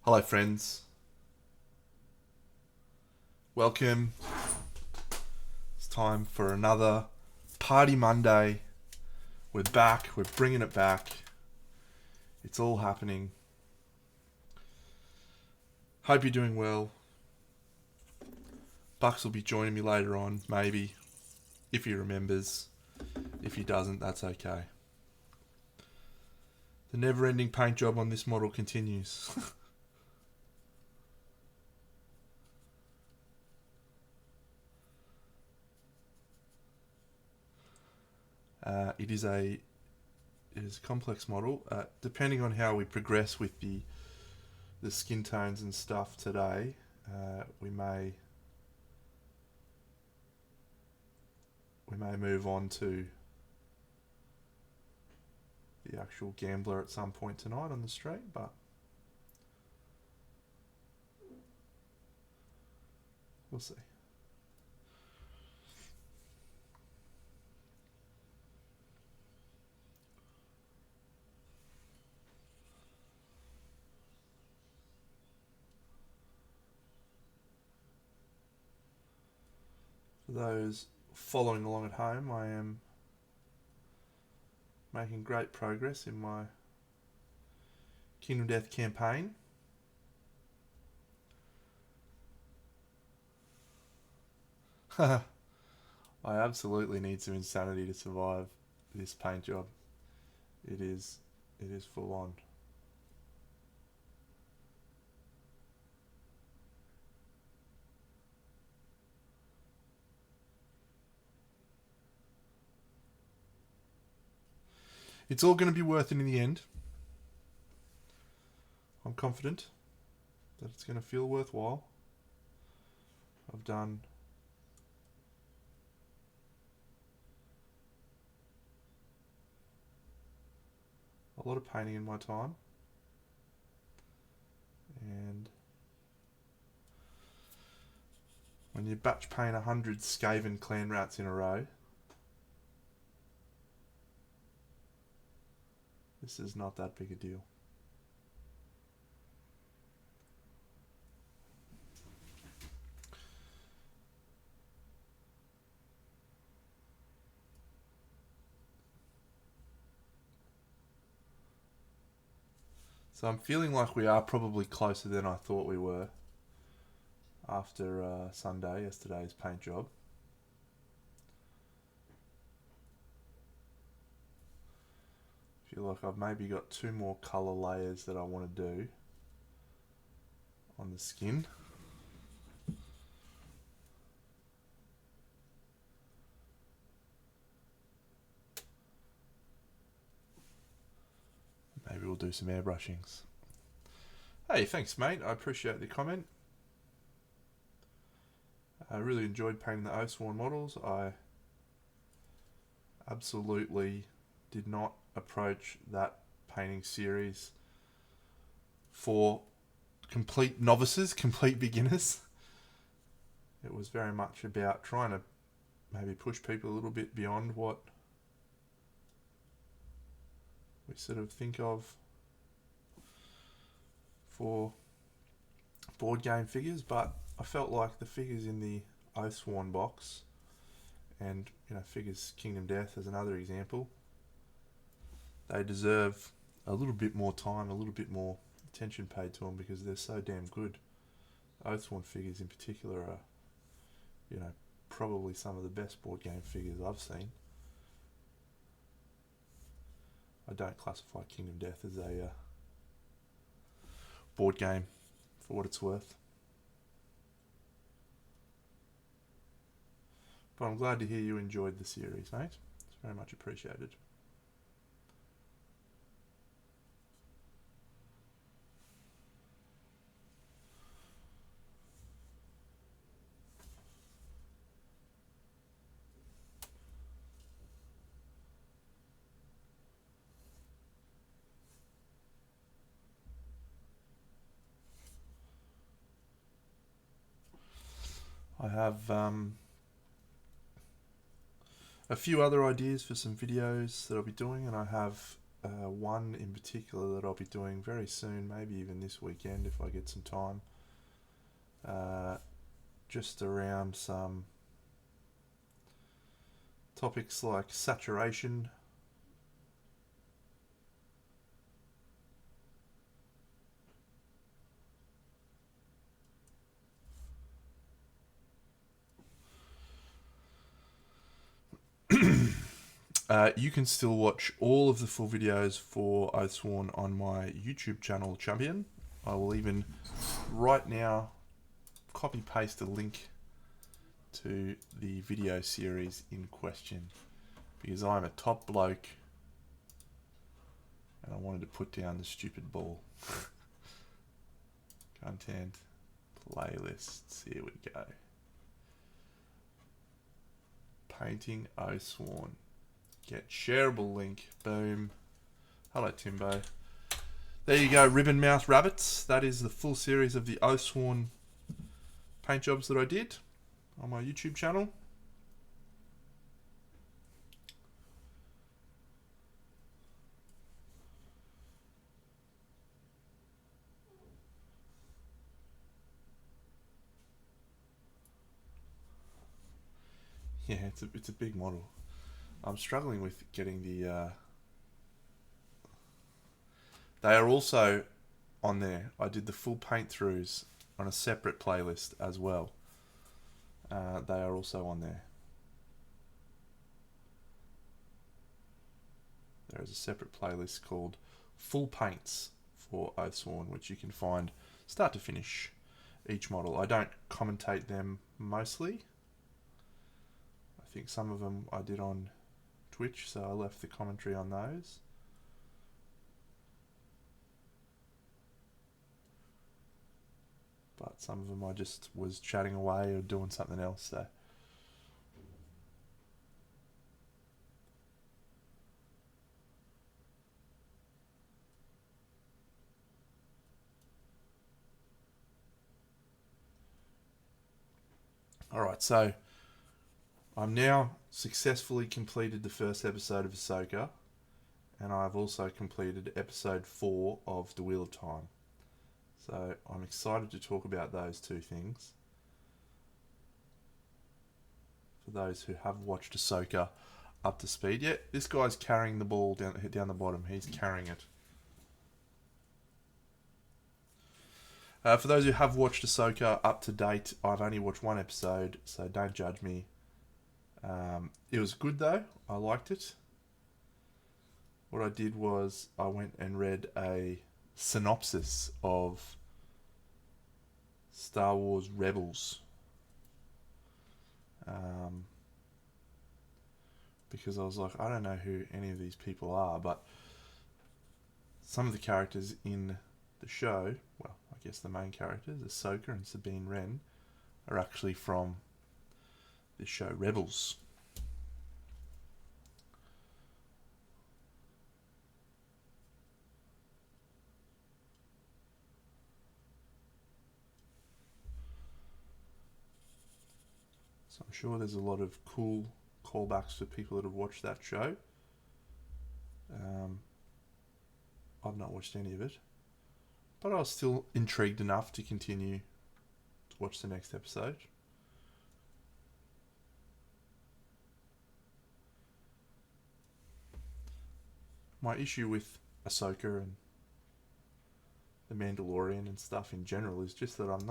Hello, friends. Welcome. It's time for another Party Monday. We're back. We're bringing it back. It's all happening. Hope you're doing well. Bucks will be joining me later on, maybe, if he remembers. If he doesn't, that's okay. The never-ending paint job on this model continues. It is a complex model. Depending on how we progress with the skin tones and stuff today, we may move on to the actual gambler at some point tonight on the street, but we'll see. For those following along at home, I am making great progress in my Kingdom Death campaign. I absolutely need some insanity to survive this paint job. It is full on. It's all going to be worth it in the end. I'm confident that it's going to feel worthwhile. I've done a lot of painting in my time, and when you batch paint 100 Skaven clan rats in a row, this is not that big a deal. So I'm feeling like we are probably closer than I thought we were after Sunday, yesterday's paint job. I feel like I've maybe got 2 more colour layers that I want to do on the skin. Maybe we'll do some airbrushings. Hey, thanks, mate. I appreciate the comment. I really enjoyed painting the Oathsworn models. I absolutely did not approach that painting series for complete novices, complete beginners. It was very much about trying to maybe push people a little bit beyond what we sort of think of for board game figures, but I felt like the figures in the Oathsworn box and figures Kingdom Death as another example, they deserve a little bit more time, a little bit more attention paid to them because they're so damn good. Oathsworn figures in particular are, probably some of the best board game figures I've seen. I don't classify Kingdom Death as a board game for what it's worth. But I'm glad to hear you enjoyed the series, mate. It's very much appreciated. I have a few other ideas for some videos that I'll be doing, and I have one in particular that I'll be doing very soon, maybe even this weekend if I get some time. Just around some topics like saturation, you can still watch all of the full videos for Oathsworn on my YouTube channel, Champion. I will even, right now, copy paste a link to the video series in question, because I'm a top bloke and I wanted to put down the stupid ball. Content, playlists, here we go. Painting Oathsworn. Get shareable link. Boom. Hello, Timbo. There you go, Ribbon Mouth Rabbits. That is the full series of the Oathsworn paint jobs that I did on my YouTube channel. Yeah, it's a big model. I'm struggling with getting the... They are also on there. I did the full paint throughs on a separate playlist as well. They are also on there. There is a separate playlist called Full Paints for Oathsworn, which you can find start to finish each model. I don't commentate them mostly. I think some of them I did on Twitch, so I left the commentary on those. But some of them I just was chatting away or doing something else, so... Alright, so I'm now successfully completed the first episode of Ahsoka, and I've also completed episode 4 of The Wheel of Time. So I'm excited to talk about those two things. For those who have watched Ahsoka up to speed. Yeah, this guy's carrying the ball down the bottom. He's carrying it. For those who have watched Ahsoka up to date, I've only watched one episode, so don't judge me. It was good though. I liked it. What I did was I went and read a synopsis of Star Wars Rebels. Because I was like, I don't know who any of these people are, but some of the characters in the show, well, I guess the main characters, Ahsoka and Sabine Wren, are actually from the show Rebels. So I'm sure there's a lot of cool callbacks for people that have watched that show. I've not watched any of it, but I was still intrigued enough to continue to watch the next episode. My issue with Ahsoka and the Mandalorian and stuff in general is just that I'm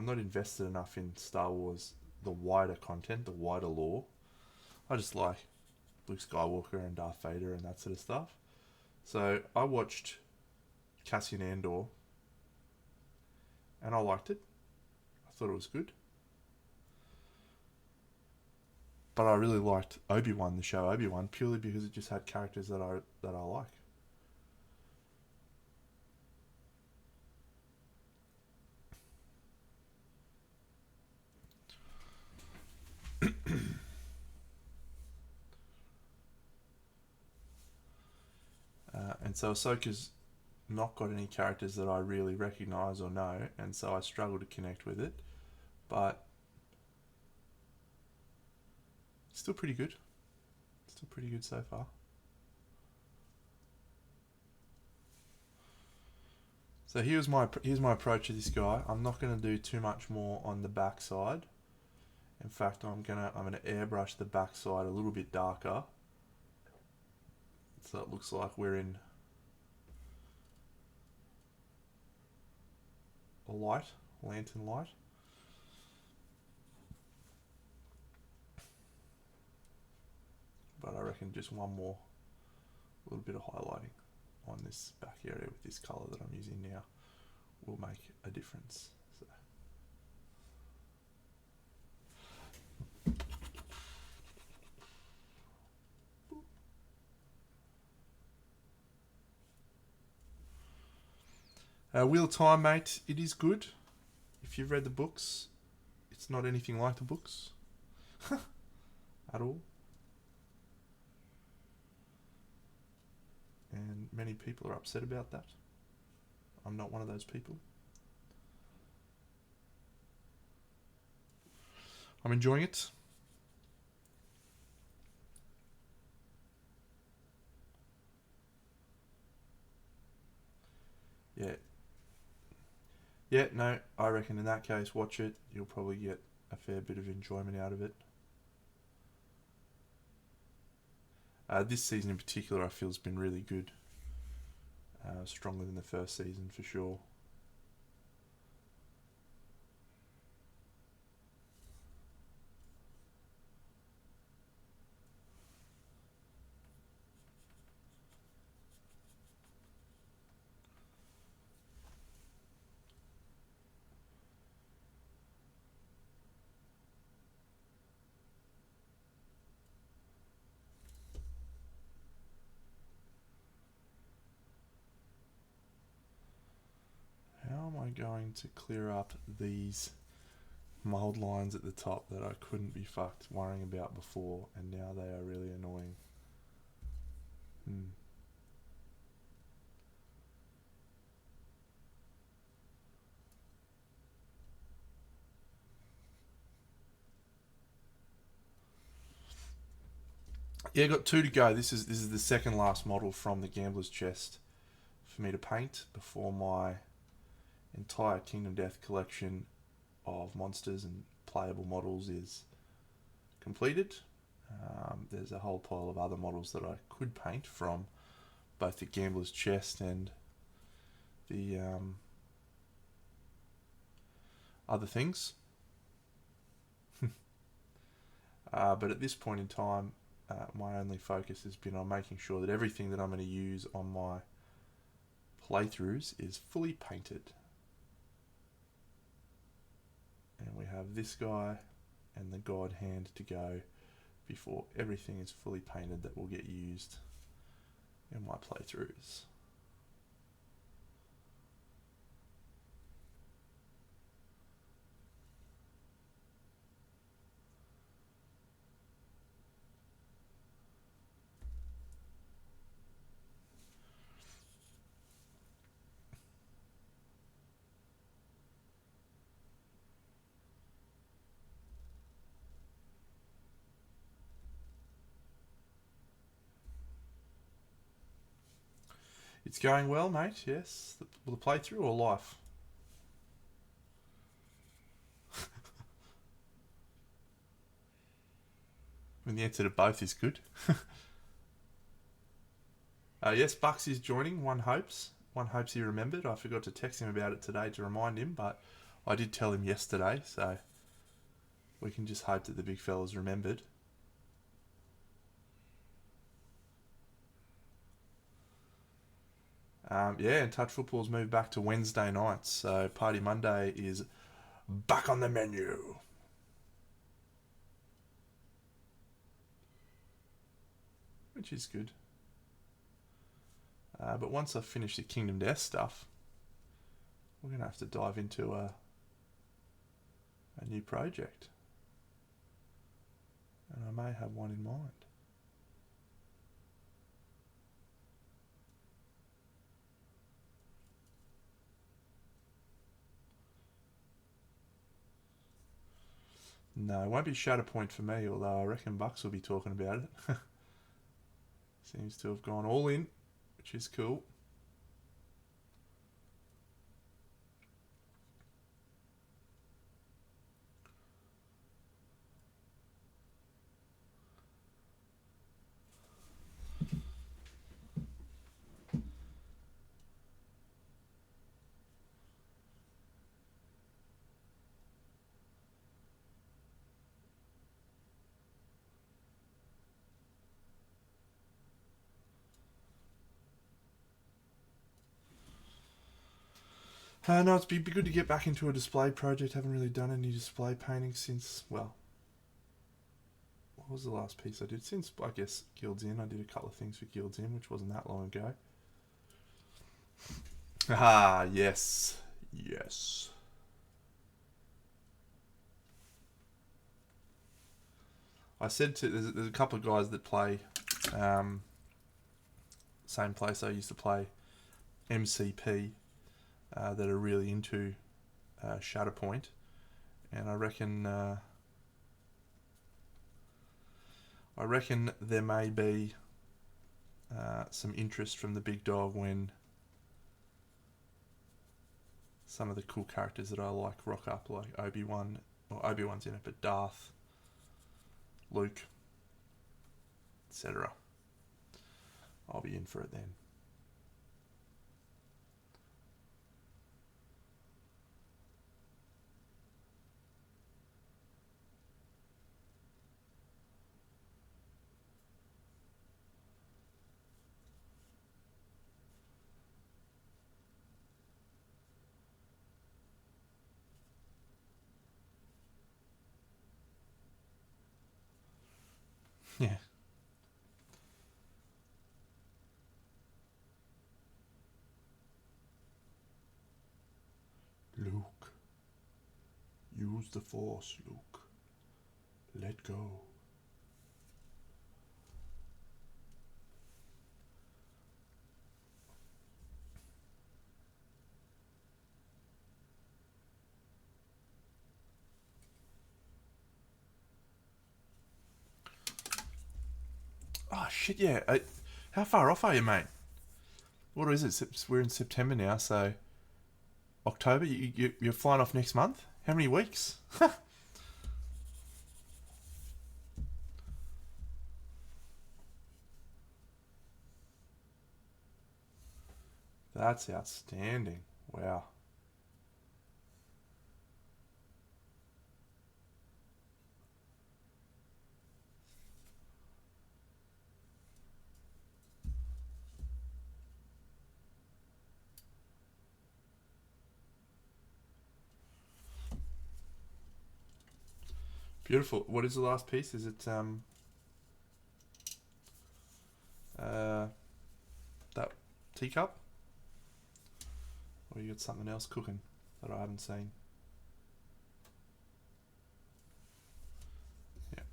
not invested enough in Star Wars, the wider content, the wider lore. I just like Luke Skywalker and Darth Vader and that sort of stuff. So I watched Cassian Andor and I liked it. I thought it was good. But I really liked Obi-Wan, the show Obi-Wan, purely because it just had characters that I like. And so Ahsoka's not got any characters that I really recognise or know, and so I struggle to connect with it. But still pretty good. Still pretty good so far. So here's my approach to this guy. I'm not going to do too much more on the back side. In fact, I'm gonna airbrush the back side a little bit darker, so it looks like we're in a lantern light. But I reckon just one more little bit of highlighting on this back area with this colour that I'm using now will make a difference. Wheel of Time, mate, it is good. If you've read the books, it's not anything like the books at all. And many people are upset about that. I'm not one of those people. I'm enjoying it. Yeah. Yeah, no, I reckon in that case, watch it. You'll probably get a fair bit of enjoyment out of it. This season in particular, I feel has been really good. Stronger than the first season for sure. How am I going to clear up these mold lines at the top that I couldn't be fucked worrying about before, and now they are really annoying? Yeah, got 2 to go. This is the second last model from the Gambler's Chest for me to paint before my entire Kingdom Death collection of monsters and playable models is completed. There's a whole pile of other models that I could paint from both the Gambler's Chest and the other things. But at this point in time, my only focus has been on making sure that everything that I'm going to use on my playthroughs is fully painted. And we have this guy and the God Hand to go before everything is fully painted that will get used in my playthroughs. It's going well, mate, yes. The playthrough or life? I mean, the answer to both is good. Yes, Bucks is joining, one hopes. One hopes he remembered. I forgot to text him about it today to remind him, but I did tell him yesterday, so we can just hope that the big fella's remembered. Yeah, and Touch Football's moved back to Wednesday nights, so Party Monday is back on the menu. Which is good. But once I finish the Kingdom Death stuff, we're going to have to dive into a new project. And I may have one in mind. No, it won't be Shatterpoint for me, although I reckon Bucks will be talking about it. Seems to have gone all in, which is cool. No, it's be good to get back into a display project. Haven't really done any display painting since, well, what was the last piece I did? Since, I guess, Guilds Inn. I did a couple of things for Guilds Inn, which wasn't that long ago. Ah, yes. Yes. I said to, there's a couple of guys that play, same place I used to play, MCP, that are really into Shatterpoint, and I reckon there may be some interest from the big dog when some of the cool characters that I like rock up, like Obi-Wan, or Obi-Wan's in it, but Darth, Luke, etc. I'll be in for it then. Yeah. Luke. Use the Force, Luke. Let go. Oh, shit, yeah. How far off are you, mate? What is it? We're in September now, so October? You're flying off next month? How many weeks? That's outstanding. Wow. Beautiful. What is the last piece? Is it that teacup? Or you got something else cooking that I haven't seen? Yeah.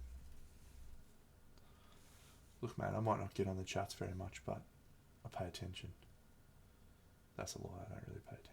Look, mate, I might not get on the chats very much, but I pay attention. That's a lie. I don't really pay attention.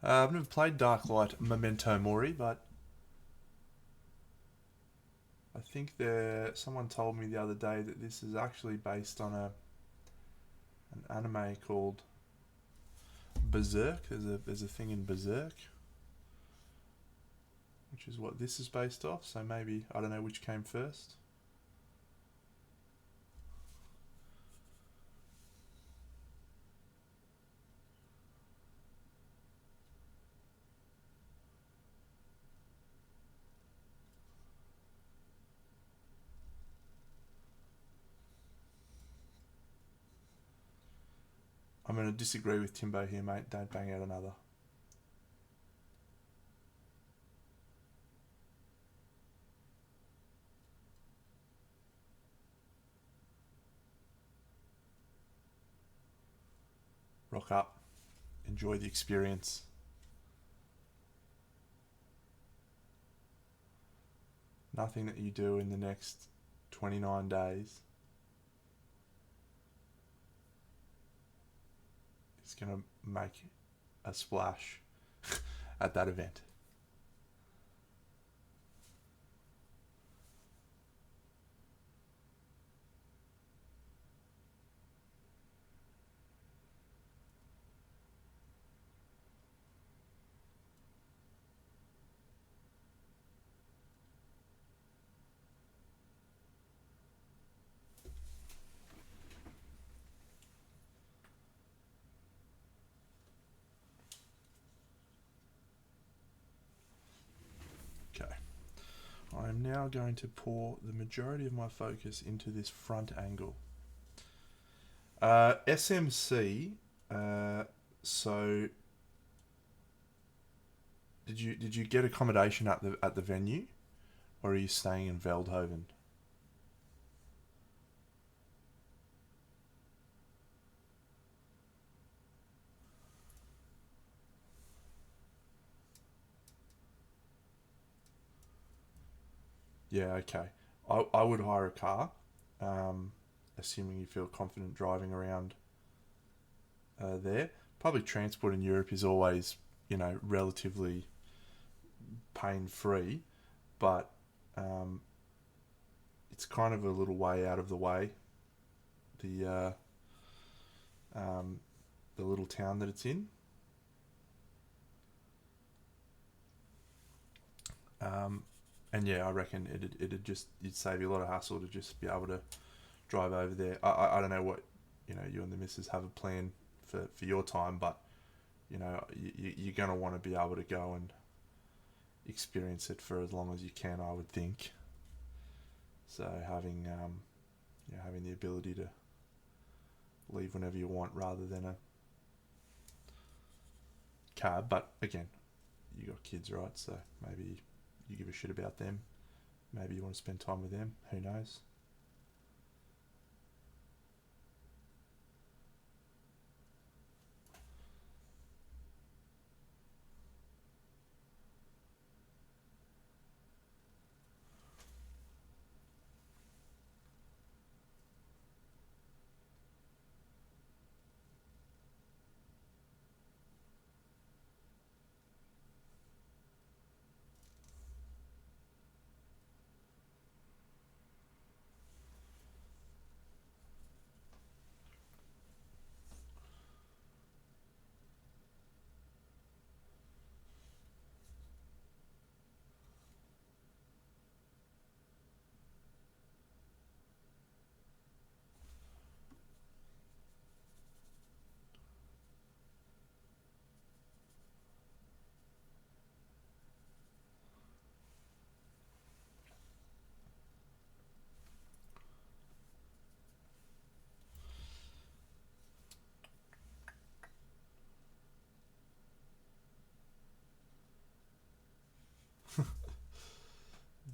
I've never played Darklight Memento Mori, but I think someone told me the other day that this is actually based on an anime called Berserk. There's a thing in Berserk, which is what this is based off. So maybe, I don't know which came first. I'm going to disagree with Timbo here, mate. Don't bang out another. Rock up. Enjoy the experience. Nothing that you do in the next 29 days is going to make a splash at that event. I'm now going to pour the majority of my focus into this front angle. SMC. So, did you get accommodation at the venue, or are you staying in Veldhoven? Yeah, okay. I would hire a car, um, assuming you feel confident driving around there. Public transport in Europe is always, relatively pain free, but um, it's kind of a little way out of the way. The um, the little town that it's in. Um, and yeah, I reckon you'd save you a lot of hassle to just be able to drive over there. I don't know what you and the missus have a plan for your time, but you're gonna want to be able to go and experience it for as long as you can, I would think. So having the ability to leave whenever you want rather than a cab. But again, you got kids, right? So maybe you give a shit about them. Maybe you want to spend time with them. Who knows?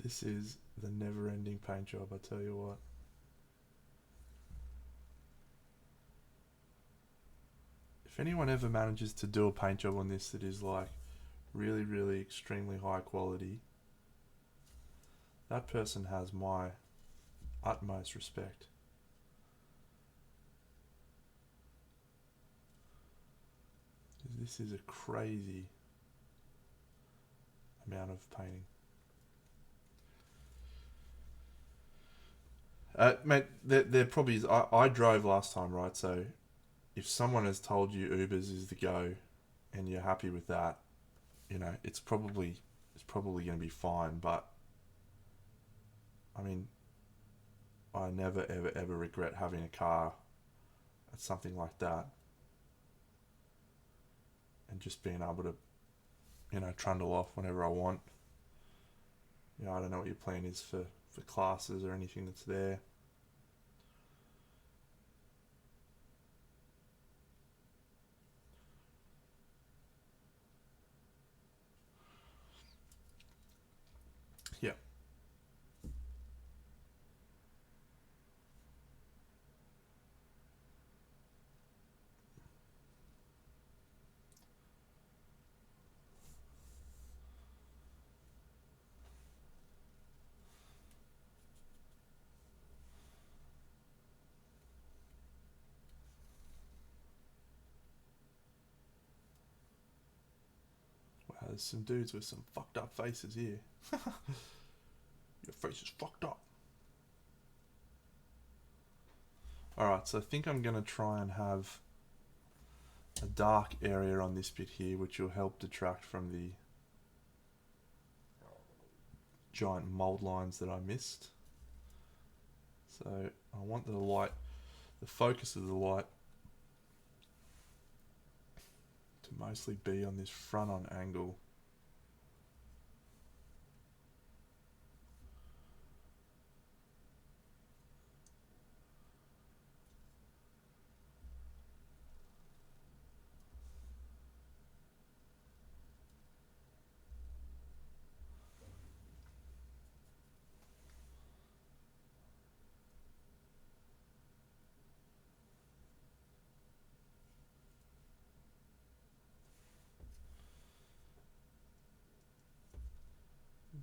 This is the never-ending paint job, I tell you what. If anyone ever manages to do a paint job on this that is like really, really extremely high quality, that person has my utmost respect. This is a crazy amount of painting. Mate, there probably is. I drove last time, right? So if someone has told you Ubers is the go, and you're happy with that, it's probably going to be fine. But I mean, I never ever ever regret having a car at something like that, and just being able to trundle off whenever I want. I don't know what your plan is for classes or anything that's there. Yeah. Wow, there's some dudes with some fucked up faces here. Your face is fucked up. Alright, so I think I'm going to try and have a dark area on this bit here, which will help detract from the giant mold lines that I missed. So I want the focus of the light, to mostly be on this front on angle.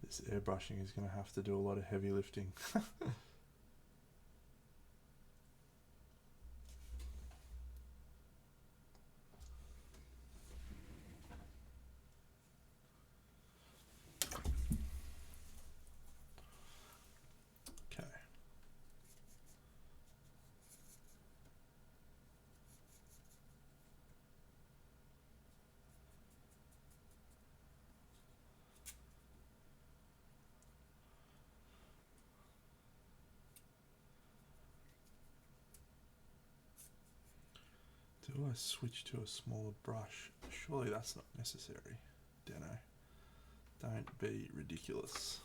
This airbrushing is going to have to do a lot of heavy lifting. Okay. Do I switch to a smaller brush? Surely that's not necessary. Dunno. Don't be ridiculous.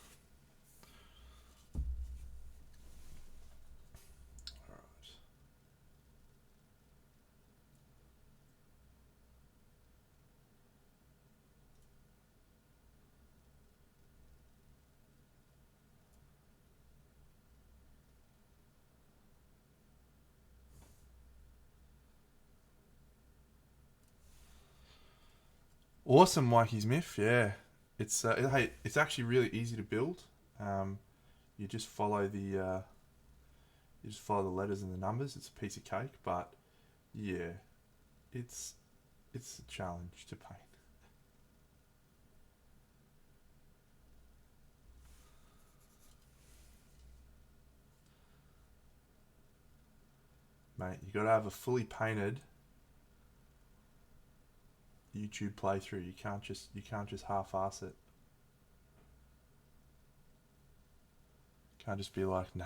Alright. Awesome, Mikey Smith. Yeah, it's actually really easy to build. You just follow the letters and the numbers. It's a piece of cake, but yeah, it's a challenge to paint. Mate, you got to have a fully painted YouTube playthrough. You can't just half-ass it. Can't just be like, nah,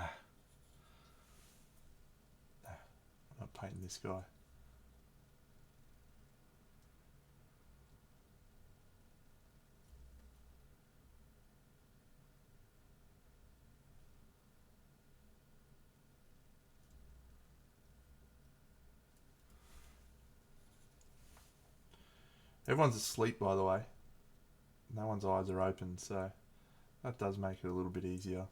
I'm not painting this guy. Everyone's asleep, by the way. No one's eyes are open, so that does make it a little bit easier.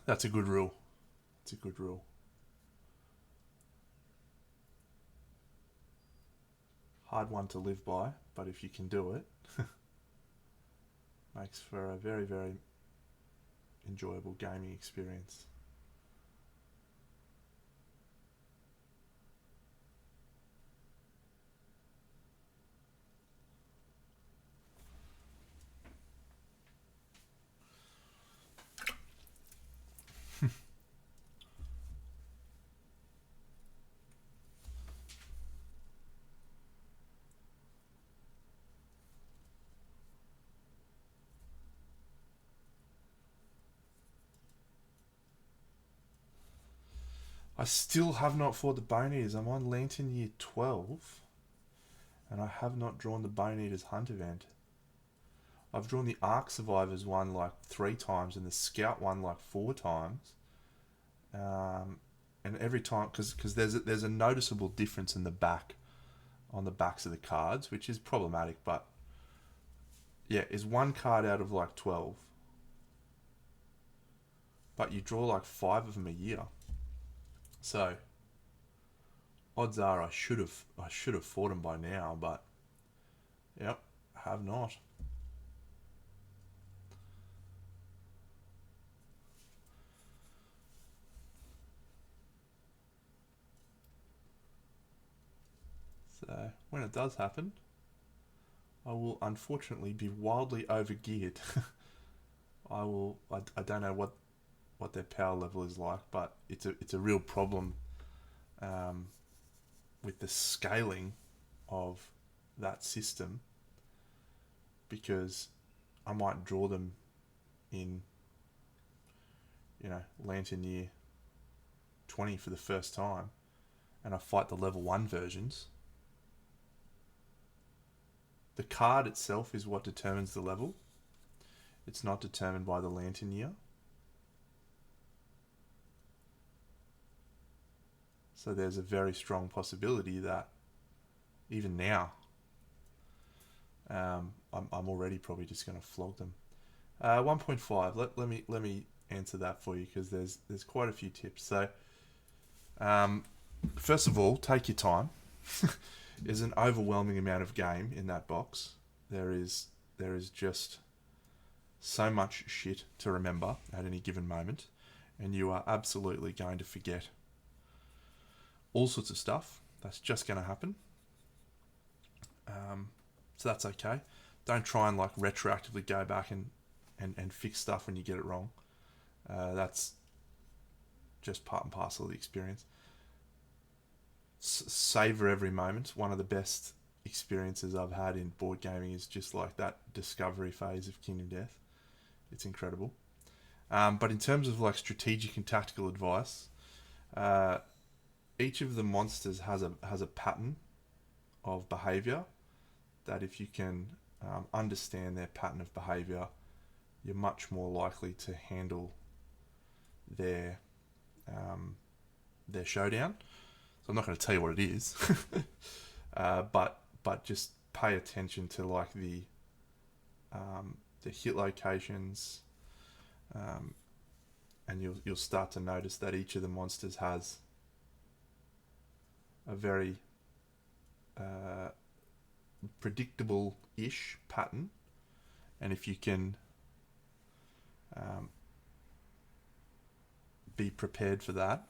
That's a good rule. It's a good rule. Hard one to live by, but if you can do it, makes for a very, very enjoyable gaming experience. I still have not fought the Bone Eaters. I'm on Lantern Year 12, and I have not drawn the Bone Eaters Hunt event. I've drawn the Ark Survivors one like 3 times and the Scout one like 4 times. And every time, because there's a noticeable difference in the back, on the backs of the cards, which is problematic, but yeah, is 1 card out of like 12. But you draw like 5 of them a year. So odds are I should have fought them by now, but yep, have not. So when it does happen, I will unfortunately be wildly overgeared. I don't know what their power level is like, but it's a real problem with the scaling of that system, because I might draw them in, Lantern Year 20 for the first time, and I fight the level 1 versions. The card itself is what determines the level. It's not determined by the Lantern Year. So there's a very strong possibility that even now, I'm already probably just going to flog them. 1.5. Let me answer that for you, because there's quite a few tips. So, first of all, take your time. There's an overwhelming amount of game in that box. There is just so much shit to remember at any given moment, and you are absolutely going to forget all sorts of stuff. That's just going to happen. So that's okay. Don't try and like retroactively go back and fix stuff when you get it wrong. That's just part and parcel of the experience. Savor every moment. One of the best experiences I've had in board gaming is just like that discovery phase of Kingdom Death. It's incredible. But in terms of like strategic and tactical advice, each of the monsters has a pattern of behavior that if you can understand their pattern of behavior, you're much more likely to handle their showdown. So I'm not going to tell you what it is, but just pay attention to like the hit locations, and you'll start to notice that each of the monsters has a very predictable-ish pattern, and if you can be prepared for that,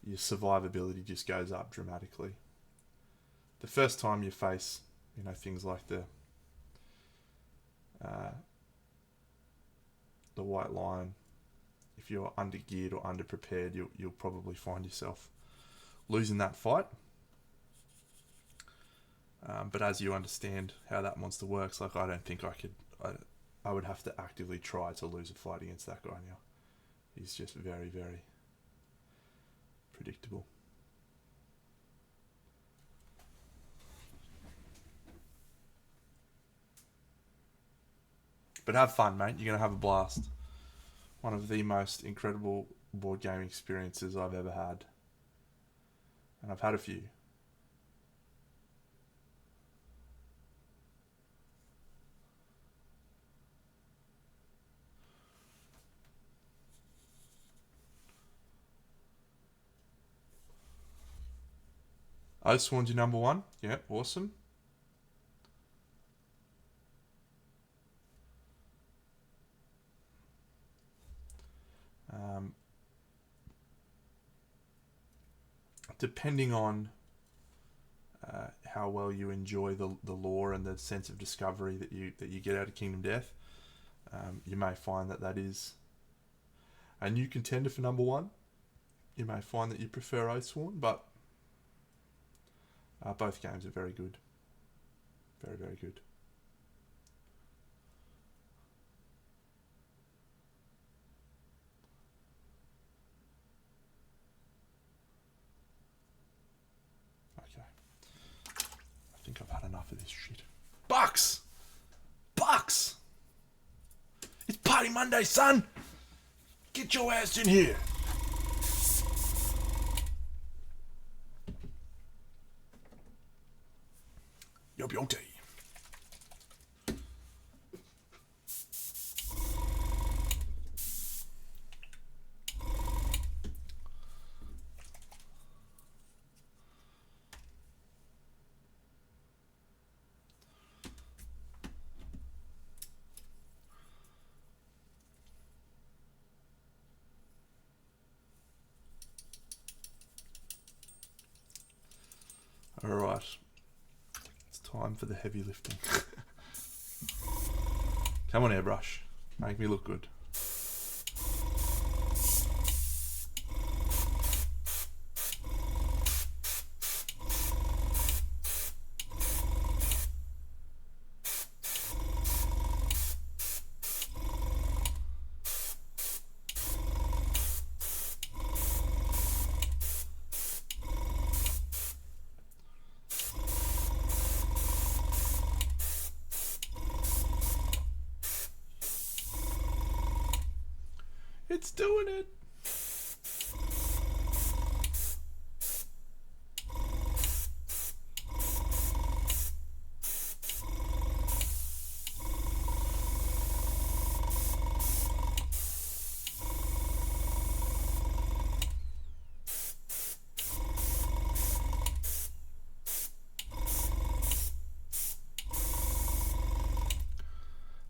your survivability just goes up dramatically. The first time you face, things like the white lion, if you're under-geared or under-prepared, you'll probably find yourself losing that fight. But as you understand how that monster works, like I don't think I would have to actively try to lose a fight against that guy now. He's just very, very predictable. But have fun, mate. You're going to have a blast. One of the most incredible board game experiences I've ever had. And I've had a few. Oathsworn's your number one. Yeah, awesome. Depending on how well you enjoy the lore and the sense of discovery that you get out of Kingdom Death, you may find that is a new contender for number one. You may find that you prefer Oathsworn, but both games are very good. Very, very good. Okay. I think I've had enough of this shit. Bucks! Bucks! It's Party Monday, son! Get your ass in here! Your beauty. Alright. It's time for the heavy lifting. Come on, Airbrush. Make me look good. It's doing it.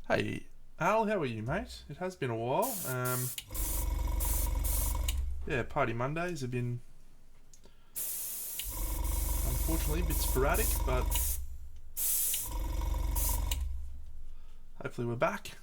Hey, Al, how are you, mate? It has been a while. Yeah, Party Mondays have been, unfortunately, a bit sporadic, but hopefully we're back.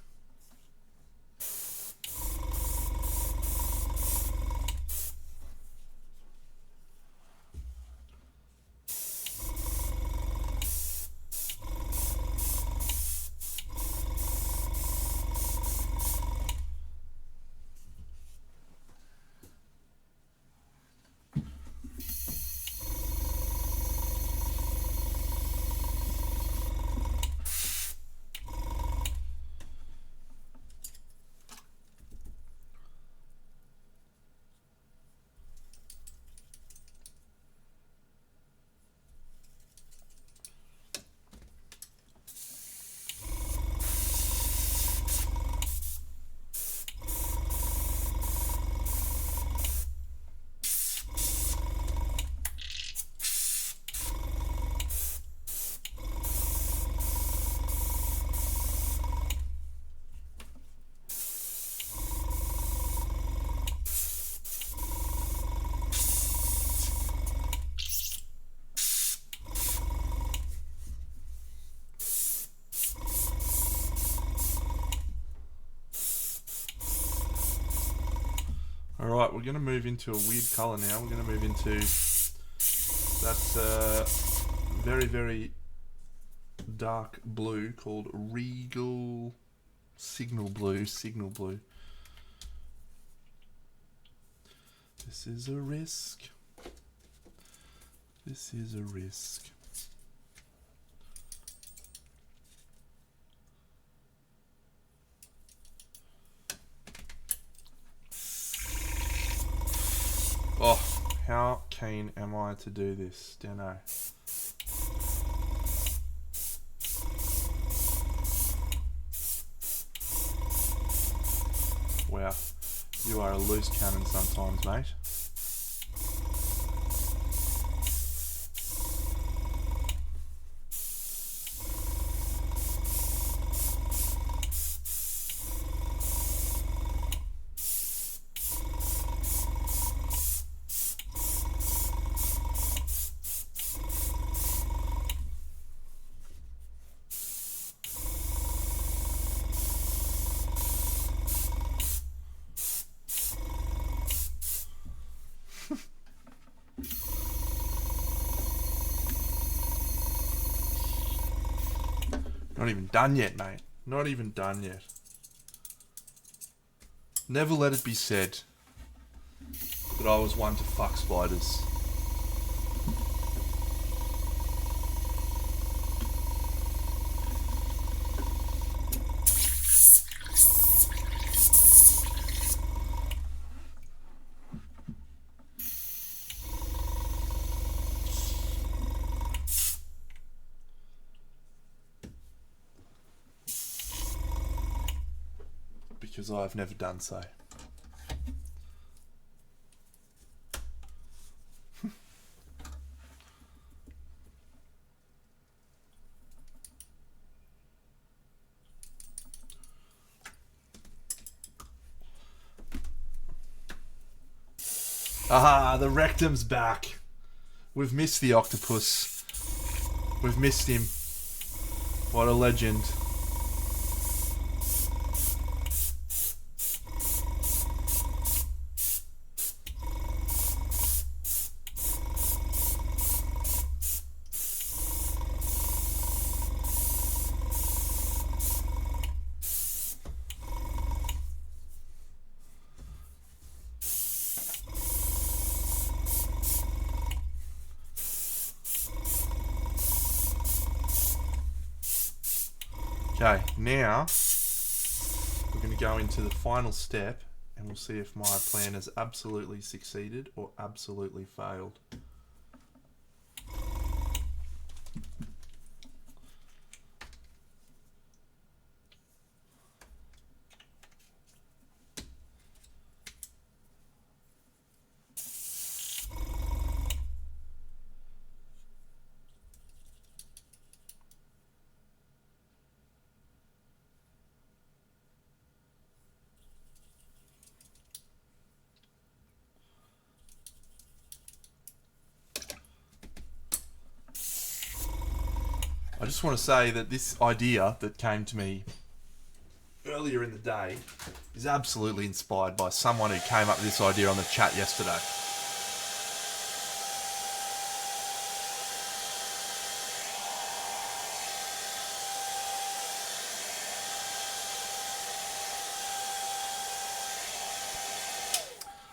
Alright, we're going to move into a weird colour now. We're going to move into that very, very dark blue called Regal Signal Blue. Signal Blue. This is a risk. This is a risk. Oh, how keen am I to do this? Don't know. Wow, you are a loose cannon sometimes, mate. Not even done yet, mate. Not even done yet. Never let it be said that I was one to fuck spiders. Because I've never done so. Ah, the rectum's back. We've missed the octopus. We've missed him. What a legend. Okay, now we're going to go into the final step and we'll see if my plan has absolutely succeeded or absolutely failed. I just want to say that this idea that came to me earlier in the day is absolutely inspired by someone who came up with this idea on the chat yesterday.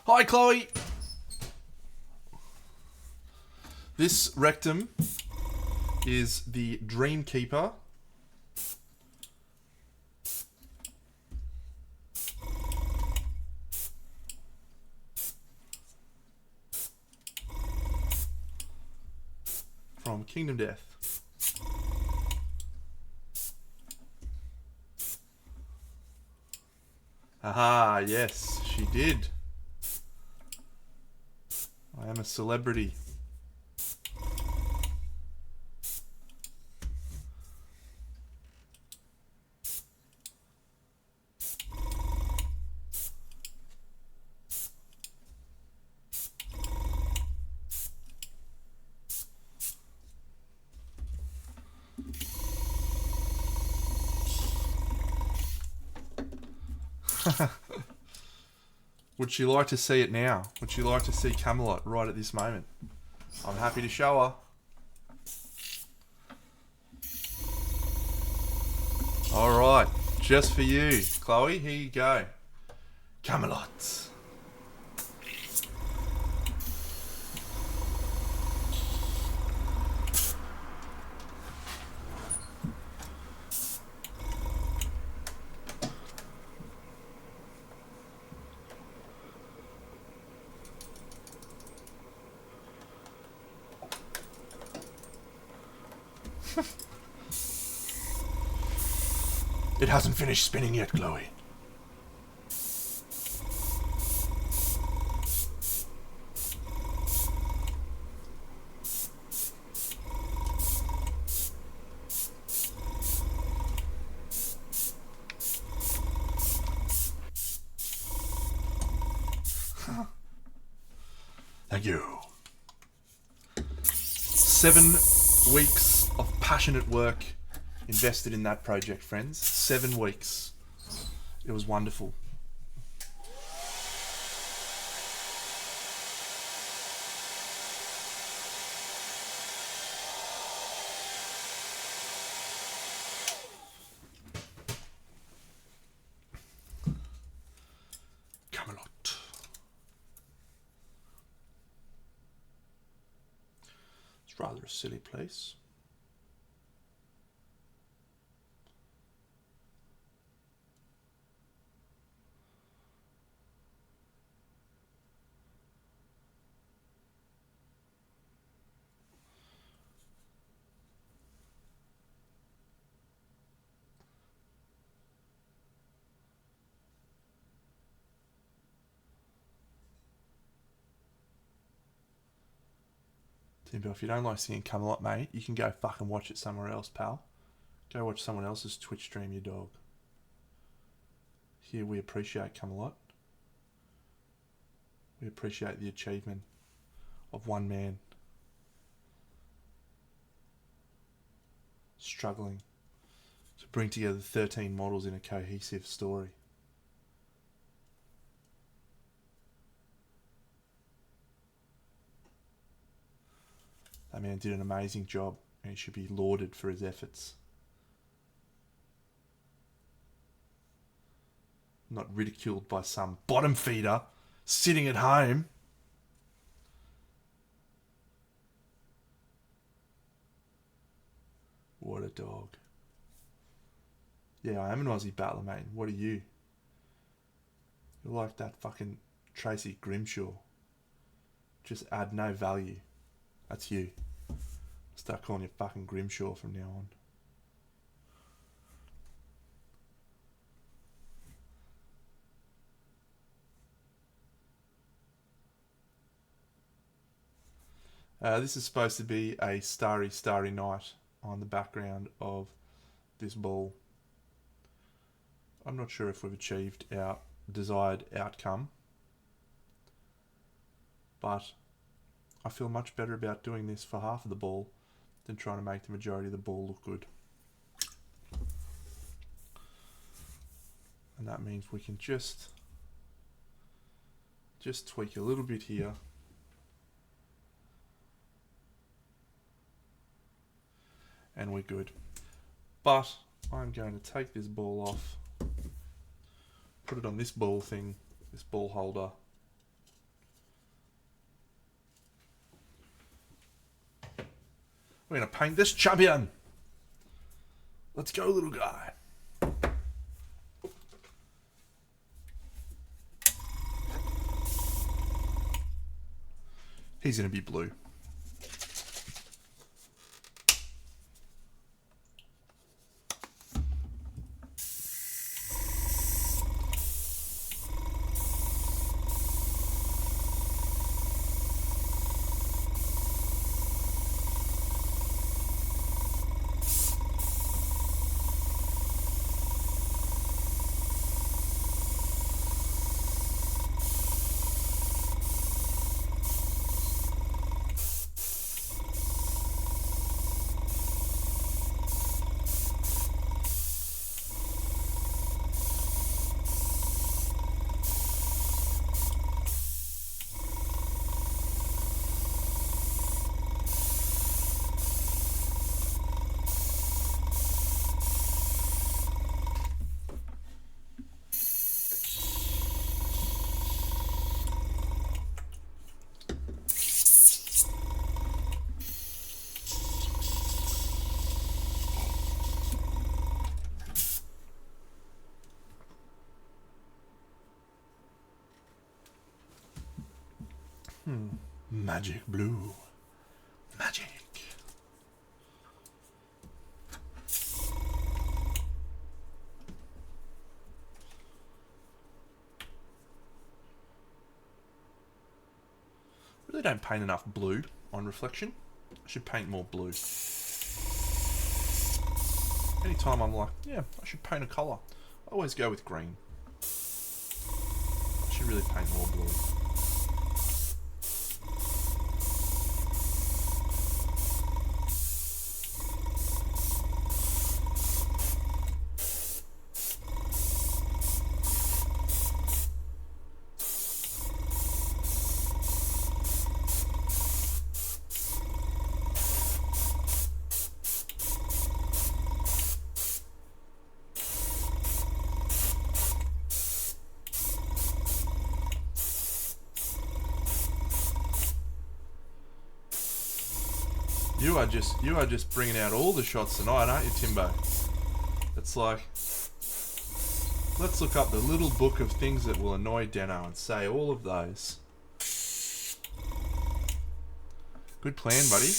Hi, Chloe. This rectum is the Dreamkeeper. From Kingdom Death. Aha, yes, she did. I am a celebrity. Would she like to see it now? Would she like to see Camelot right at this moment? I'm happy to show her. Alright, just for you, Chloe, here you go. Camelot. It hasn't finished spinning yet, Chloe. Thank you. 7 weeks of passionate work invested in that project, friends. 7 weeks. It was wonderful. Camelot. It's rather a silly place. Timbo, if you don't like seeing Camelot, mate, you can go fucking watch it somewhere else, pal. Go watch someone else's Twitch stream, you dog. Here we appreciate Camelot. We appreciate the achievement of one man struggling to bring together 13 models in a cohesive story. That man did an amazing job and he should be lauded for his efforts. Not ridiculed by some bottom feeder sitting at home. What a dog. Yeah, I am an Aussie battler, mate. What are you? You're like that fucking Tracy Grimshaw. Just add no value. That's you. Start calling you fucking Grimshaw from now on. This is supposed to be a starry, starry night on the background of this ball. I'm not sure if we've achieved our desired outcome, but I feel much better about doing this for half of the ball than trying to make the majority of the ball look good. And that means we can just tweak a little bit here. And we're good. But I'm going to take this ball off, put it on this ball thing, this ball holder. We're going to paint this champion. Let's go, little guy. He's going to be blue. Magic blue. Magic. Really don't paint enough blue on reflection. I should paint more blue. Anytime I'm like, yeah, I should paint a colour, I always go with green. I should really paint more blue. You are just bringing out all the shots tonight, aren't you, Timbo? It's like, let's look up the little book of things that will annoy Deno and say all of those. Good plan, buddy.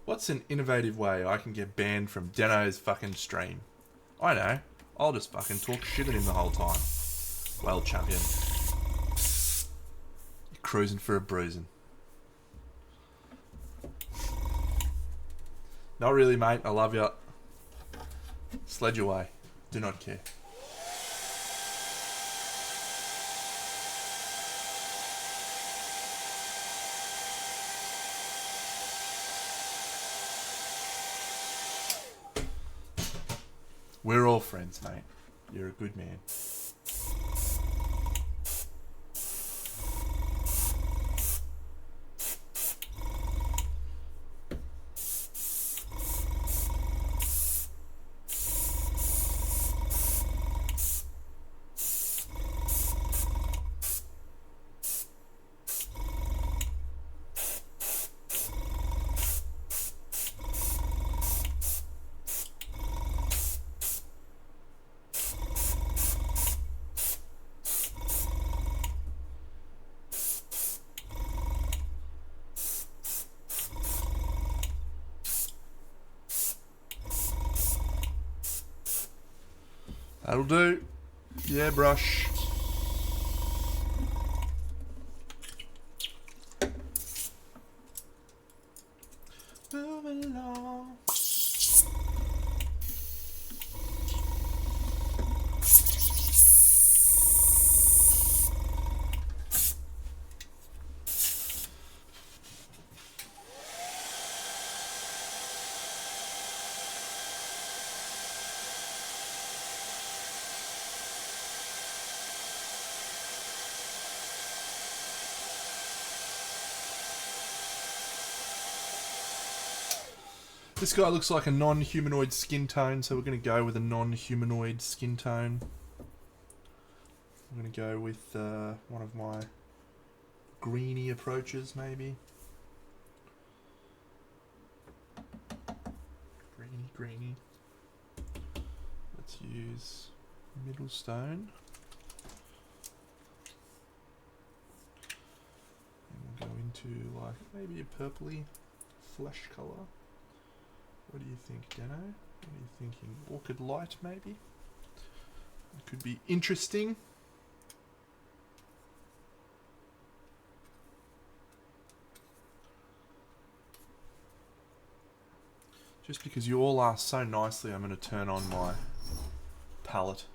What's an innovative way I can get banned from Deno's fucking stream? I know. I'll just fucking talk shit at him the whole time. Well, champion. You're cruising for a bruising. Not really, mate. I love you. Sledge away. Do not care. We're all friends, mate. You're a good man. That'll do. Yeah, brush. Moving along. This guy looks like a non-humanoid skin tone, so we're going to go with a non-humanoid skin tone. I'm going to go with one of my greeny approaches, maybe. Greeny. Let's use middle stone. And we'll go into like maybe a purpley flesh colour. What do you think, Deno? What are you thinking? Orchid light, maybe? That could be interesting. Just because you all asked so nicely, I'm going to turn on my palette.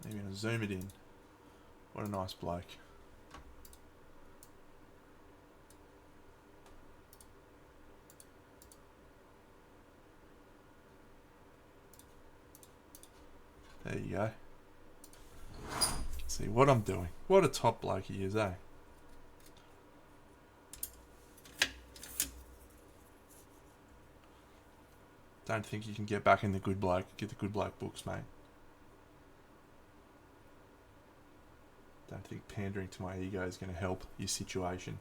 Maybe I'm going to zoom it in. What a nice bloke. There you go. See what I'm doing. What a top bloke he is, eh? Don't think you can get back in the good bloke. Get the good bloke books, mate. Don't think pandering to my ego is going to help your situation.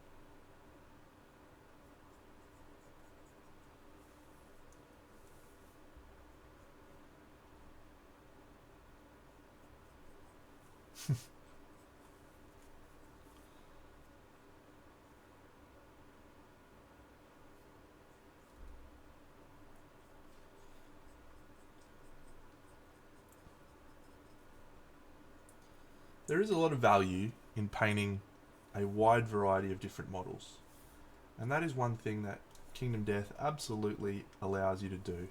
There is a lot of value in painting a wide variety of different models. And that is one thing that Kingdom Death absolutely allows you to do,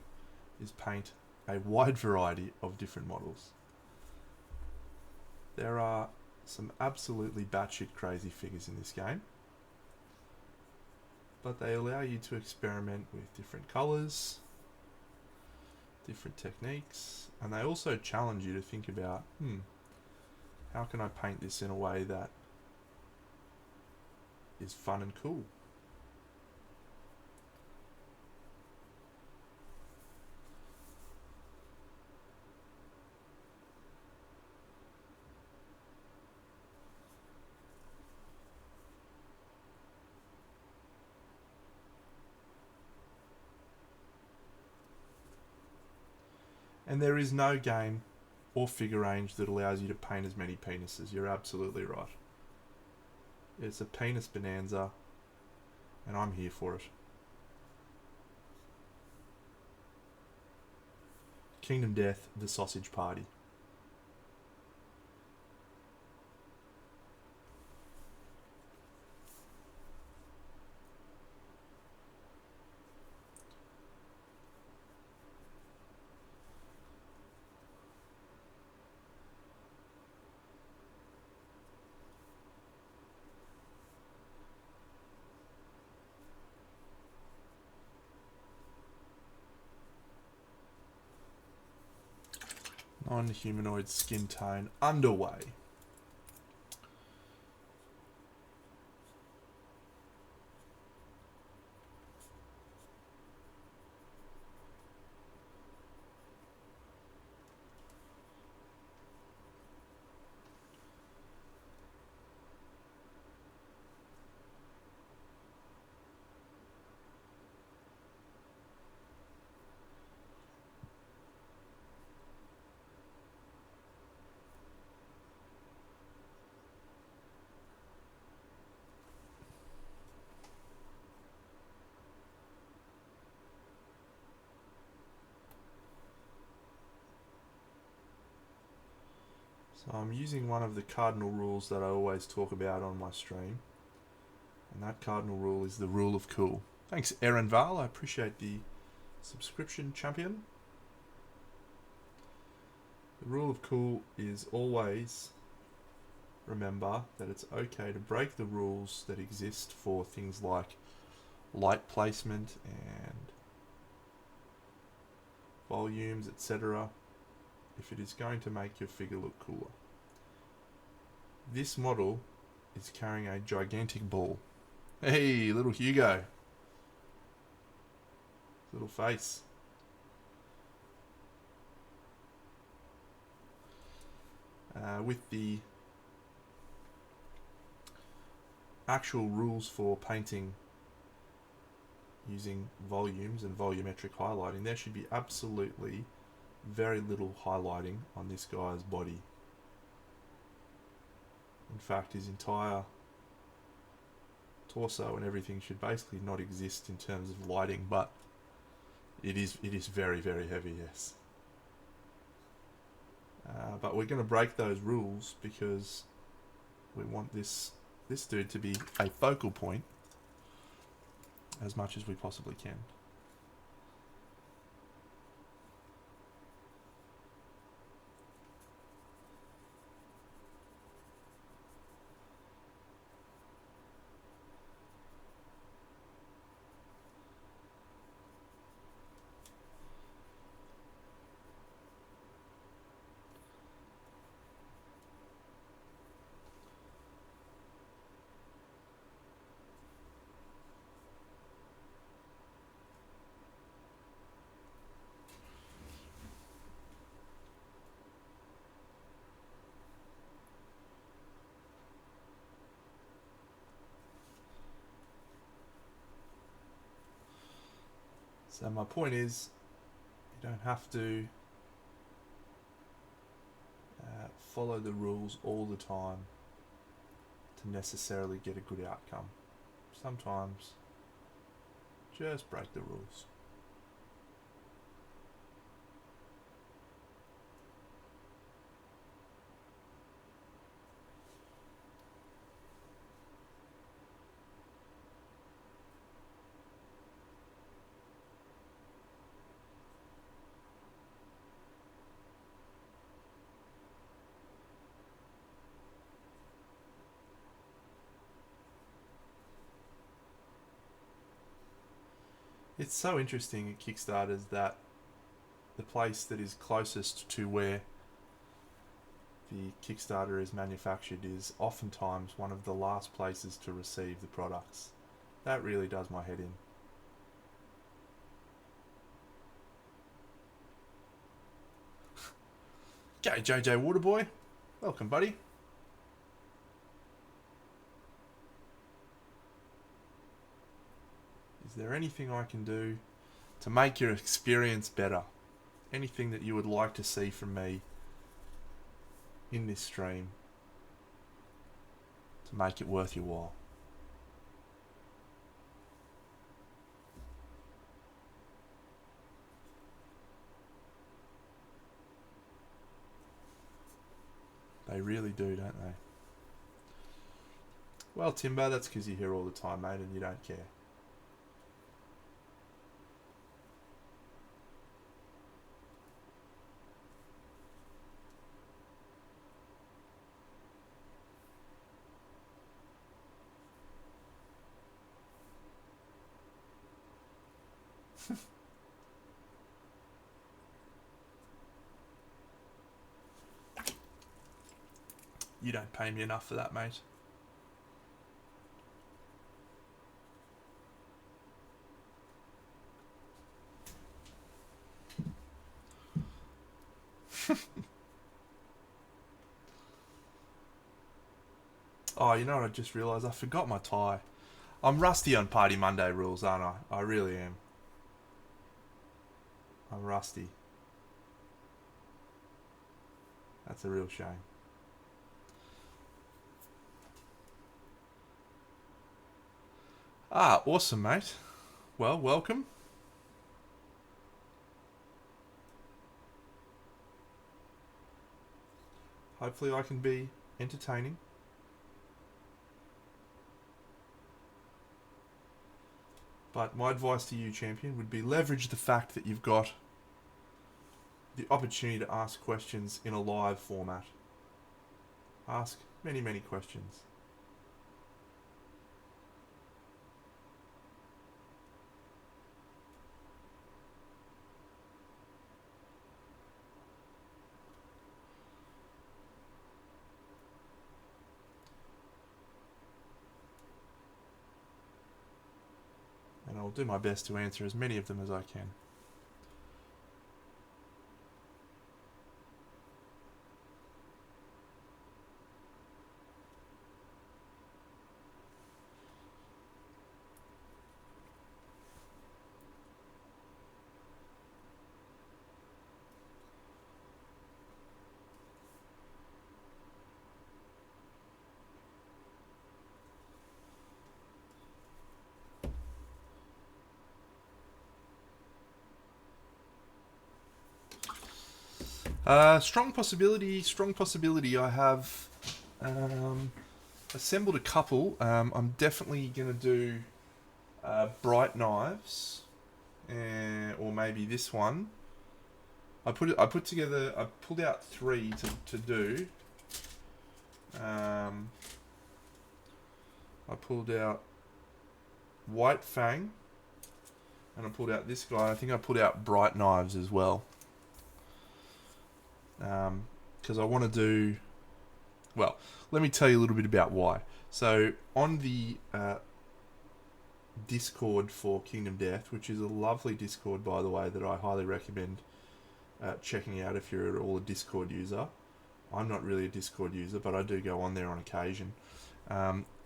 is paint a wide variety of different models. There are some absolutely batshit crazy figures in this game, but they allow you to experiment with different colours, different techniques, and they also challenge you to think about, how can I paint this in a way that is fun and cool? And there is no game or figure range that allows you to paint as many penises. You're absolutely right. It's a penis bonanza, and I'm here for it. Kingdom Death, the Sausage Party. Non-humanoid skin tone underway. So I'm using one of the cardinal rules that I always talk about on my stream. And that cardinal rule is the rule of cool. Thanks, Aaron Val. I appreciate the subscription, champion. The rule of cool is always remember that it's okay to break the rules that exist for things like light placement and volumes, etc., if it is going to make your figure look cooler. This model is carrying a gigantic ball. Hey, little Hugo. Little face. With the actual rules for painting using volumes and volumetric highlighting, there should be absolutely very little highlighting on this guy's body. In fact, his entire torso and everything should basically not exist in terms of lighting, but it is very, very heavy, yes. But we're going to break those rules because we want this dude to be a focal point as much as we possibly can. So my point is, you don't have to follow the rules all the time to necessarily get a good outcome. Sometimes just break the rules. It's so interesting at Kickstarters that the place that is closest to where the Kickstarter is manufactured is oftentimes one of the last places to receive the products. That really does my head in. G'day JJ Waterboy. Welcome, buddy. Is there anything I can do to make your experience better? Anything that you would like to see from me in this stream to make it worth your while? They really do, don't they? Well, Timber, that's because you're here all the time, mate, and you don't care. You don't pay me enough for that, mate. Oh, you know what I just realised? I forgot my tie. I'm rusty on Party Monday rules, aren't I? I really am. I'm rusty. That's a real shame. Ah, awesome, mate. Well, welcome. Hopefully I can be entertaining. But my advice to you, champion, would be leverage the fact that you've got the opportunity to ask questions in a live format. Ask many, many questions. do my best to answer as many of them as I can. Strong possibility. I have assembled a couple. I'm definitely going to do bright knives, or maybe this one. I pulled out 3 to do. I pulled out White Fang, and I pulled out this guy. I think I pulled out bright knives as well. Because I want to do... Well, let me tell you a little bit about why. So, on the Discord for Kingdom Death, which is a lovely Discord, by the way, that I highly recommend checking out if you're at all a Discord user. I'm not really a Discord user, but I do go on there on occasion.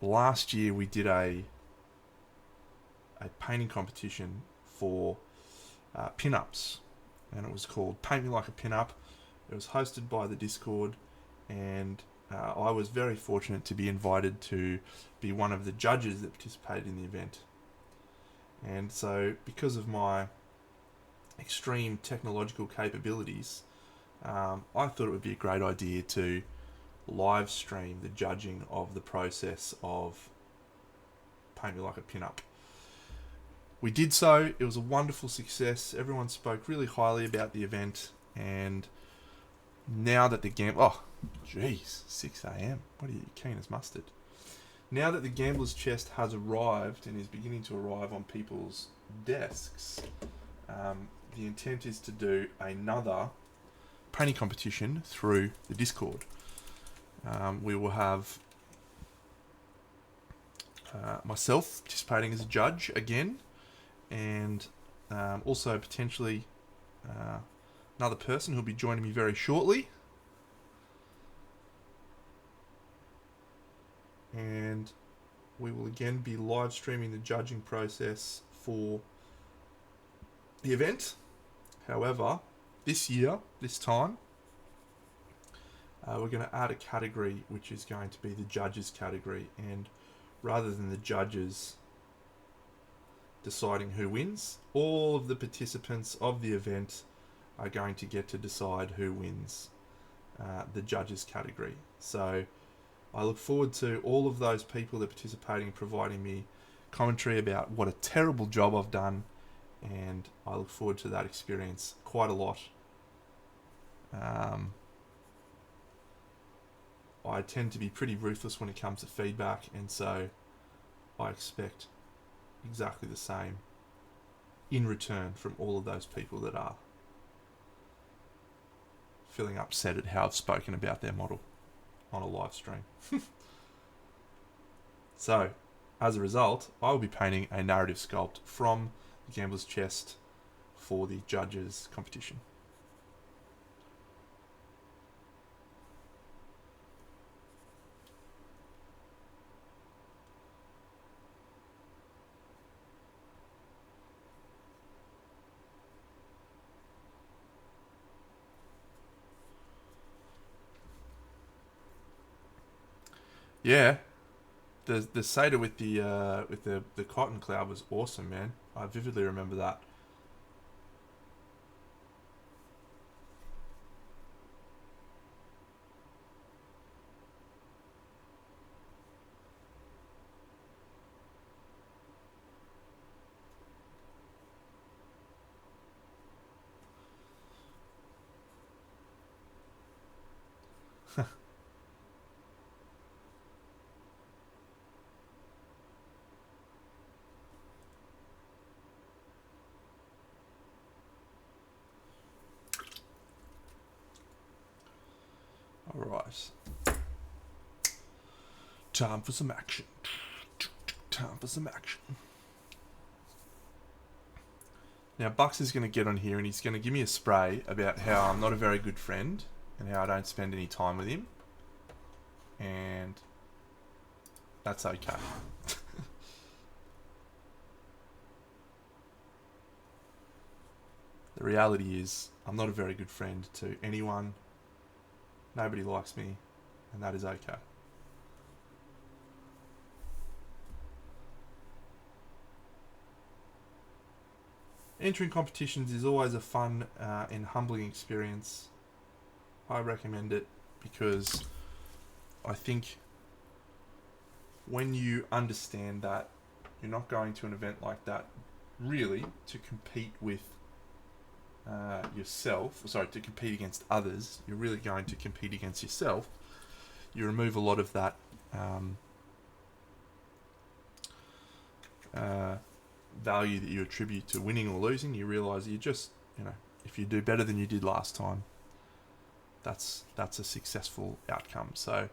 Last year we did a painting competition for pin-ups, and it was called Paint Me Like a Pin-Up. It was hosted by the Discord, and I was very fortunate to be invited to be one of the judges that participated in the event. And so, because of my extreme technological capabilities, I thought it would be a great idea to live stream the judging of the process of Paint Me Like a Pin-Up. We did so. It was a wonderful success. Everyone spoke really highly about the event, and now that the game... Oh, jeez, 6 a.m. What are you, keen as mustard? Now that the Gambler's Chest has arrived and is beginning to arrive on people's desks, the intent is to do another painting competition through the Discord. We will have myself participating as a judge again, and also potentially another person who'll be joining me very shortly. And we will again be live streaming the judging process for the event. However, this time, we're going to add a category which is going to be the judges category, and rather than the judges deciding who wins, all of the participants of the event are going to get to decide who wins the judges category. So I look forward to all of those people that are participating, providing me commentary about what a terrible job I've done, and I look forward to that experience quite a lot. I tend to be pretty ruthless when it comes to feedback, and so I expect exactly the same in return from all of those people that are feeling upset at how I've spoken about their model on a live stream. So, as a result, I will be painting a narrative sculpt from the Gambler's Chest for the judges competition. Yeah, the Seder with the cotton cloud was awesome, man. I vividly remember that. All right. Time for some action. Time for some action. Now, Bucks is going to get on here and he's going to give me a spray about how I'm not a very good friend and how I don't spend any time with him. And that's okay. The reality is, I'm not a very good friend to anyone. Nobody likes me, and that is okay. Entering competitions is always a fun and humbling experience. I recommend it because I think when you understand that you're not going to an event like that really to compete with to compete against others, you're really going to compete against yourself. You remove a lot of that value that you attribute to winning or losing. You realise you just, if you do better than you did last time, that's a successful outcome. So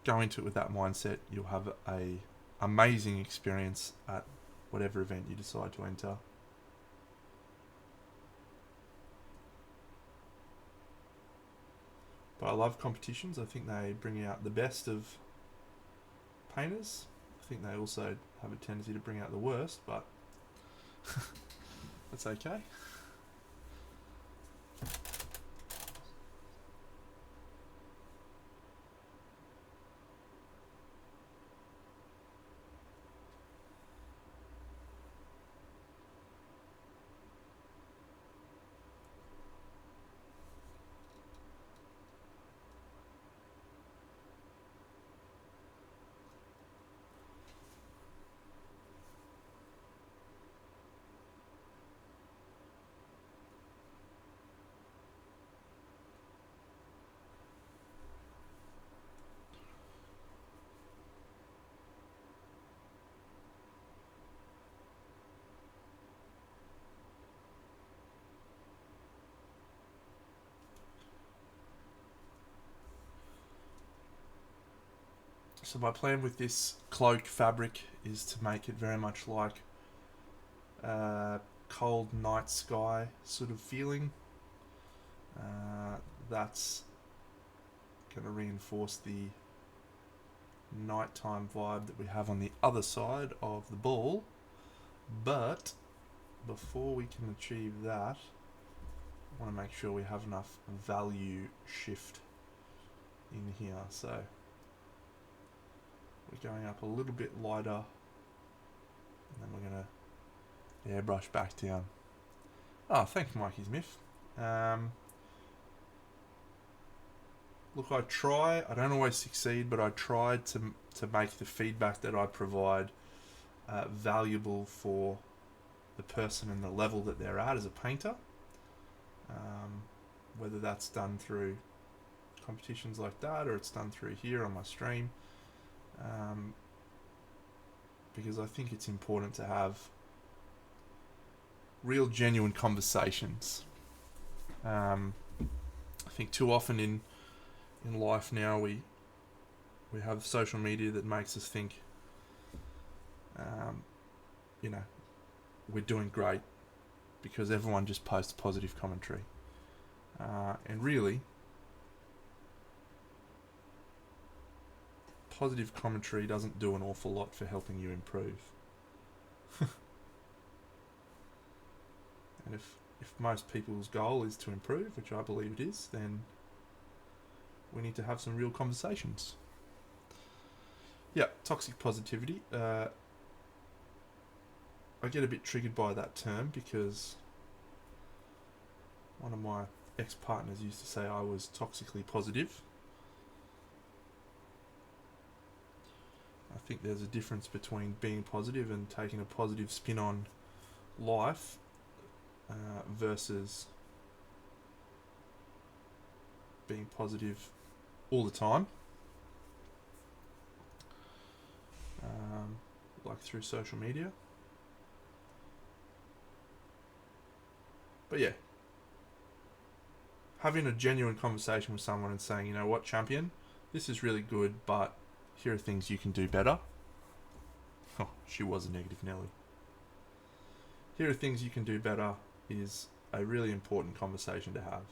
go into it with that mindset. You'll have a amazing experience at whatever event you decide to enter. But I love competitions. I think they bring out the best of painters. I think they also have a tendency to bring out the worst, but that's okay. So my plan with this cloak fabric is to make it very much like cold night sky sort of feeling. That's going to reinforce the nighttime vibe that we have on the other side of the ball. But before we can achieve that, I want to make sure we have enough value shift in here. So we're going up a little bit lighter, and then we're going to airbrush back down. Oh, thanks, Mikey Smith. Look, I try. I don't always succeed, but I try to make the feedback that I provide valuable for the person and the level that they're at as a painter. Whether that's done through competitions like that or it's done through here on my stream. Because I think it's important to have real genuine conversations. I think too often in life now we have social media that makes us think we're doing great because everyone just posts positive commentary, and really positive commentary doesn't do an awful lot for helping you improve. And if most people's goal is to improve, which I believe it is, then we need to have some real conversations. Yeah, toxic positivity. I get a bit triggered by that term because one of my ex-partners used to say I was toxically positive. I think there's a difference between being positive and taking a positive spin on life versus being positive all the time, like through social media. But yeah, having a genuine conversation with someone and saying, you know what, champion, this is really good, but here are things you can do better. Oh, she was a negative Nelly. Here are things you can do better is a really important conversation to have.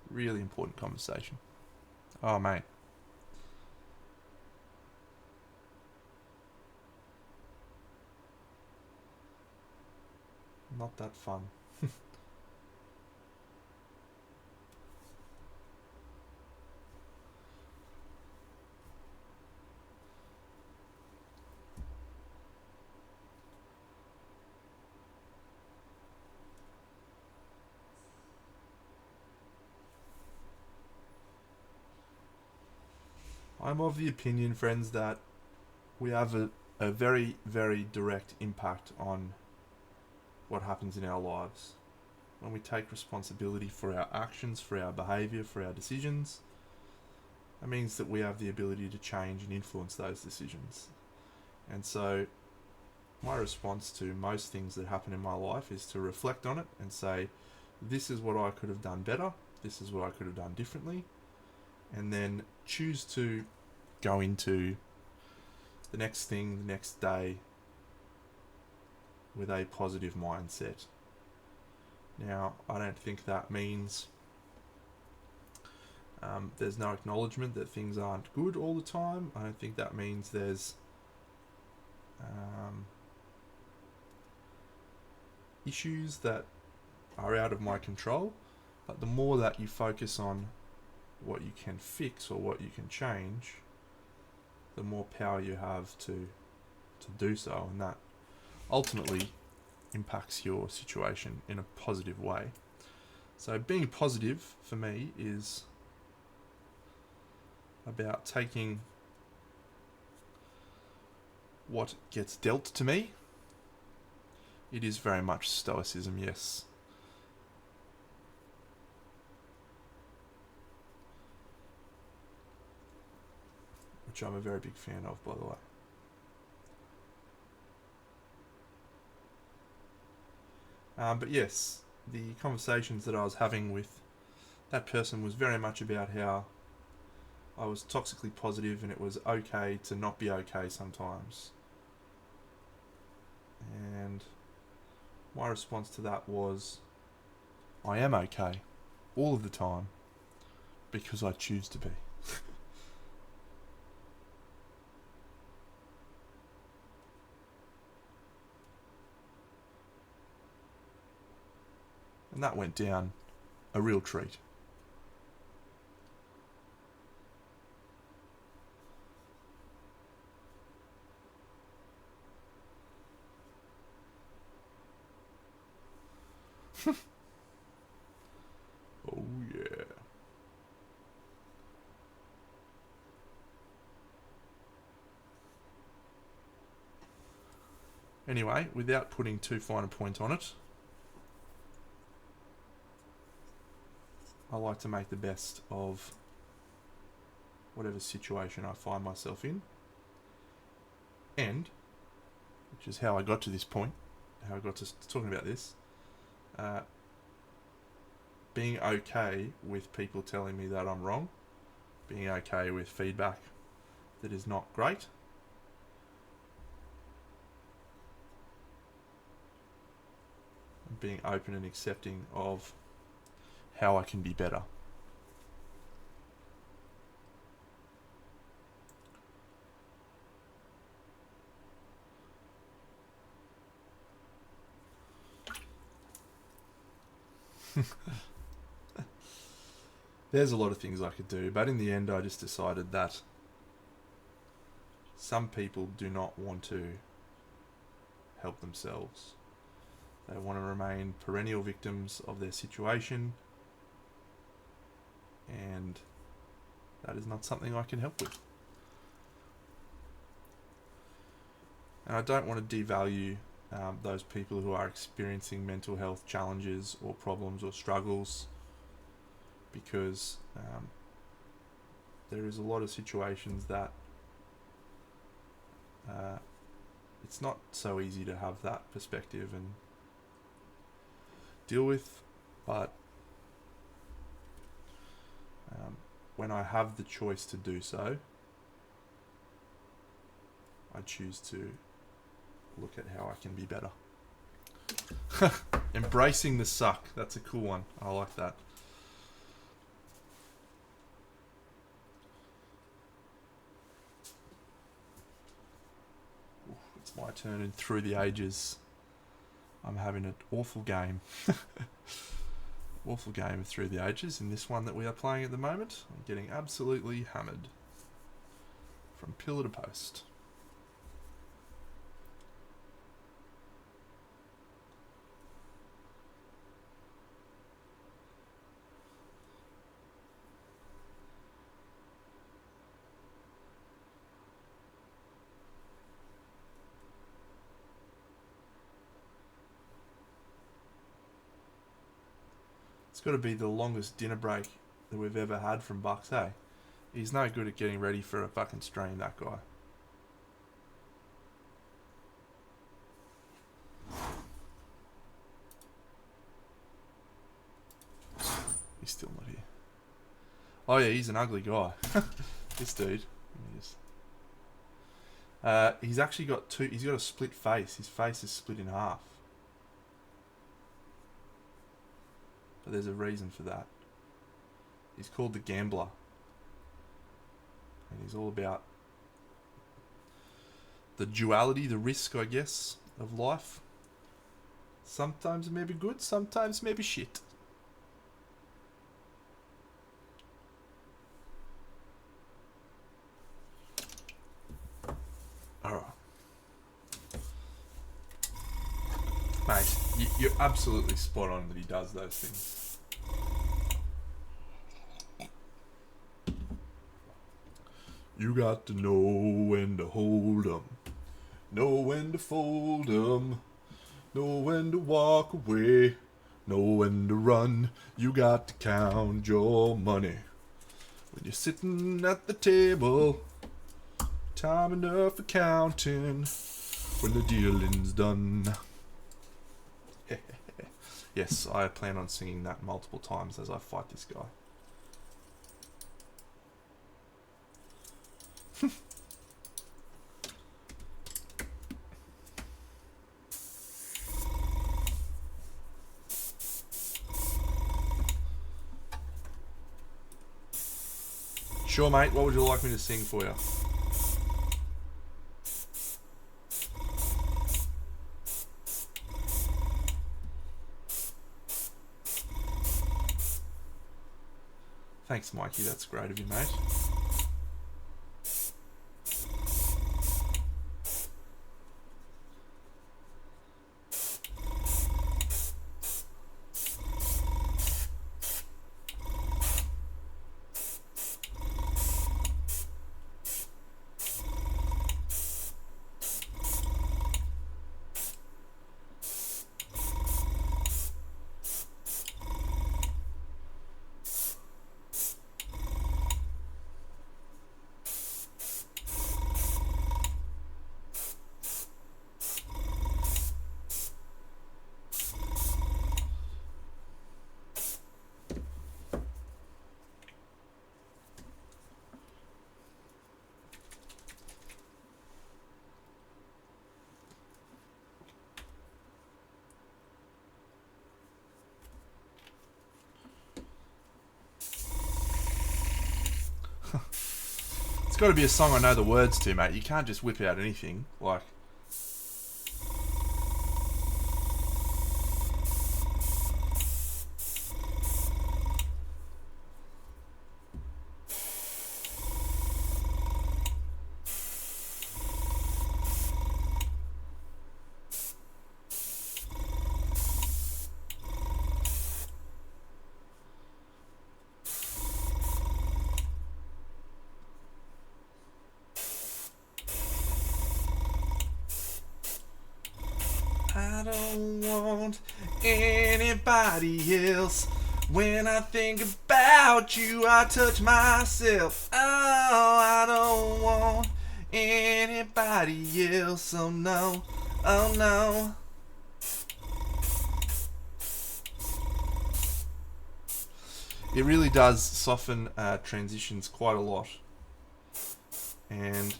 Really important conversation. Oh, mate. Not that fun. I'm of the opinion, friends, that we have a very, very direct impact on what happens in our lives. When we take responsibility for our actions, for our behaviour, for our decisions, that means that we have the ability to change and influence those decisions. And so, my response to most things that happen in my life is to reflect on it and say, this is what I could have done better, this is what I could have done differently, and then choose to go into the next thing, the next day, with a positive mindset. Now, I don't think that means there's no acknowledgement that things aren't good all the time. I don't think that means there's issues that are out of my control. But the more that you focus on what you can fix or what you can change, the more power you have to do so, and that ultimately impacts your situation in a positive way. So being positive for me is about taking what gets dealt to me. It is very much stoicism, yes. Which I'm a very big fan of, by the way. But yes, the conversations that I was having with that person was very much about how I was toxically positive and it was okay to not be okay sometimes. And my response to that was, I am okay all of the time because I choose to be. And that went down a real treat. Oh yeah. Anyway, without putting too fine a point on it, I like to make the best of whatever situation I find myself in. And, which is how I got to this point, how I got to talking about this, being okay with people telling me that I'm wrong, being okay with feedback that is not great, and being open and accepting of how I can be better. There's a lot of things I could do, but in the end I just decided that some people do not want to help themselves. They want to remain perennial victims of their situation, and that is not something I can help with. And I don't want to devalue those people who are experiencing mental health challenges or problems or struggles, because there is a lot of situations that it's not so easy to have that perspective and deal with, but when I have the choice to do so, I choose to look at how I can be better. Embracing the suck. That's a cool one. I like that. Ooh, it's my turn in Through the Ages. I'm having an awful game. Awful game of Through the Ages in this one that we are playing at the moment. I'm getting absolutely hammered. From pillar to post. It's got to be the longest dinner break that we've ever had from Bucks, hey? He's no good at getting ready for a fucking stream, that guy. He's still not here. Oh yeah, he's an ugly guy. This dude. He's actually got he's got a split face. His face is split in half. But there's a reason for that. He's called the Gambler. And he's all about the duality, the risk, I guess, of life. Sometimes maybe good, sometimes maybe shit. Alright. Mate, you're absolutely spot on that he does those things. You got to know when to hold 'em, know when to fold 'em, know when to walk away, know when to run. You got to count your money when you're sitting at the table. Time enough for counting when the dealing's done. Yes, I plan on singing that multiple times as I fight this guy. Sure, mate. What would you like me to sing for you? Thanks, Mikey. That's great of you, mate. Got to be a song I know the words to, mate. You can't just whip out anything like. I don't want anybody else. When I think about you, I touch myself. Oh, I don't want anybody else. Oh no, oh no. It really does soften transitions quite a lot. And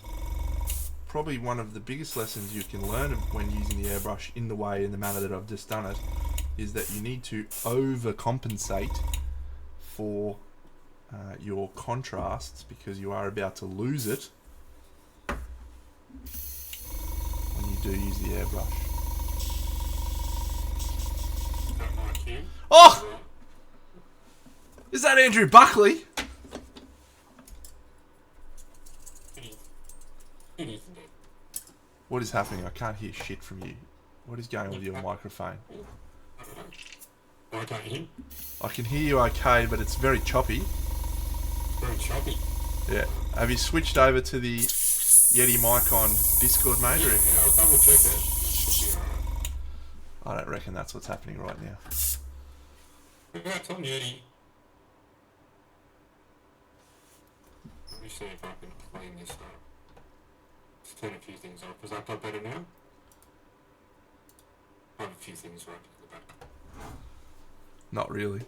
probably one of the biggest lessons you can learn when using the airbrush in the manner that I've just done it, is that you need to overcompensate for your contrasts, because you are about to lose it when you do use the airbrush. Oh! Is that Andrew Buckley? What is happening? I can't hear shit from you. What is going with your microphone? I can't hear. I can hear you okay, but it's very choppy. Very choppy. Yeah. Have you switched over to the Yeti mic on Discord, mate? Yeah, I'll double check it. It should be alright. I don't reckon that's what's happening right now. Congrats on Yeti. Let me see if I can clean this up. Let's turn a few things off. Is that better now? I have a few things right in the back. Not really.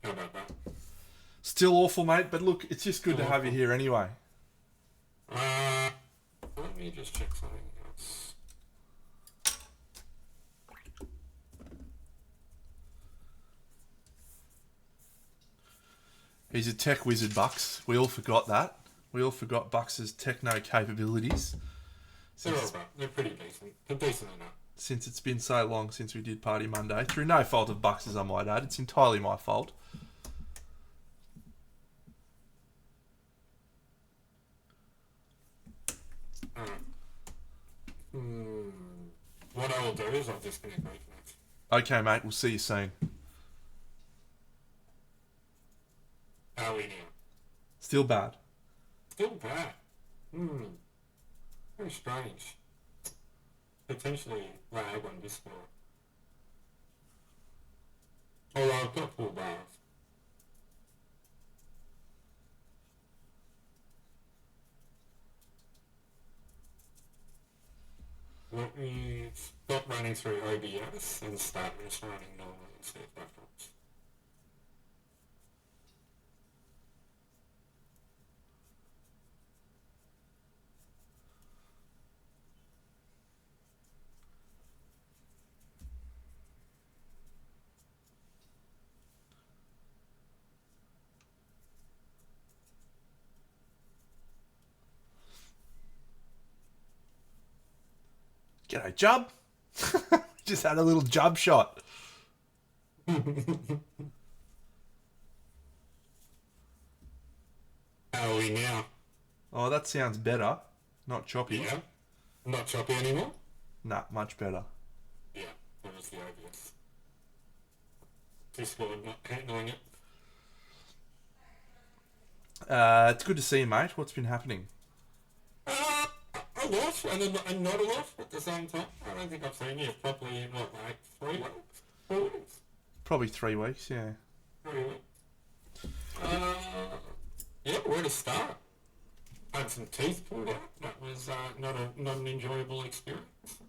How about that? Still awful, mate, but look, it's just good to have you here anyway. Let me just check something else. He's a tech wizard, Bucks. We all forgot that. We all forgot Bucks' techno capabilities. They're pretty decent. They're decent enough. Since it's been so long since we did Party Monday, through no fault of Bucks', I might add. It's entirely my fault. What I will do is I'll disconnect my internet. Okay, mate, we'll see you soon. How are we now? Still bad. Still bad. Very strange. Potentially lag on Discord. Although I've got full bars. Let me stop running through OBS and start just running normal and see if that helps. G'day, Jub. Just had a little Jub shot. How are we now? Oh, that sounds better. Not choppy. Yeah? Not choppy anymore? Nah, much better. Yeah, that was the obvious. Discord not handling it. It's good to see you, mate. What's been happening? A lot and not a lot at the same time. I don't think I've seen you properly in, what, like 3 weeks? 4 weeks? Probably 3 weeks, yeah. 3 weeks. Yeah, where to start? I had some teeth pulled out. That was not an enjoyable experience.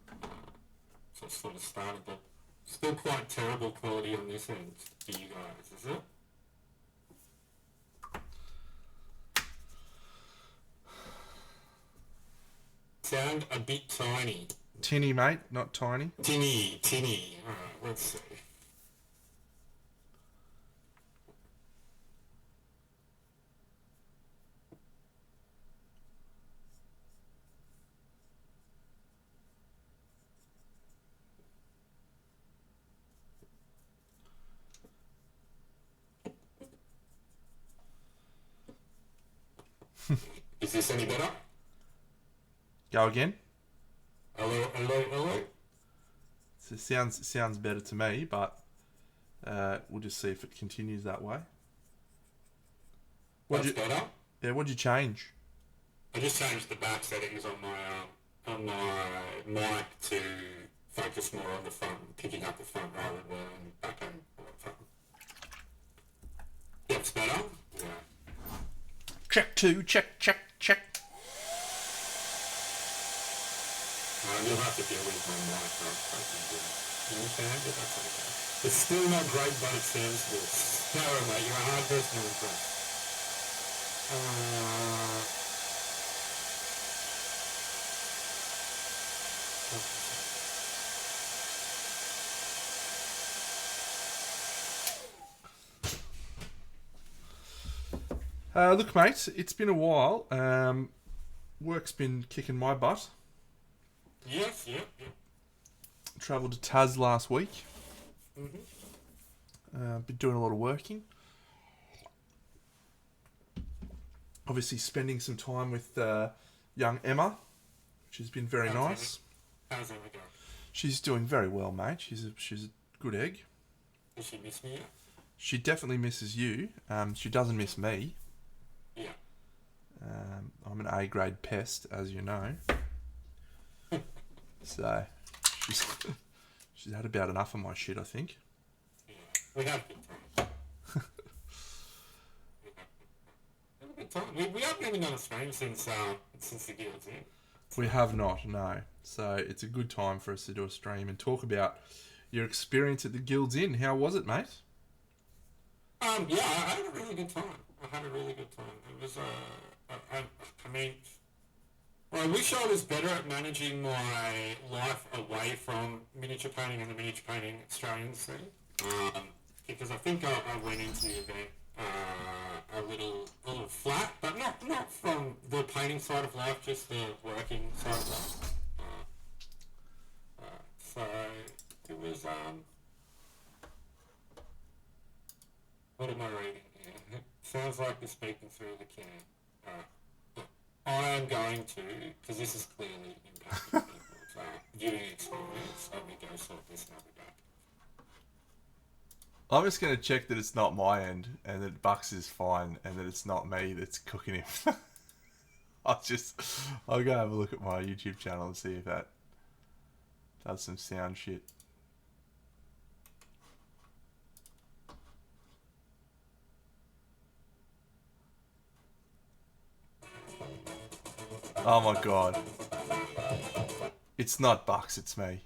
So it sort of started, but still quite terrible quality on this end for you guys, is it? Sound a bit tiny. Tinny, mate, not tiny. Tinny. Alright, let's see. Is this any better? Go again. Hello. So it sounds better to me, but we'll just see if it continues that way. That's better. Yeah, what'd you change? I just changed the back settings on my mic to focus more on the front, picking up the front rather than back end front. That's better. Yeah. Check 2, check. You'll have to deal with my mic. Okay, but that's okay. It's still not great, but it sounds good. Sparrow, mate, you're a hard person to impress. Look, mate, it's been a while. Work's been kicking my butt. Yes, yep. Travelled to Taz last week. Mm-hmm. Been doing a lot of working. Obviously, spending some time with young Emma, which has been very nice. How's Emma going? She's doing very well, mate. She's a good egg. Does she miss me yet? She definitely misses you. She doesn't miss me. Yeah. I'm an A-grade pest, as you know. So, she's had about enough of my shit, I think. Yeah. We have good time. Good time. We haven't even done a stream since the Guild's in. We have not, no. So it's a good time for us to do a stream and talk about your experience at the Guild's Inn. How was it, mate? Yeah, I had a really good time. It was, I mean, well, I wish I was better at managing my life away from miniature painting and the miniature painting Australian scene. Because I think I went into the event a little flat, but not from the painting side of life, just the working side of life. So it was what am I reading here? Sounds like you're speaking through the can. I am going to, because this is clearly impacting people's viewing experience. Let me go sort this and I'll be back. I'm just going to check that it's not my end and that Bucks is fine and that it's not me that's cooking him. I'll go have a look at my YouTube channel and see if that does some sound shit. Oh my god. It's not Bucks, it's me.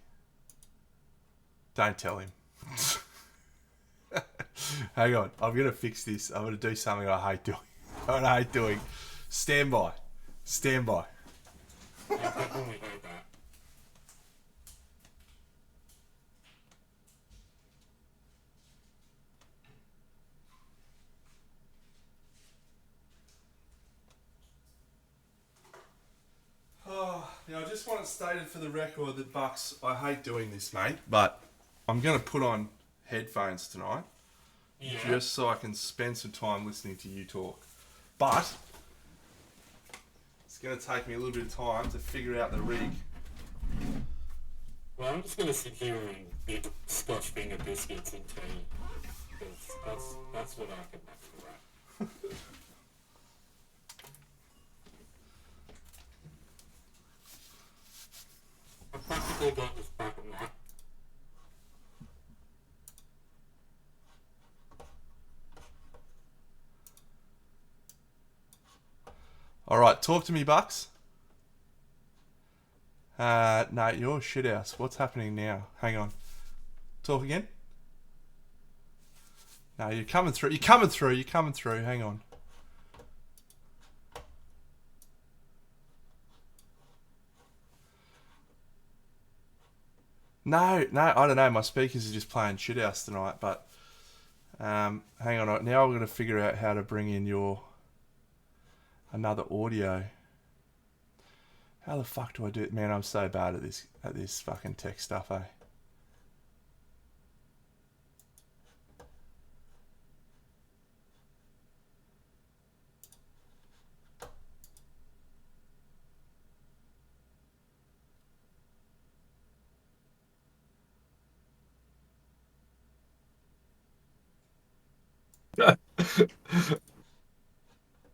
Don't tell him. Hang on, I'm going to fix this. I'm going to do something I hate doing. Stand by. I definitely heard that. Now, I just want it stated for the record that Bucks, I hate doing this, mate, but I'm going to put on headphones tonight just so I can spend some time listening to you talk. But it's going to take me a little bit of time to figure out the rig. Well, I'm just going to sit here and eat Scotch finger biscuits and tea. Because that's what I can make for that. I practically got this back in life. Alright, talk to me, Bucks. No, you're shit house. What's happening now? Hang on. Talk again? No, you're coming through. Hang on. No, I don't know. My speakers are just playing shit house tonight, but hang on. Now I'm going to figure out how to bring in another audio. How the fuck do I do it? Man, I'm so bad at this fucking tech stuff, eh?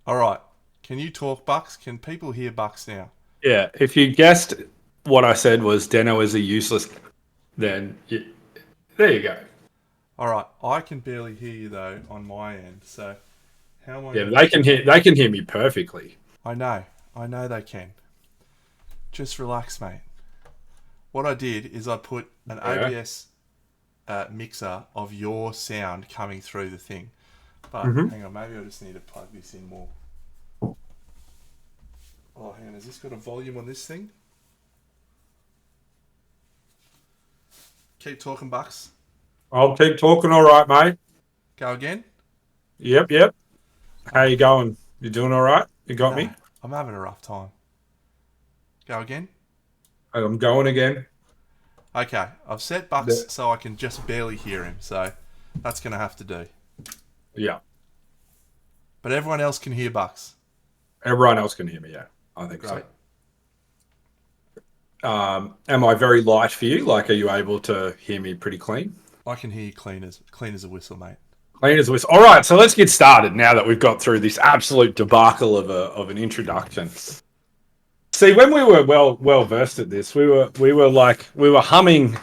Alright. Can you talk, Bucks? Can people hear Bucks now? Yeah, if you guessed what I said was Deno is a useless, then there you go. Alright, I can barely hear you though on my end, so how am I... Yeah, they can hear me perfectly. I know they can. Just relax, mate. What I did is I put an OBS mixer of your sound coming through the thing. But hang on, maybe I just need to plug this in more. Oh, hang on, has this got a volume on this thing? Keep talking, Bucks. I'll keep talking. All right, mate. Go again? Yep. How you going? You doing all right? You got me? I'm having a rough time. Go again? I'm going again. Okay, I've set Bucks so I can just barely hear him, so that's going to have to do. Yeah. But everyone else can hear Bucks. Everyone else can hear me, yeah. I think Great. so. Am I very light for you? Like, are you able to hear me pretty clean? I can hear you clean as a whistle, mate. Clean as a whistle. All right, so let's get started now that we've got through this absolute debacle of an introduction. See, when we were well versed at this, we were humming,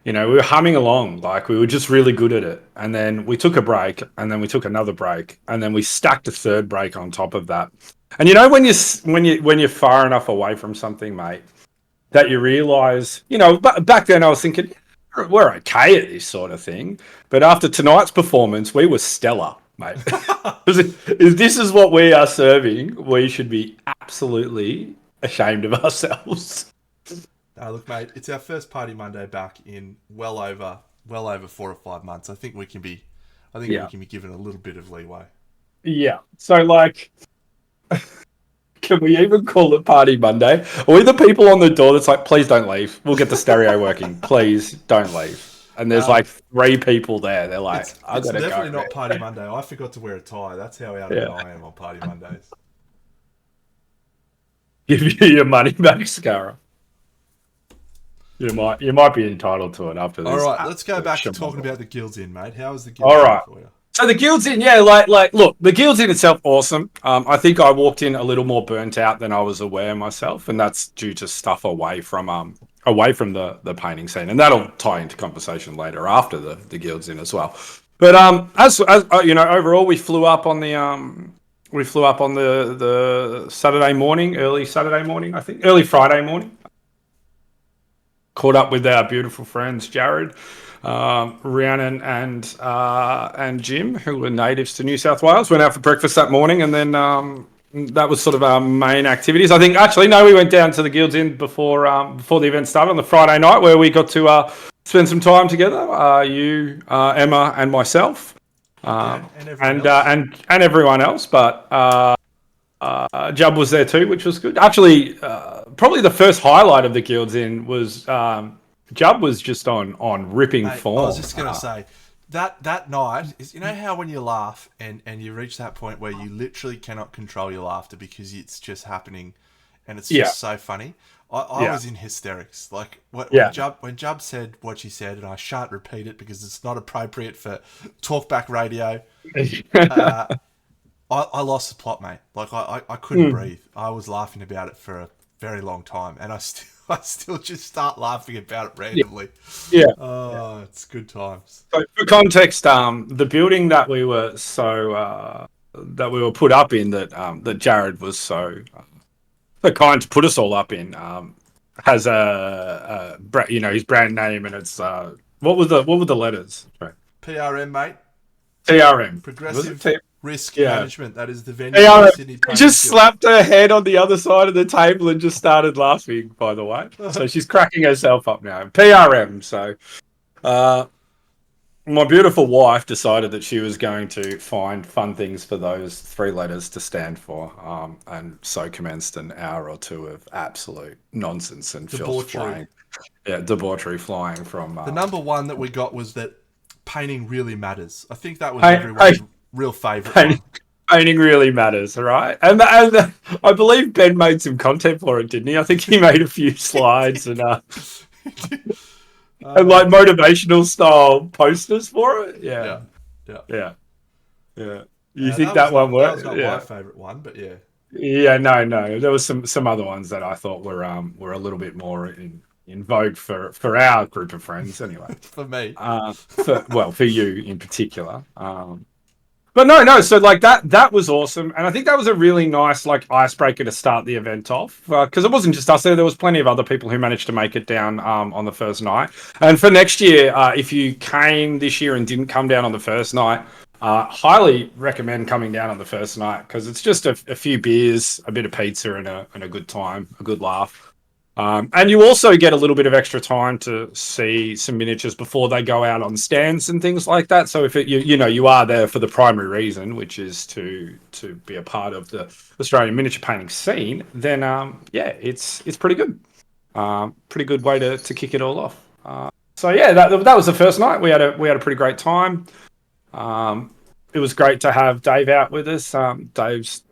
we were humming along, like we were just really good at it. And then we took a break, and then we took another break, and then we stacked a third break on top of that. And when you're far enough away from something, mate, that you realise, back then I was thinking, we're okay at this sort of thing. But after tonight's performance, we were stellar, mate. If this is what we are serving, we should be absolutely ashamed of ourselves. Look, mate, it's our first Party Monday back in well over 4 or 5 months. I think we can be given a little bit of leeway. Yeah. So, can we even call it Party Monday? Are we the people on the door that's like, please don't leave. We'll get the stereo working. Please don't leave. And there's 3 people there. They're like, it's definitely not Party Monday. I forgot to wear a tie. That's how out of it I am on Party Mondays. Give you your money back, Scarra. You might be entitled to it after this. All right, let's go back to talking about the Guilds Inn, mate. How was the Guilds Inn for you? So the Guilds Inn, look, the Guilds Inn itself, awesome. I think I walked in a little more burnt out than I was aware myself, and that's due to stuff away from the painting scene, and that'll tie into conversation later after the Guilds Inn as well. But as overall, we flew up on the Saturday morning, early Saturday morning, I think, early Friday morning. Caught up with our beautiful friends Jared, Rhiannon, and Jim, who were natives to New South Wales. Went out for breakfast that morning, and then that was sort of our main activities. I think we went down to the Guilds Inn before the event started on the Friday night, where we got to spend some time together. You, Emma, and myself, and everyone else. But Jub was there too, which was good. Actually, probably the first highlight of the Guilds Inn was Jub was just on ripping form. I was just going to say that night is, how when you laugh and you reach that point where you literally cannot control your laughter because it's just happening, and it's just so funny. I was in hysterics. Like when Jub said what she said, and I shan't repeat it because it's not appropriate for talkback radio. I lost the plot, mate. Like I couldn't breathe. I was laughing about it for a very long time, and I still just start laughing about it randomly. Yeah. Oh, it's good times. So for context, the building that we were put up in, that Jared was so kind to put us all up in, has his brand name, and it's what were the letters? Right. PRM, mate. TRM. Progressive Risk Management. That is the venue. Sydney just slapped her head on the other side of the table and just started laughing, by the way. So she's cracking herself up now. PRM. So my beautiful wife decided that she was going to find fun things for those 3 letters to stand for, and so commenced an hour or 2 of absolute nonsense and filth flying. Yeah, debauchery flying from... the number one that we got was that painting really matters. I think that was everyone's real favourite. Painting really matters, right? And I believe Ben made some content for it, didn't he? I think he made a few slides and motivational style posters for it. Yeah. You think that one worked? That was not my favourite one, but yeah. Yeah, no. There was some other ones that I thought were a little bit more in vogue for our group of friends, anyway. For me. For you in particular. But no. So like that was awesome, and I think that was a really nice like icebreaker to start the event off because it wasn't just us there. There was plenty of other people who managed to make it down on the first night. And for next year, if you came this year and didn't come down on the first night, highly recommend coming down on the first night because it's just a few beers, a bit of pizza, and a good time, a good laugh. And you also get a little bit of extra time to see some miniatures before they go out on stands and things like that. So if you are there for the primary reason, which is to be a part of the Australian miniature painting scene, then it's pretty good. Pretty good way to kick it all off. So yeah, that was the first night. We had a pretty great time. It was great to have Dave out with us. Dave's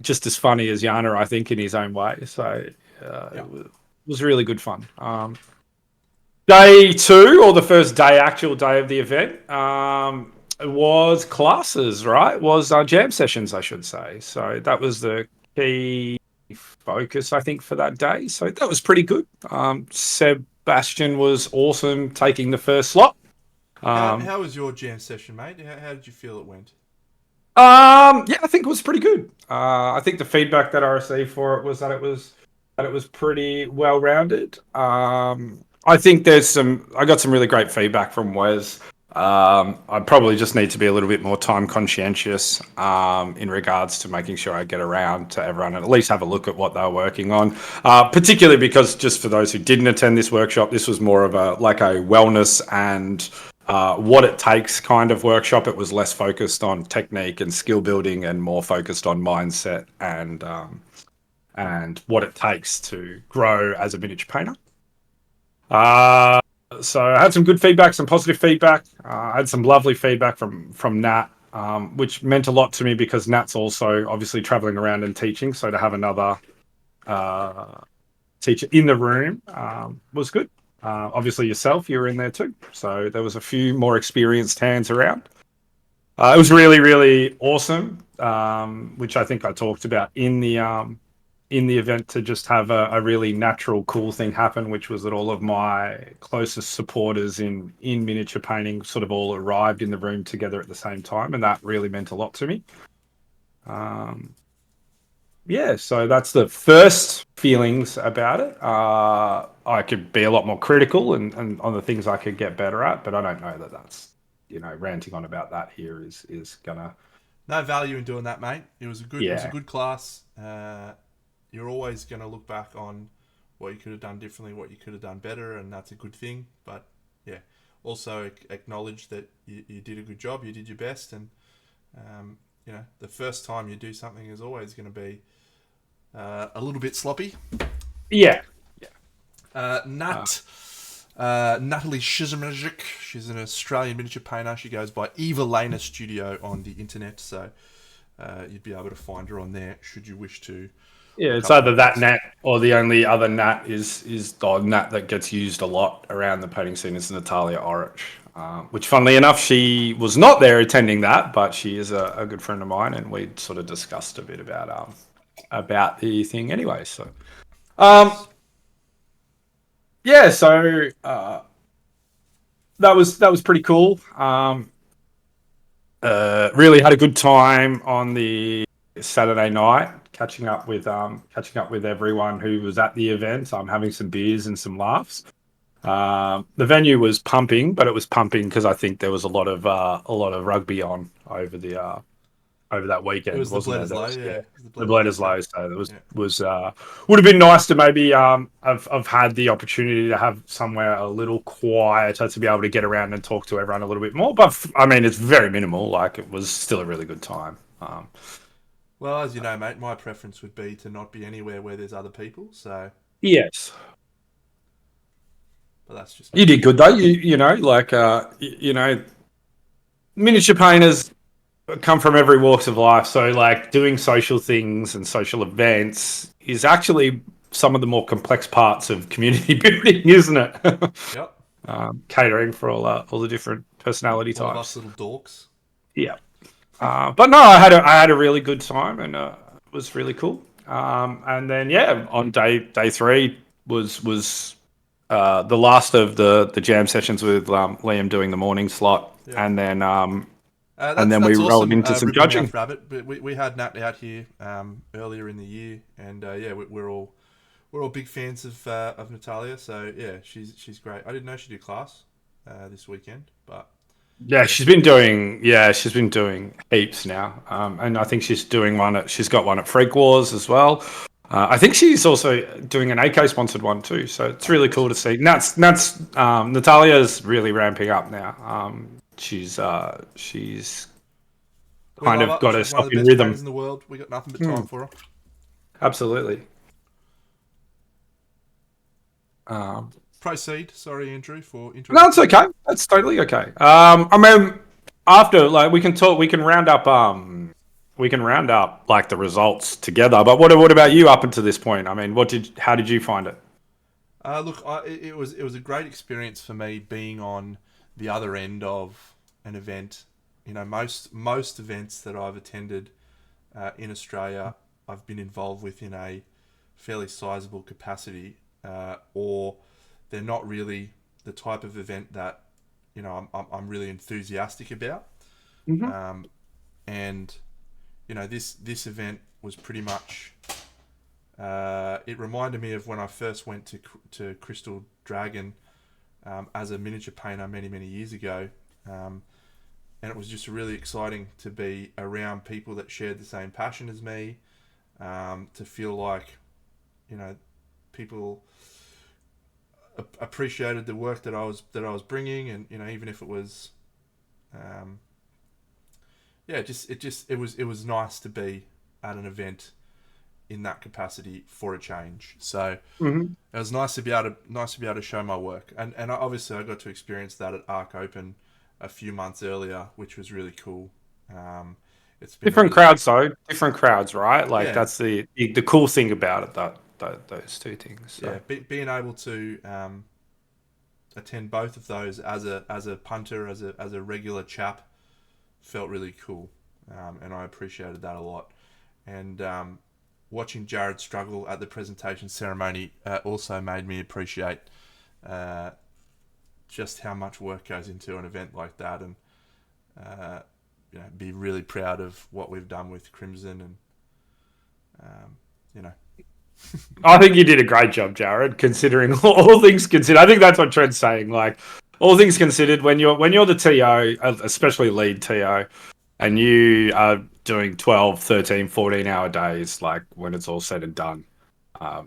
just as funny as Yana, I think, in his own way. So. It was really good fun. Day 2, or the first actual day of the event, was classes, right? Was jam sessions, I should say. So that was the key focus, I think, for that day. So that was pretty good. Sebastian was awesome taking the first slot. How was your jam session, mate? How did you feel it went? Yeah, I think it was pretty good. I think the feedback that I received for it was that it was pretty well rounded. I think I got some really great feedback from Wes. I probably just need to be a little bit more time conscientious in regards to making sure I get around to everyone and at least have a look at what they're working on. Particularly because, just for those who didn't attend this workshop, this was more of a wellness and what it takes kind of workshop. It was less focused on technique and skill building and more focused on mindset and what it takes to grow as a miniature painter. So I had some good feedback, some positive feedback. I had some lovely feedback from Nat, which meant a lot to me because Nat's also obviously traveling around and teaching. So to have another teacher in the room was good. Obviously yourself, you were in there too. So there was a few more experienced hands around. It was really, really awesome, which I think I talked about in the event, to just have a really natural, cool thing happen, which was that all of my closest supporters in miniature painting sort of all arrived in the room together at the same time, and that really meant a lot to me. So that's the first feelings about it. I could be a lot more critical and on the things I could get better at, but I don't know that that's, ranting on about that here is gonna... No value in doing that, mate. It was a good class. You're always going to look back on what you could have done differently, what you could have done better, and that's a good thing. But yeah, also acknowledge that you did a good job, you did your best, and the first time you do something is always going to be a little bit sloppy. Yeah. Natalie Shizmajic, she's an Australian miniature painter. She goes by Eva Lena Studio on the internet, so you'd be able to find her on there should you wish to. Yeah, it's either that Nat or the only other Nat is the Nat that gets used a lot around the painting scene is Natalia Orich, which funnily enough, she was not there attending that, but she is a good friend of mine, and we sort of discussed a bit about the thing anyway. So, so that was pretty cool. Really had a good time on the Saturday night. Catching up with everyone who was at the event. I'm having some beers and some laughs. The venue was pumping, but it was pumping because I think there was a lot of rugby on over that weekend. It was the Bledisloe, yeah. The Bledisloe. So it was would have been nice to maybe have had the opportunity to have somewhere a little quieter to be able to get around and talk to everyone a little bit more. But I mean, it's very minimal. Like, it was still a really good time. Well, as you know, mate, my preference would be to not be anywhere where there's other people. So yes, but that's just you did good though. Miniature painters come from every walks of life. So like doing social things and social events is actually some of the more complex parts of community building, isn't it? Yep. Catering for all the different personality types. All of us little dorks. Yeah. But no, I had a really good time, and it was really cool. And then on day 3 was the last of the jam sessions with Liam doing the morning slot, and then And then we That's rolled awesome, into some Ribblemouth judging. Rabbit. But we had Nat out here earlier in the year, and yeah, we're all big fans of Natalia. So yeah, she's great. I didn't know she did class this weekend, but Yeah, she's been doing heaps now, and I think she's doing one. She's got one at Freak Wars as well. I think she's also doing an AK sponsored one too. So it's really cool to see. Natalia's really ramping up now. She's we kind love of her. got She's one herself of the in best painters rhythm. in the world. We got nothing but time for her. Absolutely. Um, Proceed. Sorry, Andrew, for no, it's interrupting. okay. That's totally okay. I mean, after like we can talk, we can round up. We can round up like the results together. But what about you up until this point? I mean, how did you find it? Look, it was a great experience for me being on the other end of an event. You know, most events that I've attended in Australia, I've been involved with in a fairly sizable capacity, or they're not really the type of event that I'm really enthusiastic about. Hmm. Um, and this event was pretty much. It reminded me of when I first went to Crystal Dragon as a miniature painter many years ago, and it was just really exciting to be around people that shared the same passion as me, to feel like people appreciated the work that I was bringing, and even if it was, um, yeah, it was nice to be at an event in that capacity for a change. So Hmm. it was nice to be able to show my work, and obviously I got to experience that at Arc Open a few months earlier, which was really cool. Um, it's been a Different really crowds though, different crowds, right? Like yeah that's the cool thing about it. That those two things. So. yeah being able to attend both of those as a punter, as a regular chap, felt really cool, and I appreciated that a lot. And watching Jared struggle at the presentation ceremony also made me appreciate uh, just how much work goes into an event like that, and uh, be really proud of what we've done with Crimson, and um, you know, I think you did a great job, Jared. Considering all things considered, I think that's what Trent's saying. Like all things considered, when you're the TO, especially lead TO, and you are doing 12, 13, 14 hour days, like when it's all said and done,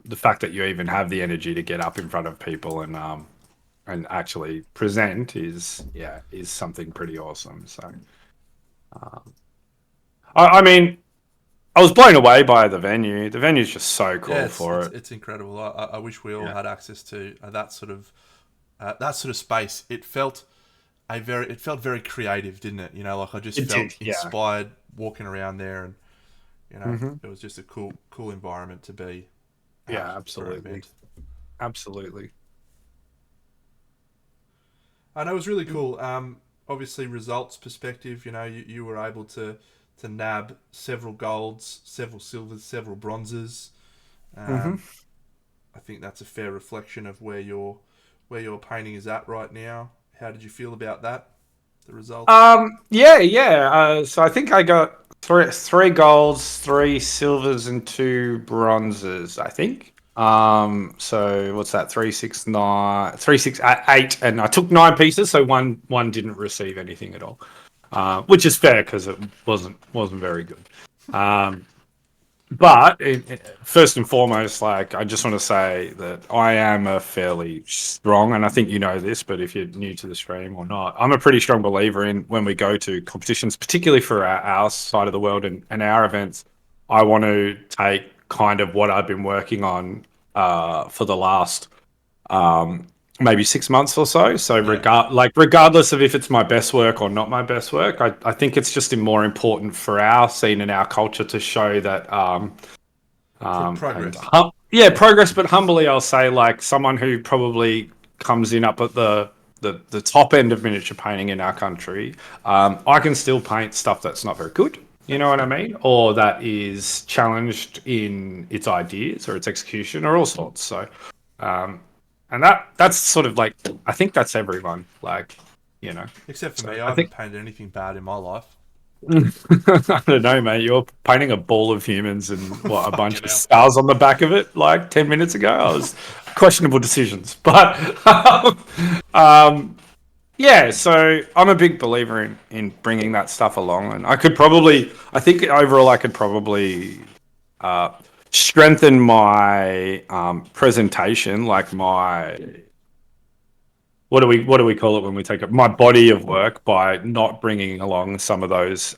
the fact that you even have the energy to get up in front of people and actually present is something pretty awesome. So, um, I mean, I was blown away by the venue. The venue's just so yeah, cool it's for it's, it. it's incredible. I wish we all Yeah. had access to that sort of space. It felt very creative, didn't it? Like I just It felt did, yeah. inspired walking around there, and Hmm. it was just a cool environment to be at Yeah, for an absolutely. event. Absolutely. And it was really cool. Obviously, results perspective, you were able to nab several golds, several silvers, several bronzes. Hmm. Um, I think that's a fair reflection of where your painting is at right now. How did you feel about that? The results? Yeah. So I think I got three golds, three silvers, and two bronzes. I think. So what's that? 3, 6, 9, 3, 6, 8, and I took 9 pieces, so one didn't receive anything at all, which is fair because it wasn't very good. Um, But first and foremost, like I just want to say that I am a fairly strong, and I think you know this, but if you're new to the stream or not, I'm a pretty strong believer in when we go to competitions, particularly for our side of the world and our events. I want to take kind of what I've been working on for the last um, maybe 6 months or so. So Yeah. regardless of if it's my best work or not my best work, I think it's just more important for our scene and our culture to show that Progress. yeah, progress. But humbly, I'll say like someone who probably comes in up at the top end of miniature painting in our country, I can still paint stuff that's not very good. You know what I mean? Or that is challenged in its ideas or its execution or all sorts. So um, and that's sort of like I think that's everyone. Like, you know. Except for So me, I I haven't think painted anything bad in my life. I don't know, mate. You're painting a ball of humans and what a bunch Fucking of hell. stars on the back of it like 10 minutes ago. I was questionable decisions, but um, yeah. So I'm a big believer in bringing that stuff along, and I think overall, I could probably uh, strengthen my presentation, like my what do we call it when we take up my body of work by not bringing along some of those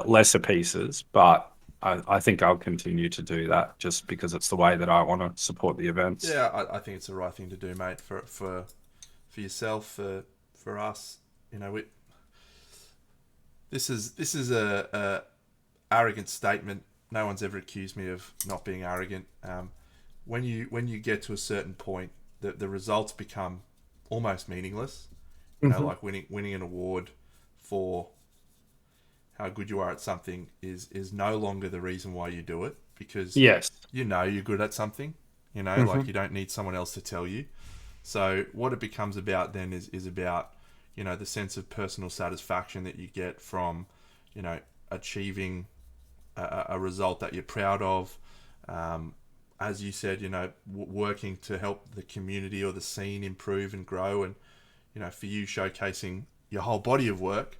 lesser pieces, but I think I'll continue to do that just because it's the way that I want to support the events. Yeah, I think it's the right thing to do, mate. For yourself, for us. You know, this is a arrogant statement. No one's ever accused me of not being arrogant. When you get to a certain point, the results become almost meaningless. You know, Mm-hmm. like winning an award for how good you are at something is no longer the reason why you do it, because Yes. you know you're good at something. You know, Mm-hmm. like you don't need someone else to tell you. So what it becomes about then is about, you know, the sense of personal satisfaction that you get from, you know, achieving a result that you're proud of. Um, as you said, you know, working to help the community or the scene improve and grow, and you know, for you showcasing your whole body of work,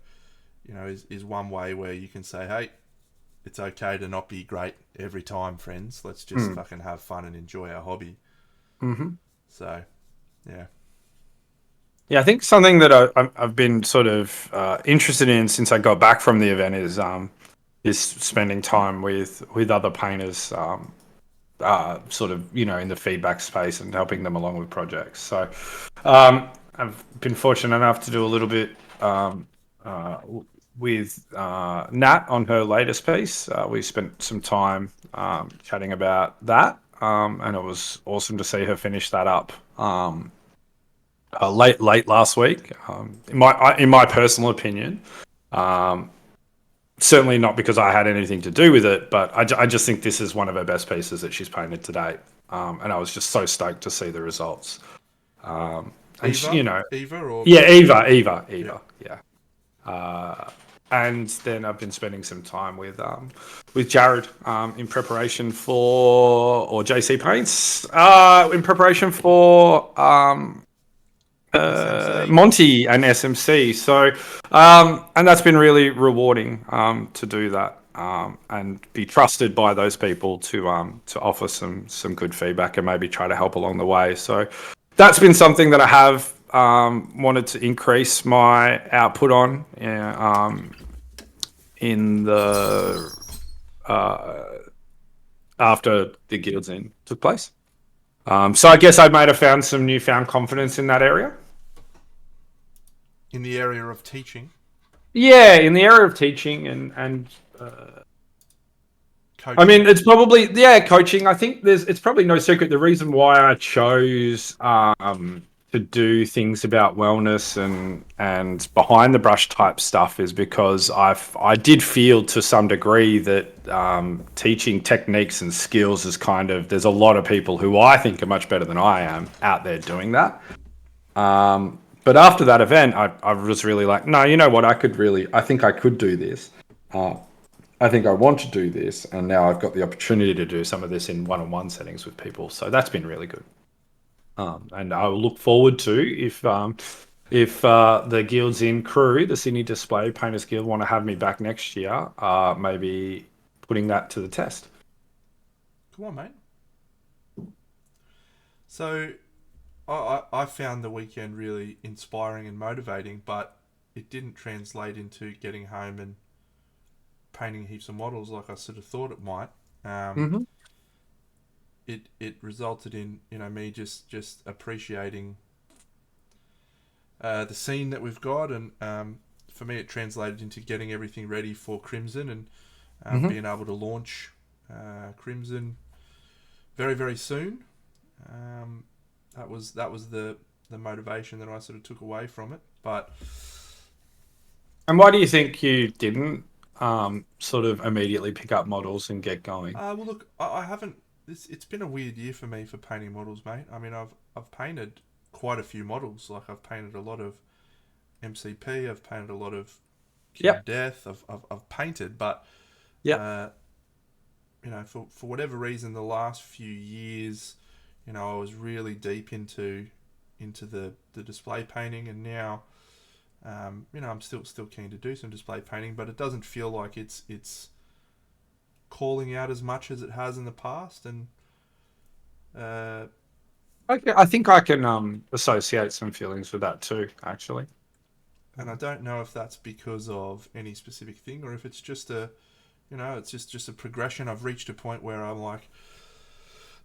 you know, is one way where you can say, hey, it's okay to not be great every time, friends. Let's just fucking have fun and enjoy our hobby. Mm-hmm. So, yeah. Yeah, I think something that I've been sort of interested in since I got back from the event is spending time with other painters, sort of in the feedback space and helping them along with projects. So I've been fortunate enough to do a little bit with Nat on her latest piece. We spent some time chatting about that, and it was awesome to see her finish that up. Late last week. In my personal opinion, um, certainly not because I had anything to do with it, but I just think this is one of her best pieces that she's painted to date, and I was just so stoked to see the results. And she, Eva, or yeah, yeah. Eva, yeah. And then I've been spending some time with Jared in preparation for or JC Paints in preparation for SMC. Monty and SMC. So, and that's been really rewarding to do that and be trusted by those people to offer some good feedback and maybe try to help along the way. So, that's been something that I have wanted to increase my output on in the after the Guilds In took place. So I guess I might have found some newfound confidence in that area. In the area of teaching, Yeah, in the area of teaching and I coaching. mean it's probably coaching. I think it's probably no secret the reason why I chose to do things about wellness and behind the brush type stuff is because I did feel to some degree that teaching techniques and skills is kind of there's a lot of people who I think are much better than I am out there doing that. But after that event, I was really like, no, you know what? I think I could do this. Uh, I think I want to do this. And now I've got the opportunity to do some of this in one-on-one settings with people. So that's been really good. And I will look forward to if the Guilds In crew, the Sydney Display Painters Guild, want to have me back next year, maybe putting that to the test. Come on, mate. So, I found the weekend really inspiring and motivating, but it didn't translate into getting home and painting heaps of models like I sort of thought it might. Um, Mm-hmm. it resulted in, you know, me just appreciating the scene that we've got, and for me it translated into getting everything ready for Crimson and Mm-hmm. being able to launch Crimson very very soon. Um, that was the motivation that I sort of took away from it. But And why do you think you didn't sort of immediately pick up models and get going? well, look, I haven't. It's been a weird year for me for painting models, mate. I mean, I've painted quite a few models. Like I've painted a lot of MCP. I've painted a lot of Kingdom Death. I've painted, but Yep. For whatever reason, the last few years, I was really deep into the display painting, and now, I'm still keen to do some display painting, but it doesn't feel like it's calling out as much as it has in the past, and Okay, I think I can associate some feelings with that too, actually. I don't know if that's because of any specific thing or if it's just it's just a progression. I've reached a point where I'm like,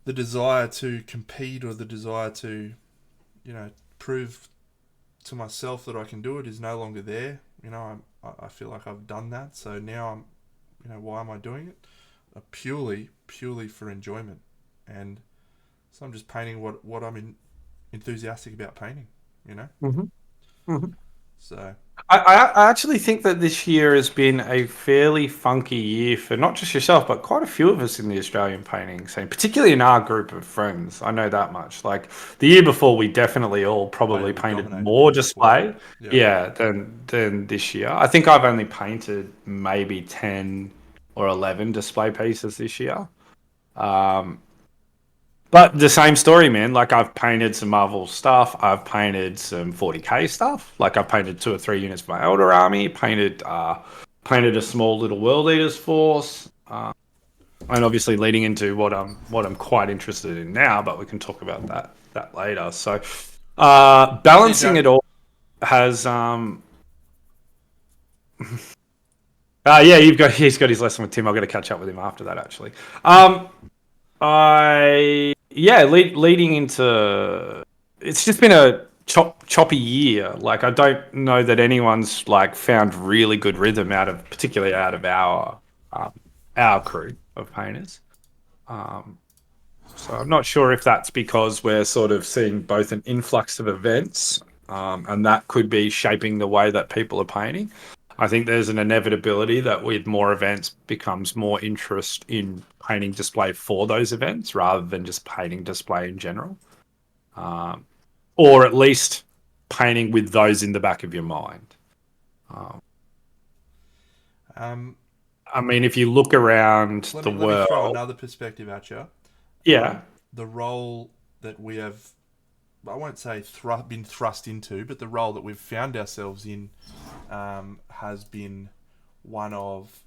the desire to compete or the desire to, prove to myself that I can do it is no longer there. I feel like I've done that. So now why am I doing it? Purely for enjoyment. And so I'm just painting what enthusiastic about painting, Hmm. Hmm. So, I actually think that this year has been a fairly funky year for not just yourself, but quite a few of us in the Australian painting scene, particularly in our group of friends. I know that much. Like the year before, we definitely all probably we painted dominated the more year before. display, Yeah. yeah, than this year. I think I've only painted maybe 10 or 11 display pieces this year. Um, But the same story, man. Like I've painted some Marvel stuff. I've painted some 40k stuff. Like I've painted 2 or 3 units for my Elder Army. Painted a small little World Eaters force. And obviously leading into what I'm quite interested in now. But we can talk about that later. So See, balancing Jack. it all has yeah, he's got his lesson with Tim. I've got to catch up with him after that actually. Leading into it's just been a choppy year. Like I don't know that anyone's like found really good rhythm particularly out of um, our crew of painters. Um, so I'm not sure if that's because we're sort of seeing both an influx of events, and that could be shaping the way that people are painting. I think there's an inevitability that with more events becomes more interest in painting display for those events rather than just painting display in general, um, or at least painting with those in the back of your mind. Um, Um, I mean, if you look around let the me throw world, another perspective at you. yeah. The role that we have, I won't say been thrust into, but the role that we've found ourselves in has been one of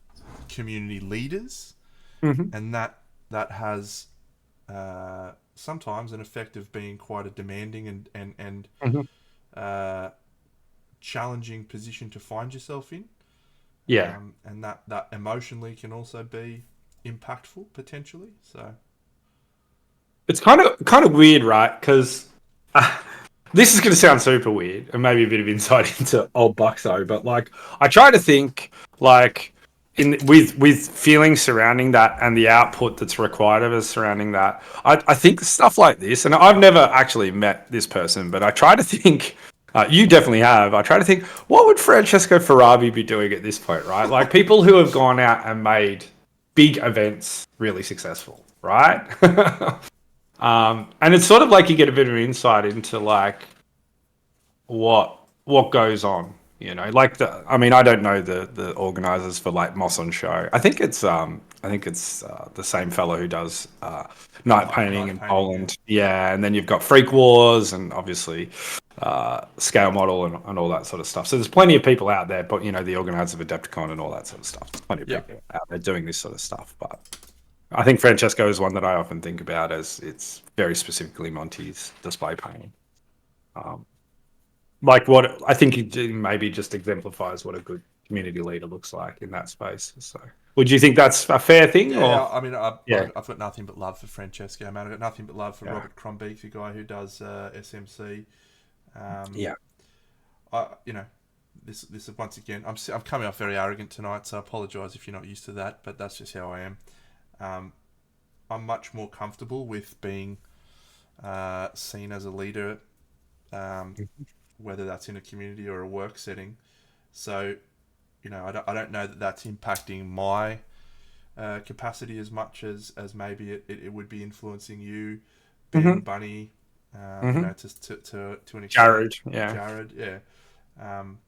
community leaders, Hmm. and that has sometimes an effect of being quite a demanding and Hmm. uh, challenging position to find yourself in, Yeah. and that emotionally can also be impactful potentially. So, It's kind of weird, right? Because this is going to sound super weird, and maybe a bit of insight into old Buxo, but like I try to think like in with feelings surrounding that and the output that's required of us surrounding that. I think stuff like this, and I've never actually met this person, but I try to think. You definitely have. I try to think, what would Francesco Farabi be doing at this point, right? Like people who have gone out and made big events really successful, right? And it's sort of like you get a bit of insight into like what goes on. Like I mean, I don't know the organizers for like Moss on Show. I think it's the same fellow who does night painting night in painting, yeah. Poland. Yeah, and then you've got Freak Wars and obviously Scale Model and all that sort of stuff. So there's plenty of people out there, but the organizers of Adepticon and all that sort of stuff. There's plenty of Yeah. people out there doing this sort of stuff, but I think Francesco is one that I often think about as it's very specifically Monty's display painting. Um, like what I think he maybe just exemplifies what a good community leader looks like in that space. So, would you think that's a fair thing, Yeah, or I mean, yeah, I've got nothing but love for Francesco, man. I've got nothing but love for yeah, Robert Crombeek, the guy who does SMC. Um, yeah, I, this once again, I'm coming off very arrogant tonight, so I apologise if you're not used to that, but that's just how I am. Um, I'm much more comfortable with being seen as a leader, um, whether that's in a community or a work setting. So, I don't know that that's impacting my capacity as much as maybe it would be influencing you, hmm Ben, Bunny, hmm to an extent, Jared, yeah, Jared, yeah. Um,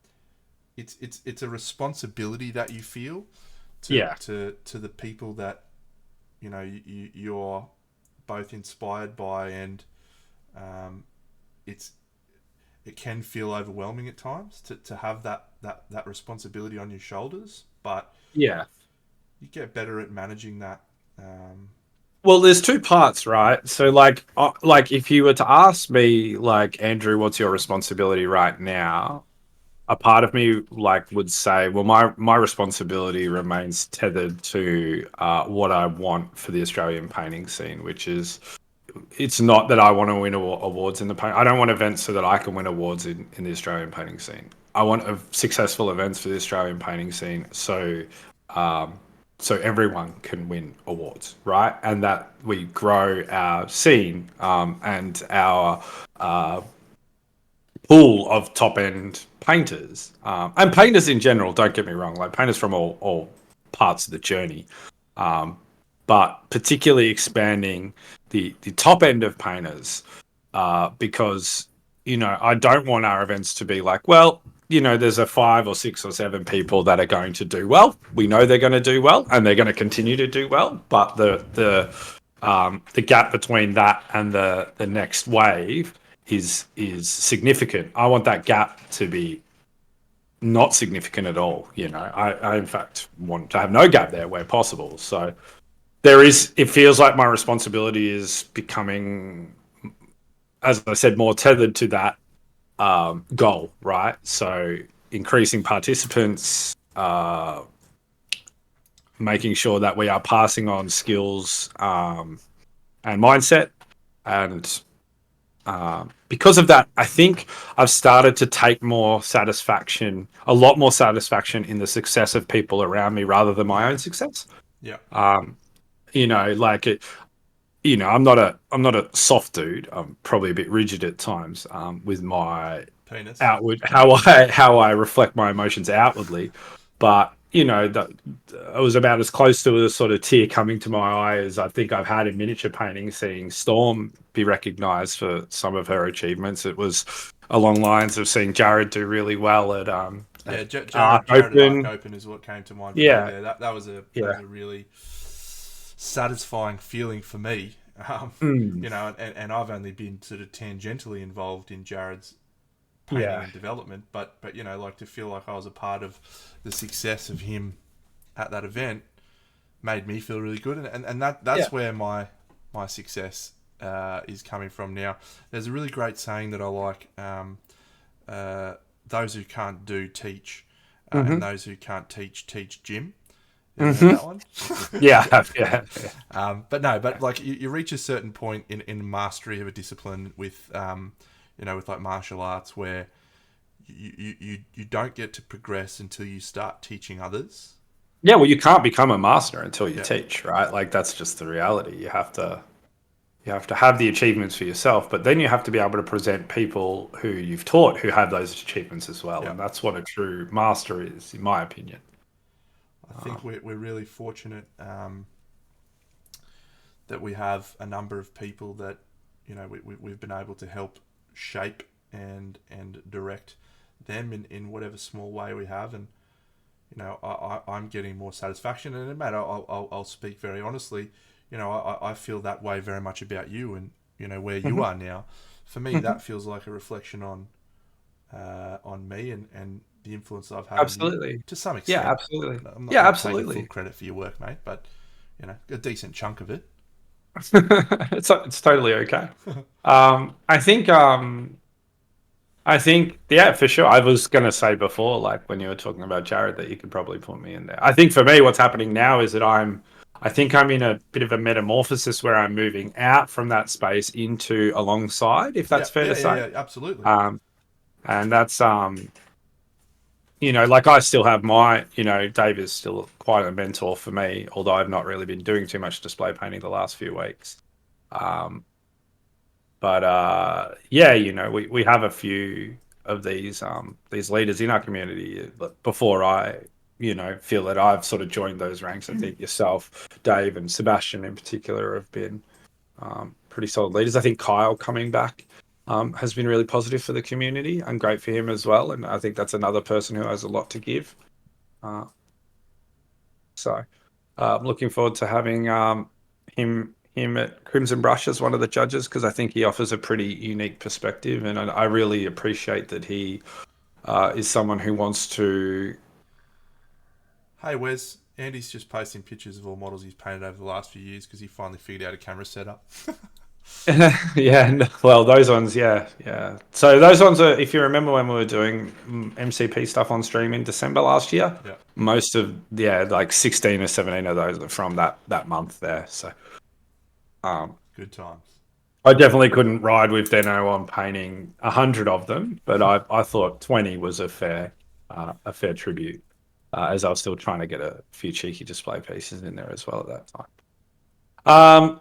it's a responsibility that you feel Yeah. to the people that you're both inspired by, and it's it can feel overwhelming at times to have that responsibility on your shoulders, but Yeah. you get better at managing that. Well, there's two parts, right? So, like if you were to ask me, like, Andrew, what's your responsibility right now? A part of me like would say, well, my responsibility remains tethered to what I want for the Australian painting scene, which is it's not that I want to win awards in the paint. I don't want events so that I can win awards in the Australian painting scene. I want successful events for the Australian painting scene, um, so everyone can win awards, right? And that we grow our scene and our pool of top end painters and painters in general. Don't get me wrong, like painters from all parts of the journey, but particularly expanding the top end of painters because I don't want our events to be like, well, there's a 5 or 6 or 7 people that are going to do well. We know they're going to do well, and they're going to continue to do well. But the gap between that and the next wave is significant. I want that gap to be not significant at all. I in fact want to have no gap there where possible. So it feels like my responsibility is becoming, as I said, more tethered to that goal, right? So increasing participants, making sure that we are passing on skills and mindset. And because of that, I think I've started to take a lot more satisfaction in the success of people around me rather than my own success. Yeah. Like it, I'm not a soft dude. I'm probably a bit rigid at times with my Penis. outward how I reflect my emotions outwardly. But that I was about as close to a sort of tear coming to my eye as I think I've had in miniature painting, seeing Storm be recognised for some of her achievements. It was along lines of seeing Jared do really well at Jared Arc at Open. Arc Open is what came to mind for Yeah. me there. That was a really satisfying feeling for me. And I've only been sort of tangentially involved in Jared's painting and development, but like to feel like I was a part of the success of him at that event made me feel really good, and that's where my success is coming from now. There's a really great saying that I like: those who can't do teach, and those who can't teach Jim. You ever heard that one? Yeah. But like you reach a certain point in mastery of a discipline with with like martial arts, where you don't get to progress until you start teaching others. Yeah, well, you can't become a master until you teach, right? Like that's just the reality. You have to have the achievements for yourself, but then you have to be able to present people who you've taught who have those achievements as well, and that's what a true master is, in my opinion. I think we're really fortunate that we have a number of people that we've been able to help shape and direct them in whatever small way we have, and I'm getting more satisfaction. And Matt, I'll speak very honestly. I feel that way very much about you, and where you are now. For me, that feels like a reflection on me and the influence I've had Absolutely. on you, to some extent. Yeah, absolutely. I'm not absolutely. taking full credit for your work, mate, but a decent chunk of it. It's totally okay. I think, yeah, for sure. I was going to say before, like when you were talking about Jared, that you could probably put me in there. I think for me, what's happening now is that I think I'm in a bit of a metamorphosis where I'm moving out from that space into alongside, if that's fair to say. Yeah, absolutely. And that's, like I still have Dave is still quite a mentor for me, although I've not really been doing too much display painting the last few weeks. But we have a few of these leaders in our community. Before I, feel that I've sort of joined those ranks, I think yourself, Dave, and Sebastian in particular have been pretty solid leaders. I think Kyle coming back has been really positive for the community and great for him as well. And I think that's another person who has a lot to give. So I'm looking forward to having him at Crimson Brush as one of the judges, because I think he offers a pretty unique perspective, and I really appreciate that he is someone who wants to. Hey Wes, Andy's just posting pictures of all models he's painted over the last few years because he finally figured out a camera setup. Yeah, well, those ones, yeah. So those ones are, if you remember when we were doing MCP stuff on stream in December last year, Yeah. most of, like 16 or 17 of those are from that month there. So Good times. I definitely couldn't ride with Deno on painting 100 of them, but I thought 20 was a fair tribute, as I was still trying to get a few cheeky display pieces in there as well at that time.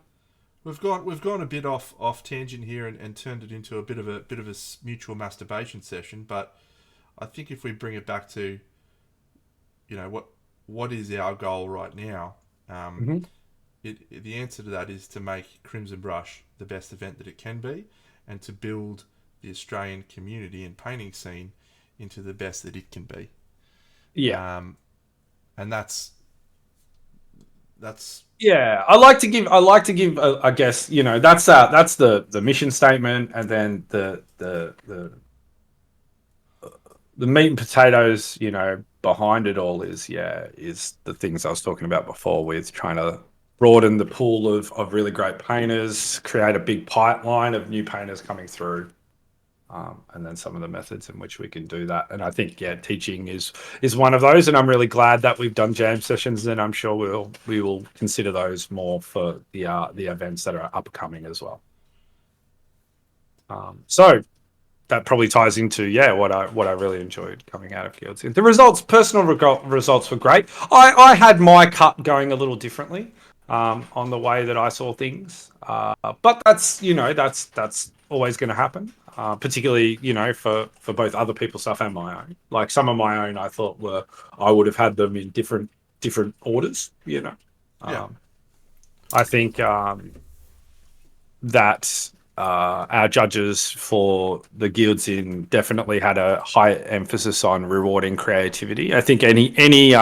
We've gone a bit off tangent here and turned it into a bit of a mutual masturbation session. But I think if we bring it back to, what is our goal right now? The answer to that is to make Crimson Brush the best event that it can be, and to build the Australian community and painting scene into the best that it can be. Yeah. And that's yeah. I like to give. I guess that's the mission statement, and then the meat and potatoes, behind it all is the things I was talking about before, with trying to broaden the pool of really great painters, create a big pipeline of new painters coming through, and then some of the methods in which we can do that. And I think teaching is one of those, and I'm really glad that we've done jam sessions, and I'm sure we will consider those more for the events that are upcoming as well. So that probably ties into what I really enjoyed coming out of Guilds. The personal results were great. I had my cut going a little differently on the way that I saw things, but that's always going to happen, particularly for both other people's stuff and my own. Like some of my own, I thought I would have had them in different orders. I think that our judges for the Guilds in definitely had a high emphasis on rewarding creativity. I think any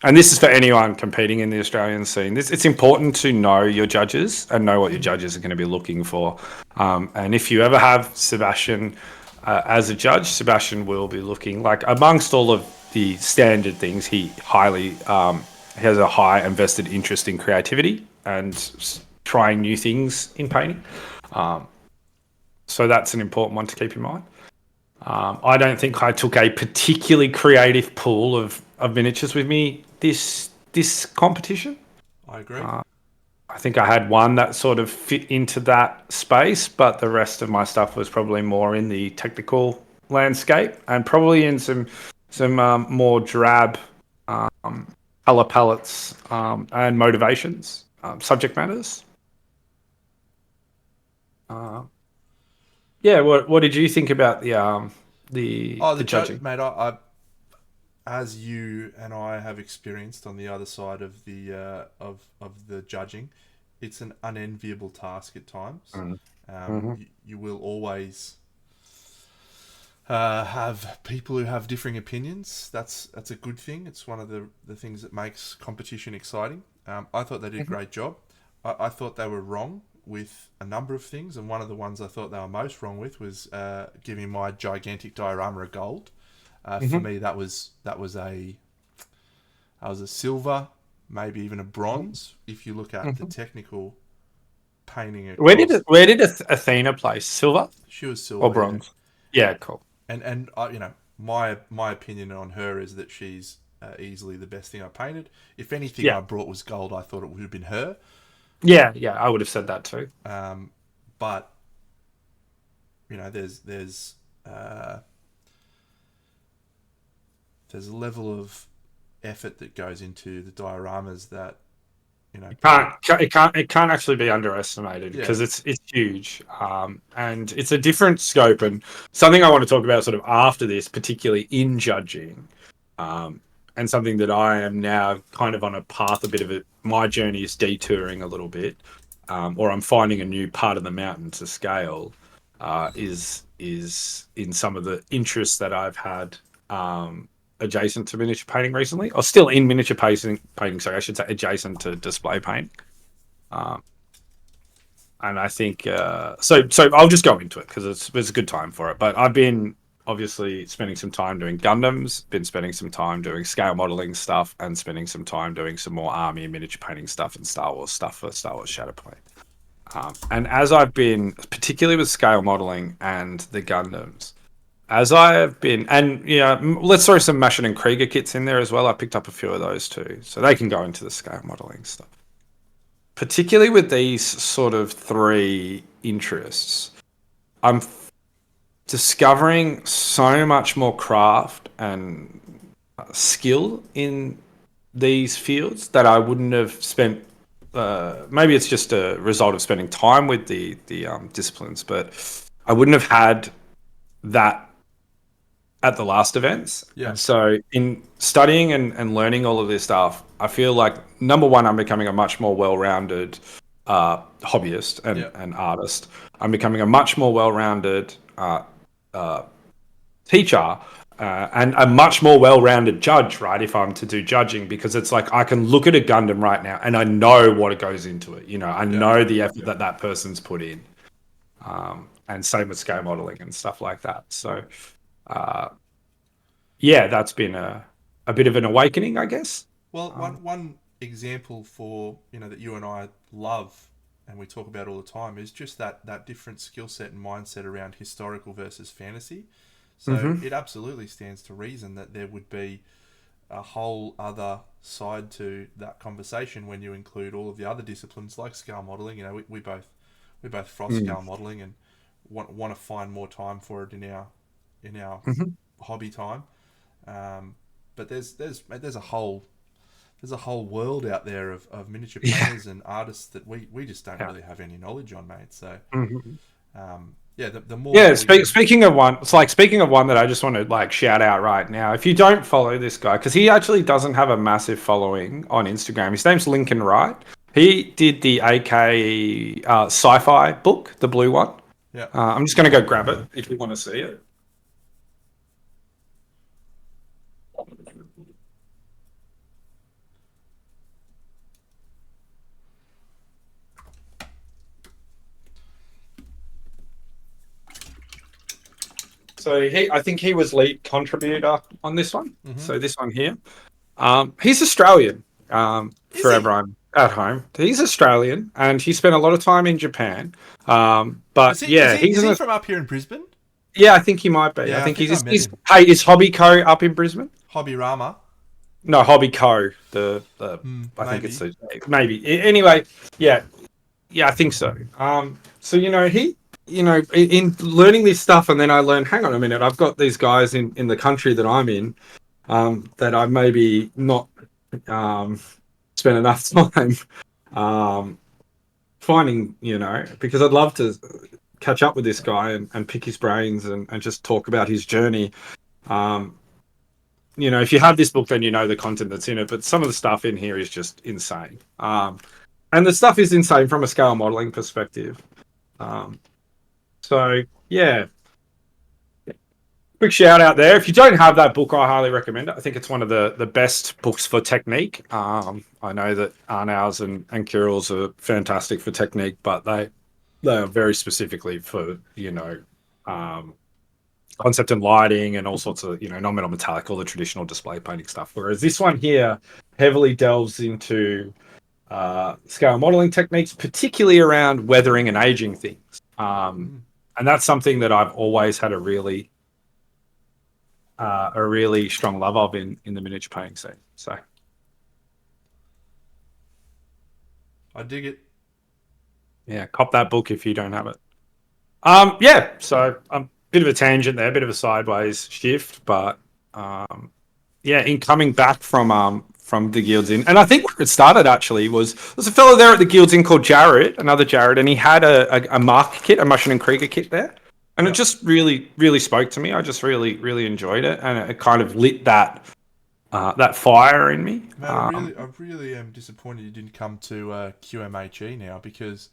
and this is for anyone competing in the Australian scene, it's important to know your judges and know what your judges are going to be looking for. And if you ever have Sebastian as a judge, Sebastian will be looking, like, amongst all of the standard things, he has a high invested interest in creativity and trying new things in painting. So that's an important one to keep in mind. I don't think I took a particularly creative pool of miniatures with me this competition. I agree. I think I had one that sort of fit into that space, but the rest of my stuff was probably more in the technical landscape and probably in some more drab color palettes and motivations, subject matters. What did you think about the judging, mate? I as you and I have experienced on the other side of the judging, it's an unenviable task at times. You will always have people who have differing opinions. That's a good thing. It's one of the things that makes competition exciting. I thought they did a great job. I thought they were wrong with a number of things, and one of the ones I thought they were most wrong with was giving my gigantic diorama a gold. For me, that was a silver, maybe even a bronze. If you look at the technical painting, where did Athena place? Silver? She was silver or bronze? Yeah, cool. And my opinion on her is that she's easily the best thing I painted. If anything I brought was gold, I thought it would have been her. Yeah, I would have said that too. But there's a level of effort that goes into the dioramas that it can't actually be underestimated, because it's huge, and it's a different scope, and something I want to talk about sort of after this, particularly in judging, and something that I am now kind of on a path, a bit of it. My journey is detouring a little bit, or I'm finding a new part of the mountain to scale. is in some of the interests that I've had adjacent to miniature painting recently, or still in miniature painting. Sorry, I should say adjacent to display painting. And I think so. I'll just go into it because it's a good time for it. But I've been obviously spending some time doing Gundams, been spending some time doing scale modeling stuff, and spending some time doing some more army and miniature painting stuff and Star Wars stuff for Star Wars Shadowplay. And as I've been, particularly with scale modeling and the Gundams, as I have been, and let's throw some Machin and Krieger kits in there as well. I picked up a few of those too, so they can go into the scale modeling stuff. Particularly with these sort of three interests, I'm discovering so much more craft and skill in these fields that I wouldn't have spent. Maybe it's just a result of spending time with the disciplines, but I wouldn't have had that at the last events. Yeah. So in studying and learning all of this stuff, I feel like, number one, I'm becoming a much more well-rounded hobbyist and artist. I'm becoming a much more well-rounded teacher and a much more well-rounded judge, right? If I'm to do judging, because it's like I can look at a Gundam right now and I know what goes into it. I know the effort that person's put in. And same with scale modeling and stuff like that. So, that's been a bit of an awakening, I guess. Well, one example for that you and I love and we talk about all the time is just that different skill set and mindset around historical versus fantasy. So it absolutely stands to reason that there would be a whole other side to that conversation when you include all of the other disciplines like scale modeling. We both froth scale modeling and want to find more time for it in our hobby time. But there's a whole world out there of miniature painters and artists that we just don't really have any knowledge on, mate. So the more speaking of one, it's like speaking of one that I just want to shout out right now. If you don't follow this guy, because he actually doesn't have a massive following on Instagram, his name's Lincoln Wright. He did the AK sci-fi book, the blue one. Yeah. I'm just going to go grab it if you want to see it. So I think he was lead contributor on this one. So this one here, he's Australian. For everyone at home, he's Australian, and he spent a lot of time in Japan. But is he from up here in Brisbane? Yeah, I think he might be. Yeah, I think he's is Hobby Co up in Brisbane? Hobby Rama. No, Hobby Co. I think it's maybe. Anyway, yeah, I think so. So he. In learning this stuff, and then I learned, hang on a minute, I've got these guys in the country that I'm in that I maybe not spent enough time finding, because I'd love to catch up with this guy and pick his brains and just talk about his journey. If you have this book, then you know the content that's in it, but some of the stuff in here is just insane. And the stuff is insane from a scale modeling perspective. So, yeah. Quick shout out there. If you don't have that book, I highly recommend it. I think it's one of the best books for technique. I know that Arnau's and Kirill's are fantastic for technique, but they are very specifically for, concept and lighting and all sorts of, non-metal metallic, all the traditional display painting stuff. Whereas this one here heavily delves into scale modeling techniques, particularly around weathering and aging things. And that's something that I've always had a really strong love of in the miniature painting scene. So I dig it. Yeah, cop that book if you don't have it. So a bit of a tangent there, a bit of a sideways shift, but in coming back from the Guilds Inn, and I think where it started actually was there's a fellow there at the Guilds Inn called another Jared, and he had a Mark kit, a Machin and Krieger kit there, and it just really, really spoke to me. I just really, really enjoyed it, and it kind of lit that fire in me. Man, I really am disappointed you didn't come to QMHE now, because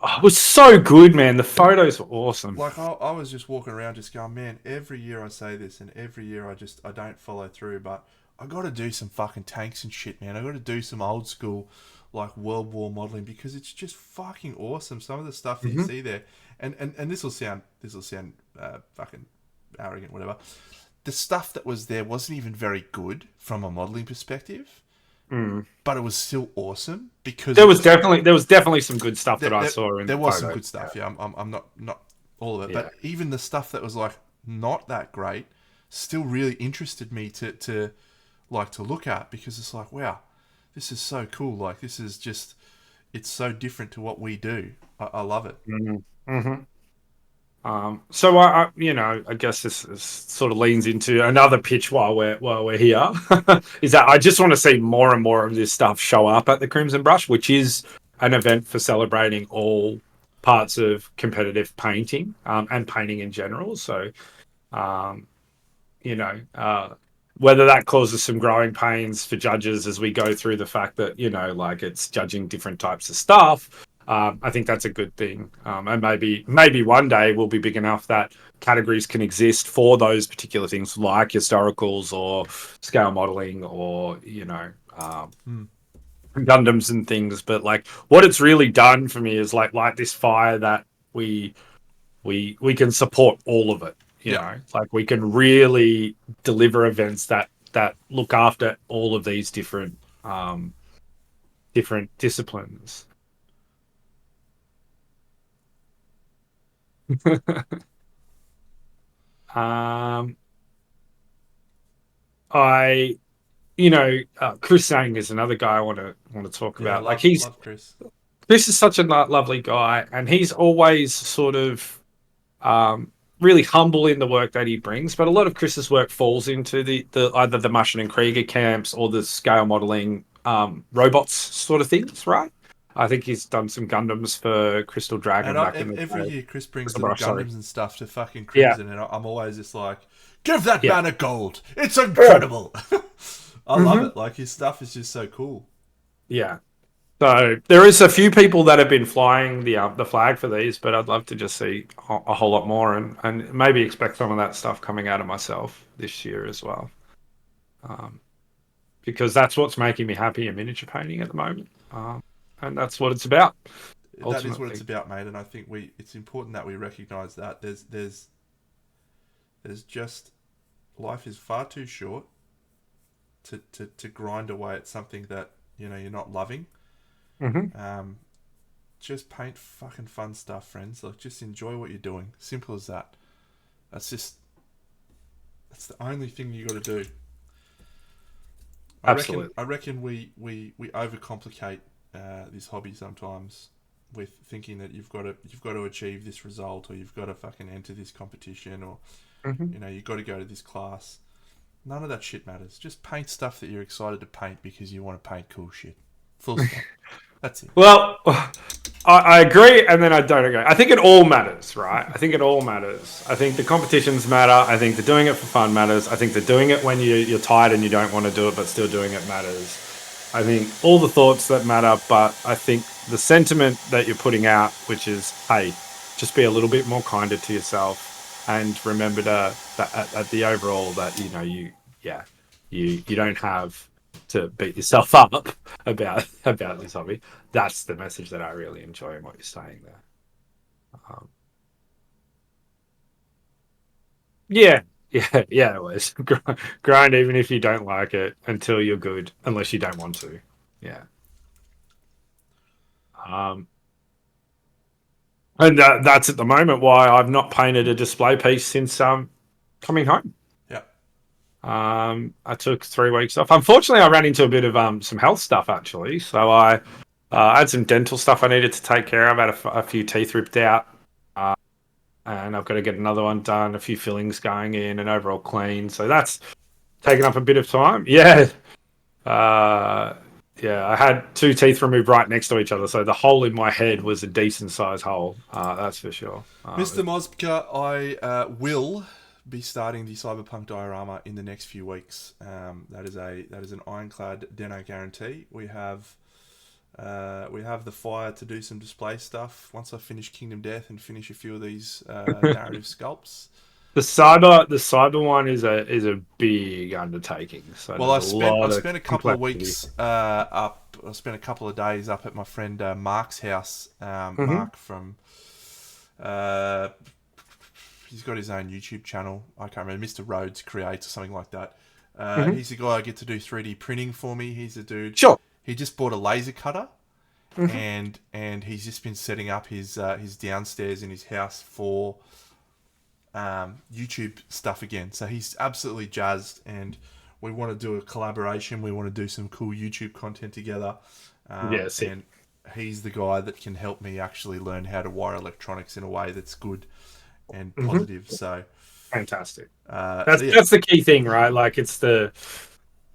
Oh, it was so good, man. The photos were awesome. Like I was just walking around just going, man, every year I say this and every year I don't follow through, but I got to do some fucking tanks and shit, man. I got to do some old school like World War modeling because it's just fucking awesome. Some of the stuff that you Hmm. see there, and this will sound fucking arrogant, whatever. The stuff that was there wasn't even very good from a modeling perspective, Mm. but it was still awesome because There it was was definitely some good stuff there, that I there, saw in there the was some photos. good stuff. Yeah, I'm not all of it, Yeah. but even the stuff that was like not that great still really interested me to like to look at because it's like, wow, this is so cool. Like this is just it's so different to what we do. I love it. Hmm. Hmm. So I guess this sort of leans into another pitch while we're here. Is that I just want to see more and more of this stuff show up at the Crimson Brush, which is an event for celebrating all parts of competitive painting and painting in general. So, um, you know, whether that causes some growing pains for judges as we go through the fact that, like it's judging different types of stuff. I think that's a good thing. And maybe one day we'll be big enough that categories can exist for those particular things like historicals or scale modeling or, Hmm. Gundams and things. But like what it's really done for me is like light this fire that we we can support all of it. Yeah, Like we can really deliver events that look after all of these different disciplines. um I Chris Sang is another guy I want to talk yeah. about. Like Love Chris. Chris is such a lovely guy, and he's always sort of really humble in the work that he brings. But a lot of Chris's work falls into the either the Martian and Krieger camps or the scale modeling robots sort of things, right? I think he's done some Gundams for Crystal And Dragon back in the every day. year, Chris brings Crystal little Brush, sorry. Gundams and stuff to fucking Yeah, Crimson, and I'm always just like, give that yeah. man a gold. It's incredible. I love Hmm. it. Like his stuff is just so cool. Yeah. So there is a few people that have been flying the flag for these, but I'd love to just see a whole lot more and maybe expect some of that stuff coming out of myself this year as well. Um, because that's what's making me happy in miniature painting at the moment, and that's what it's about That is what it's ultimately. about, mate. And I think it's important that we recognise that there's just life is far too short to grind away at something that you're not loving. Hmm. Um, just paint fucking fun stuff, friends. Like just enjoy what you're doing. Simple as that. That's just that's the only thing you got to do. I reckon. Absolutely. I reckon we overcomplicate this hobby sometimes with thinking that you've got to achieve this result or you've got to fucking enter this competition or Hmm. you've got to go to this class. None of that shit matters. Just paint stuff that you're excited to paint because you want to paint cool shit. Full stop. That's it. Well, I agree, and then I don't agree. I think it all matters, right? I think it all matters. I think the competitions matter. I think the doing it for fun matters. I think the doing it when you're tired and you don't want to do it, but still doing it matters. I think all the thoughts that matter, but I think the sentiment that you're putting out, which is, hey, just be a little bit more kinder to yourself, and remember that at the overall that yeah, you don't have to beat yourself up about this hobby. That's the message that I really enjoy in what you're saying there. Um, yeah, yeah. It was grind even if you don't like it until you're good, unless you don't want to. Yeah. Um, and that's at the moment why I've not painted a display piece since coming home. Yeah. I took 3 weeks off. Unfortunately, I ran into a bit of some health stuff actually. So I had some dental stuff I needed to take care of. I had a few teeth ripped out, uh, and I've got to get another one done. A few fillings going in, and overall clean. So that's taken up a bit of time. Yeah, uh, yeah. I had two teeth removed right next to each other, so the hole in my head was a decent sized hole. That's for sure. Mr. Mozbka, I will be starting the Cyberpunk diorama in the next few weeks. That is an ironclad Deno guarantee. We have We have the fire to do some display stuff once I finish Kingdom Death and finish a few of these narrative sculpts. The cyber one is a big undertaking. So Well, I there's a lot spent a of couple of complexity. weeks up. I spent a couple of days up at my friend Mark's house. Mhm. Mark from uh, he's got his own YouTube channel. I can't remember. Mr. Rhodes Creates or something like that. Mhm. He's the guy I get to do 3D printing for me. He's a dude. Sure. He just bought a laser cutter, Mhm. and he's just been setting up his downstairs in his house for YouTube stuff again. So he's absolutely jazzed, and we want to do a collaboration. We want to do some cool YouTube content together. Yeah, sick. And he's the guy that can help me actually learn how to wire electronics in a way that's good and Mhm. positive. So Fantastic. so That's yeah, that's the key thing, right? Like it's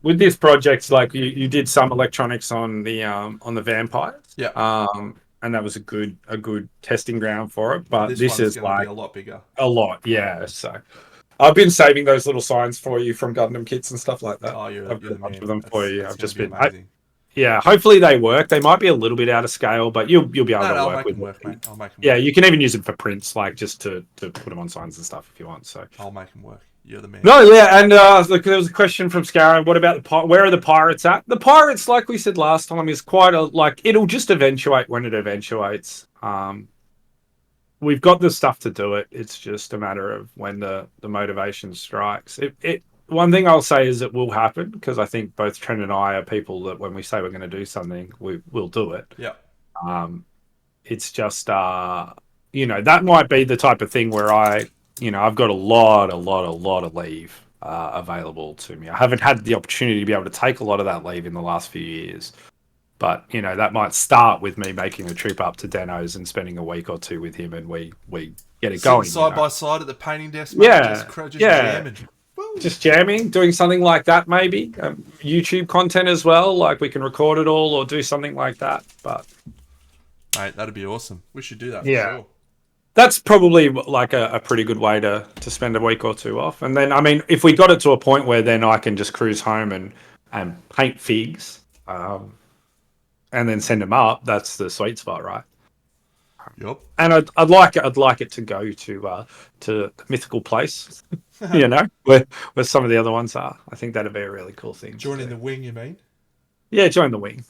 with this project, like you did some electronics on the vampires. yeah. And that was a good testing ground for it. But This this one's is going to be like a lot bigger. a lot, yeah. So I've been saving those little signs for you from Gundam kits and stuff like that. Oh, I've you're got the a bunch man. of them for you. That's I've going to just be been, amazing. yeah. Hopefully they work. They might be a little bit out of scale, but you'll be able No, to I'll work make with them work, them. mate. I'll make them Yeah, work. you can even use them for prints, like just to put them on signs and stuff if you want. So I'll make them work. You're the man. no, yeah, and look, there was a question from Scarron. What about where are the pirates at? The pirates, like we said last time, is quite a like it'll just eventuate when it eventuates. We've got the stuff to do it. It's just a matter of when the motivation strikes. It one thing I'll say is it will happen because I think both Trent and I are people that when we say we're going to do something, we will do it. Yeah. Um, it's just that might be the type of thing where I've got a lot of leave available to me. I haven't had the opportunity to be able to take a lot of that leave in the last few years, but that might start with me making a trip up to Dano's and spending a week or two with him, and we get it Sitting going. side by side at the painting desk, mate. Yeah, Just yeah. jamming. Woo. Just jamming, doing something like that, maybe YouTube content as well. Like we can record it all or do something like that. But Mate, that'd be awesome. We should do that for yeah, sure. that's probably like a pretty good way to spend a week or two off. And then, I mean, if we got it to a point where then I can just cruise home and paint figs, and then send them up, that's the sweet spot, right? Yup. And I'd like it to go to the mythical place, where some of the other ones are. I think that'd be a really cool thing. Joining the wing, you mean? Yeah, join the wing.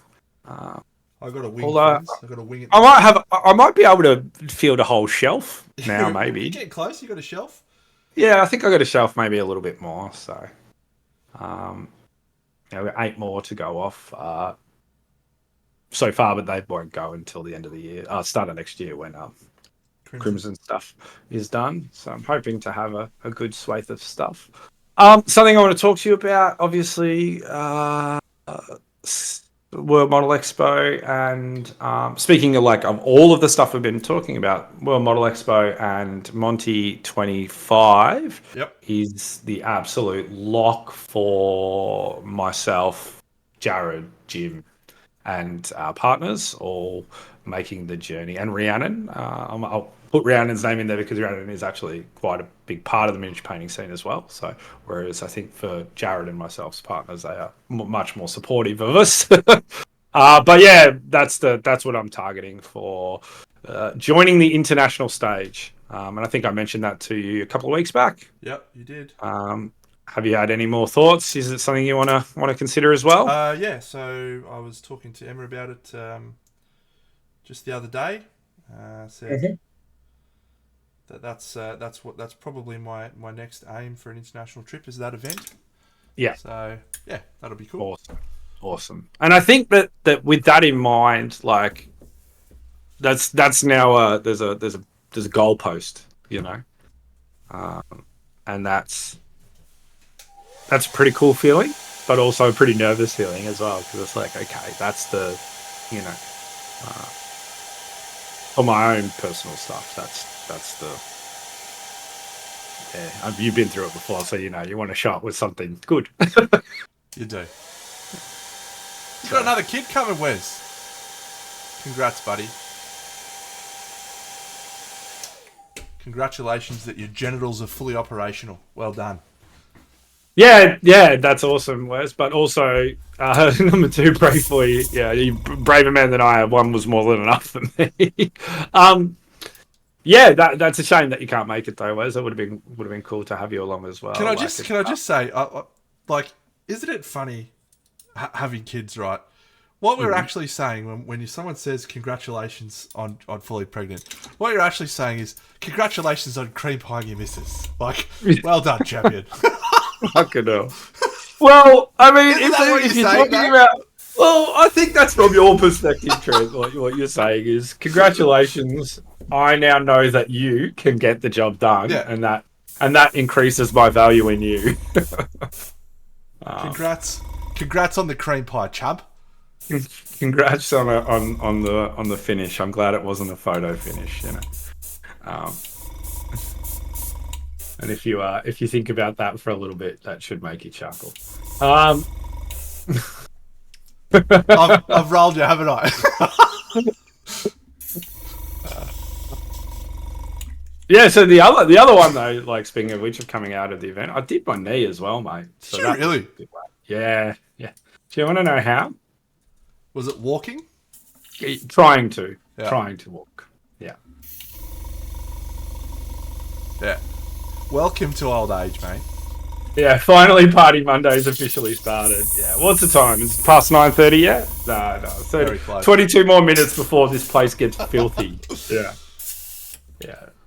I got a wing, Although friends. I got a wing. I might be able to field a whole shelf now, You maybe. getting close. You got a shelf. Yeah, I think I got a shelf maybe a little bit more. So, we've got 8 more to go off so far, but they won't go until the end of the year, start of next year when Crimson stuff is done. So I'm hoping to have a good swathe of stuff. Something I want to talk to you about, obviously, World Model Expo, and speaking of all of the stuff we've been talking about, World Model Expo and Monty 25 Yep. is the absolute lock for myself, Jared, Jim, and our partners, all making the journey. And Rhiannon, I'll put Rhiannon's name in there because Rhiannon is actually quite a big part of the miniature painting scene as well. So, whereas I think for Jared and myself's partners, they are much more supportive of us. But yeah, that's what I'm targeting for joining the international stage. And I think I mentioned that to you a couple of weeks back. Yep, you did. Have you had any more thoughts? Is it something you want to consider as well? Yeah. So I was talking to Emma about it just the other day. Said that's probably my next aim for an international trip is that event. Yeah. So yeah, that'll be cool. Awesome. And I think that with that in mind, like that's now there's a goalpost, and that's a pretty cool feeling, but also a pretty nervous feeling as well, because it's like, okay, that's the, for my own personal stuff, that's the, yeah, you've been through it before, so you want to show up with something good. You do. You got another kid coming, Wes. Congrats, buddy. Congratulations that your genitals are fully operational. Well done. Yeah, that's awesome, Wes. But also, number two, bravely, yeah, you braver man than I. One was more than enough for me. Yeah, that's a shame that you can't make it though, Wes. It would have been cool to have you along as well. Can I just say, like, isn't it funny having kids, right? What we're actually saying when someone says congratulations on fully pregnant, what you're actually saying is congratulations on cream pieing your missus. Like, well done, champion. Fucking hell. Well, I mean, Isn't that what if you're you're saying, talking though? about, well, I think that's from your perspective, Trent. What you're saying is, congratulations. I now know that you can get the job done, Yeah. and that increases my value in you. Congrats on the cream pie, chub. Congrats on the finish. I'm glad it wasn't a photo finish, you know. And if you think about that for a little bit, that should make you chuckle. I've rolled you, haven't I? Yeah. So the other one though, like speaking of which, of coming out of the event, I did my knee as well, mate. So Did you really? Yeah. Do you want to know how? Was it walking? Trying to walk. Yeah. Yeah. Welcome to old age, mate. Yeah, finally Party Monday's officially started. Yeah, what's the time? It's past 9:30 yet? No, 30, Very close. 22 more minutes before this place gets filthy.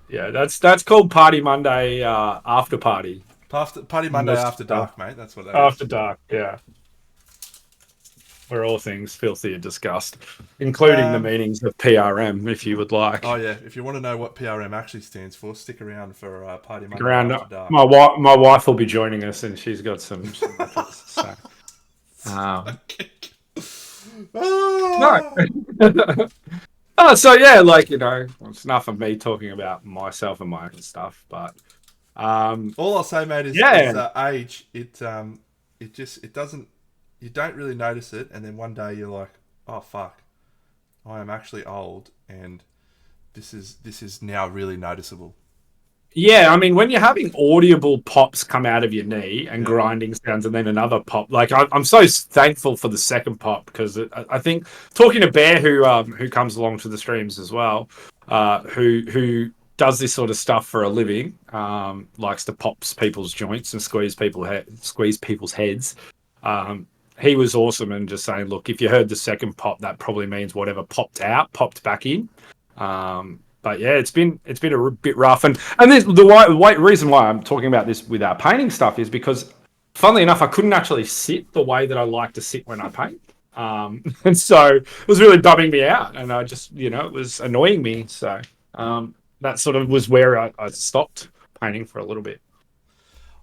Yeah. That's called Party Monday after party. Party Monday after dark, mate. That's what that is. After dark, yeah. Where all things filthy and disgust, including the meanings of PRM, if you would like. Oh yeah, if you want to know what PRM actually stands for, stick around for Party Monday Around, after dark. my wife will be joining us, and she's got some methods, so. No. So yeah, like, you know, it's enough of me talking about myself and my own stuff, but all I'll say, mate, is age. It doesn't. You don't really notice it, and then one day you're like, oh fuck, I am actually old, and this is now really noticeable. yeah, I mean, when you're having audible pops come out of your knee and grinding sounds, and then another pop, like I'm so thankful for the second pop, because I think, talking to Bear, who comes along to the streams as well, who does this sort of stuff for a living, likes to pop people's joints and squeeze people's heads. He was awesome and just saying, look, if you heard the second pop, that probably means whatever popped out popped back in. But yeah, it's been a bit rough, and the reason why I'm talking about this with our painting stuff is because, funnily enough, I couldn't actually sit the way that I like to sit when I paint, and so it was really bumming me out, and I just, you know, it was annoying me. So that sort of was where I stopped painting for a little bit.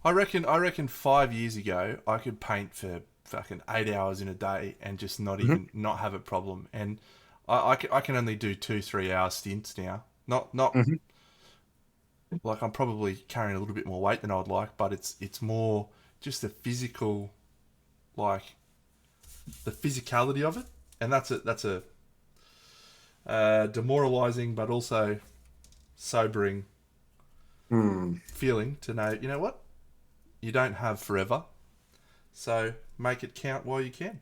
I reckon 5 years ago I could paint for fucking 8 hours in a day and just not have a problem, and I can only do 2-3 hour stints now. Not like, I'm probably carrying a little bit more weight than I'd like, but it's more just the physical, like the physicality of it, and that's a demoralizing but also sobering feeling to know, you know what, you don't have forever, so make it count while you can.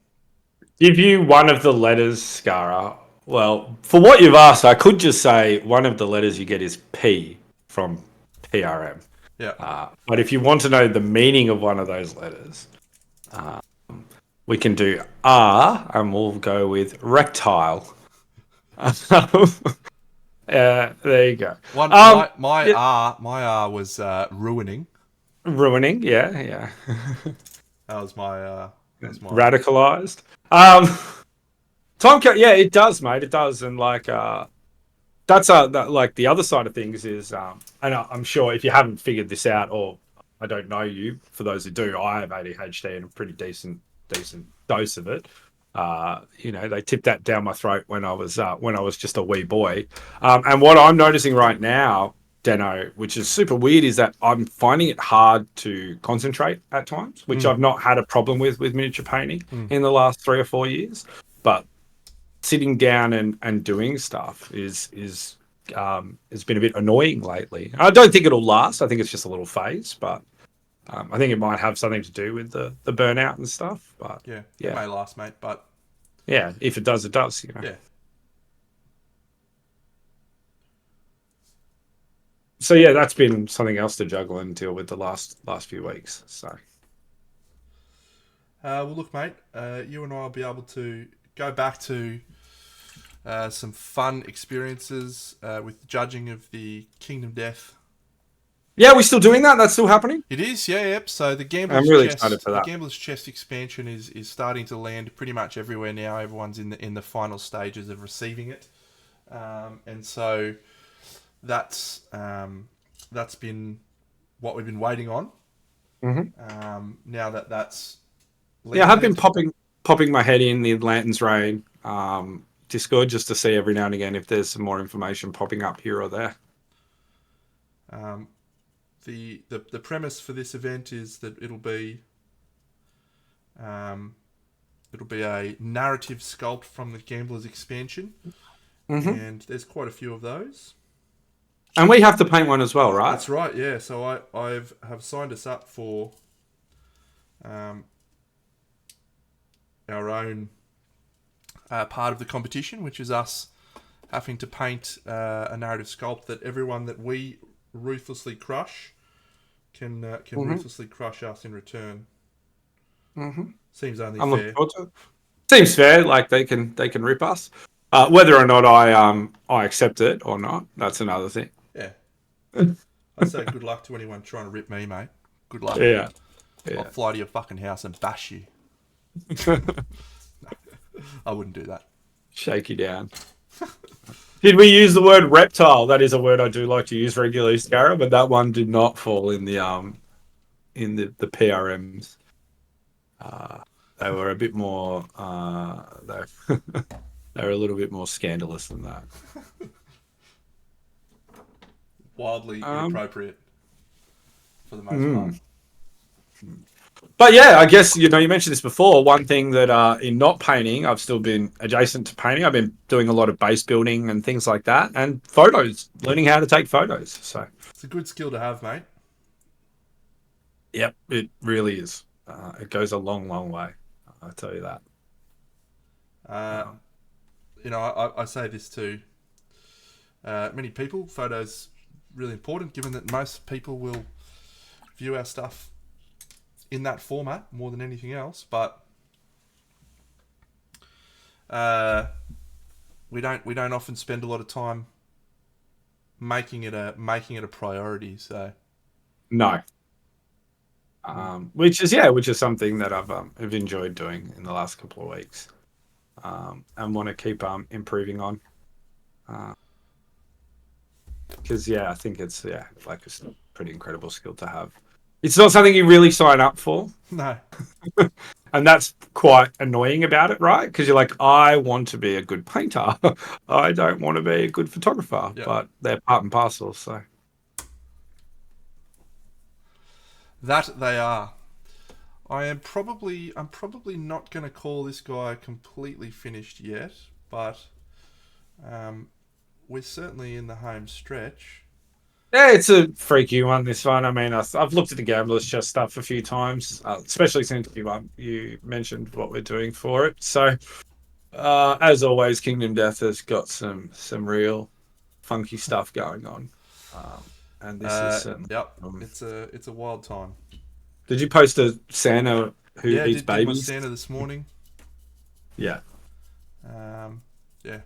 Give you one of the letters, Scara. Well, for what you've asked, I could just say one of the letters you get is P from PRM. Yeah. But if you want to know the meaning of one of those letters, we can do R, and we'll go with rectile. There you go. My R was ruining. Ruining, yeah. That was my Radicalized. Yeah, it does, mate. It does, and like that's like the other side of things is, and I'm sure if you haven't figured this out, or I don't know you, for those who do, I have ADHD and a pretty decent dose of it. You know, they tipped that down my throat when I was just a wee boy, and what I'm noticing right now, Deno, which is super weird, is that I'm finding it hard to concentrate at times, which I've not had a problem with miniature painting in the last 3 or 4 years, but sitting down and doing stuff is has been a bit annoying lately. I don't think it'll last. I think it's just a little phase, but I think it might have something to do with the burnout and stuff. But Yeah, Yeah. it may last, mate, but yeah, if it does, it does. You know. yeah. So yeah, that's been something else to juggle and deal with the last few weeks. So Well, look, mate, you and I will be able to go back to some fun experiences with the judging of the Kingdom Death. yeah, we're still doing that. That's still happening. It is, yeah, yep. So the Gambler's I'm really Chest, excited for the that. Gambler's Chest expansion is starting to land pretty much everywhere now. Everyone's in the final stages of receiving it, and so that's been what we've been waiting on. Now that's Yeah, I have been landed. popping my head in the Lanterns Reign Discord just to see every now and again if there's some more information popping up here or there. The premise for this event is that it'll be a narrative sculpt from the Gambler's expansion, and there's quite a few of those. And we have to paint one as well, right? That's right, yeah. So I have signed us up for our own part of the competition, which is us having to paint a narrative sculpt that everyone that we ruthlessly crush can ruthlessly crush us in return. Seems only I'm fair. looking forward to it. Seems fair. Like they can rip us. Whether or not I accept it or not, that's another thing. Yeah. I say good luck to anyone trying to rip me, mate. Good luck. Yeah. I'll fly to your fucking house and bash you. I wouldn't do that. Shake you down. Did we use the word reptile? That is a word I do like to use regularly, Scarra, but that one did not fall in the PRMs. They were a bit more. They were a little bit more scandalous than that. Wildly inappropriate for the most part. But yeah, I guess you mentioned this before. One thing that in not painting, I've still been adjacent to painting. I've been doing a lot of base building and things like that, and photos, learning how to take photos. So it's a good skill to have, mate. Yep, it really is. It goes a long, long way. I tell you that. I say this to many people. Photos really important, given that most people will view our stuff in that format more than anything else. But we don't often spend a lot of time making it a priority. So no. Which is something that I've enjoyed doing in the last couple of weeks, and want to keep improving on. Because I think it's like a pretty incredible skill to have. It's not something you really sign up for. No. And that's quite annoying about it, right? Because you're like, I want to be a good painter. I don't want to be a good photographer, but they're part and parcel. So that they are. I'm probably not going to call this guy completely finished yet, but we're certainly in the home stretch. Yeah, it's a freaky one, this one. I mean, I've looked at the Gambler's Chest stuff a few times, especially since you mentioned what we're doing for it. So, as always, Kingdom Death has got some real funky stuff going on. And this is certainly... Yep, it's a wild time. Did you post a Santa who eats babies? babies? Yeah, did my Santa this morning. Yeah. Yeah.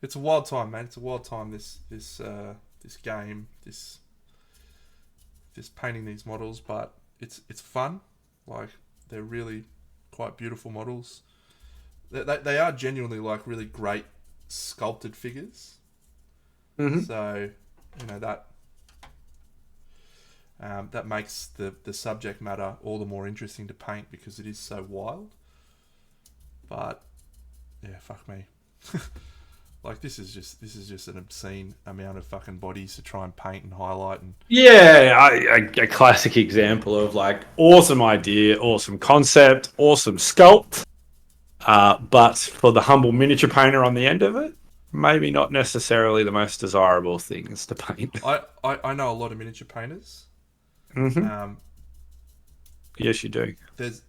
It's a wild time, man. It's a wild time. This game, this painting these models, but it's fun. Like, they're really quite beautiful models. They are genuinely like really great sculpted figures. So that makes the subject matter all the more interesting to paint because it is so wild. But yeah, fuck me. Like, this is just an obscene amount of fucking bodies to try and paint and highlight. And a classic example of like awesome idea, awesome concept, awesome sculpt, but for the humble miniature painter on the end of it, maybe not necessarily the most desirable things to paint. I know a lot of miniature painters, Hmm. Um, Yes, you do.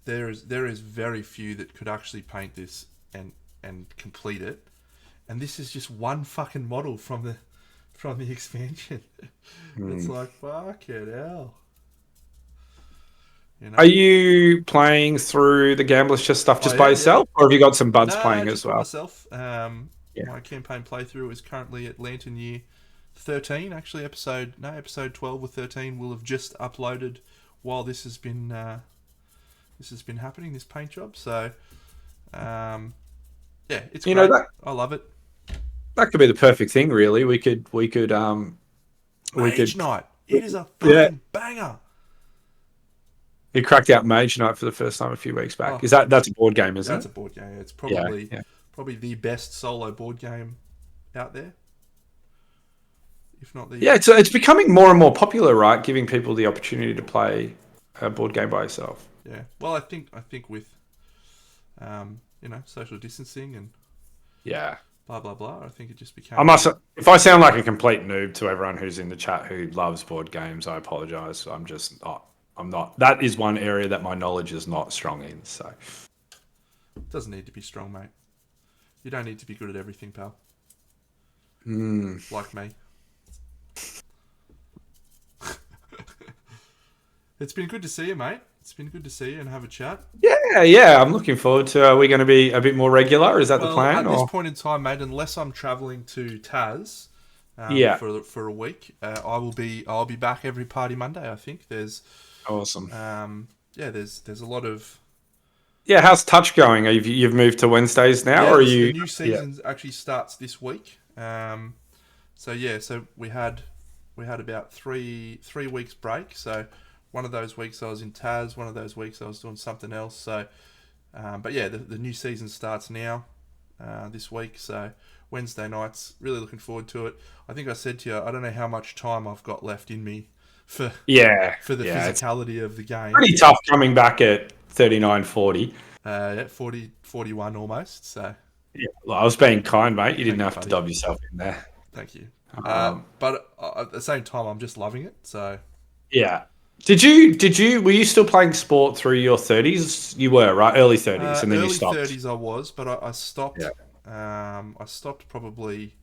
there is very few that could actually paint this and complete it, and this is just one fucking model from the expansion. It's Mm. like fuck it hell, you know. Are you playing through the Gambler's Chest stuff Oh just by yeah, yeah. yourself, or have you got some buds No, no, playing just as by well? myself. Yeah. My campaign playthrough is currently at Lantern Year 13. Actually, episode 12 or 13 will have just uploaded while this has been happening. This paint job. So, yeah, it's You know great. that I love it. that could be the perfect thing, really. We Mage could Knight. It is a yeah. fucking banger. You cracked out Mage Knight for the first time a few weeks back. Oh, Is that's a board game, isn't that's it? a board game. It's Yeah, yeah. probably the best solo board game out there, if not the. Yeah, it's becoming more and more popular, right? Giving people the opportunity to play a board game by yourself. Yeah. Well, I think with social distancing and Yeah. blah blah blah. I think it just became. I must. If I sound like a complete noob to everyone who's in the chat who loves board games, I apologize. I'm just not. I'm not. That is one area that my knowledge is not strong in. So, It doesn't need to be strong, mate. You don't need to be good at everything, pal. mm. Like me. It's been good to see you, mate. It's been good to see you and have a chat. Yeah. I'm looking forward to. Are we going to be a bit more regular? Is that the plan? At this Or? point in time, mate, unless I'm travelling to Taz, Yeah. for a week, I'll be back every party Monday. I think there's Awesome. there's a lot of Yeah. How's Touch going? You've moved to Wednesdays now, or are you? the new season actually starts this week. So we had about three weeks break. So one of those weeks I was in Taz, one of those weeks I was doing something else. So, but yeah, the new season starts now this week. So Wednesday nights, really looking forward to it. I think I said to you, I don't know how much time I've got left in me for Yeah. for the Yeah. It's physicality of the game. pretty tough coming back at 39, 40. 40, 41 almost. So Yeah. Well, I was being kind, mate. You Thank didn't you, have to buddy. dob yourself in there. thank you. Um, But at the same time, I'm just loving it. So yeah. Were you still playing sport through your 30s? You were, right? Early 30s, and then you early stopped. 30s I was, but I stopped. Yeah. I stopped probably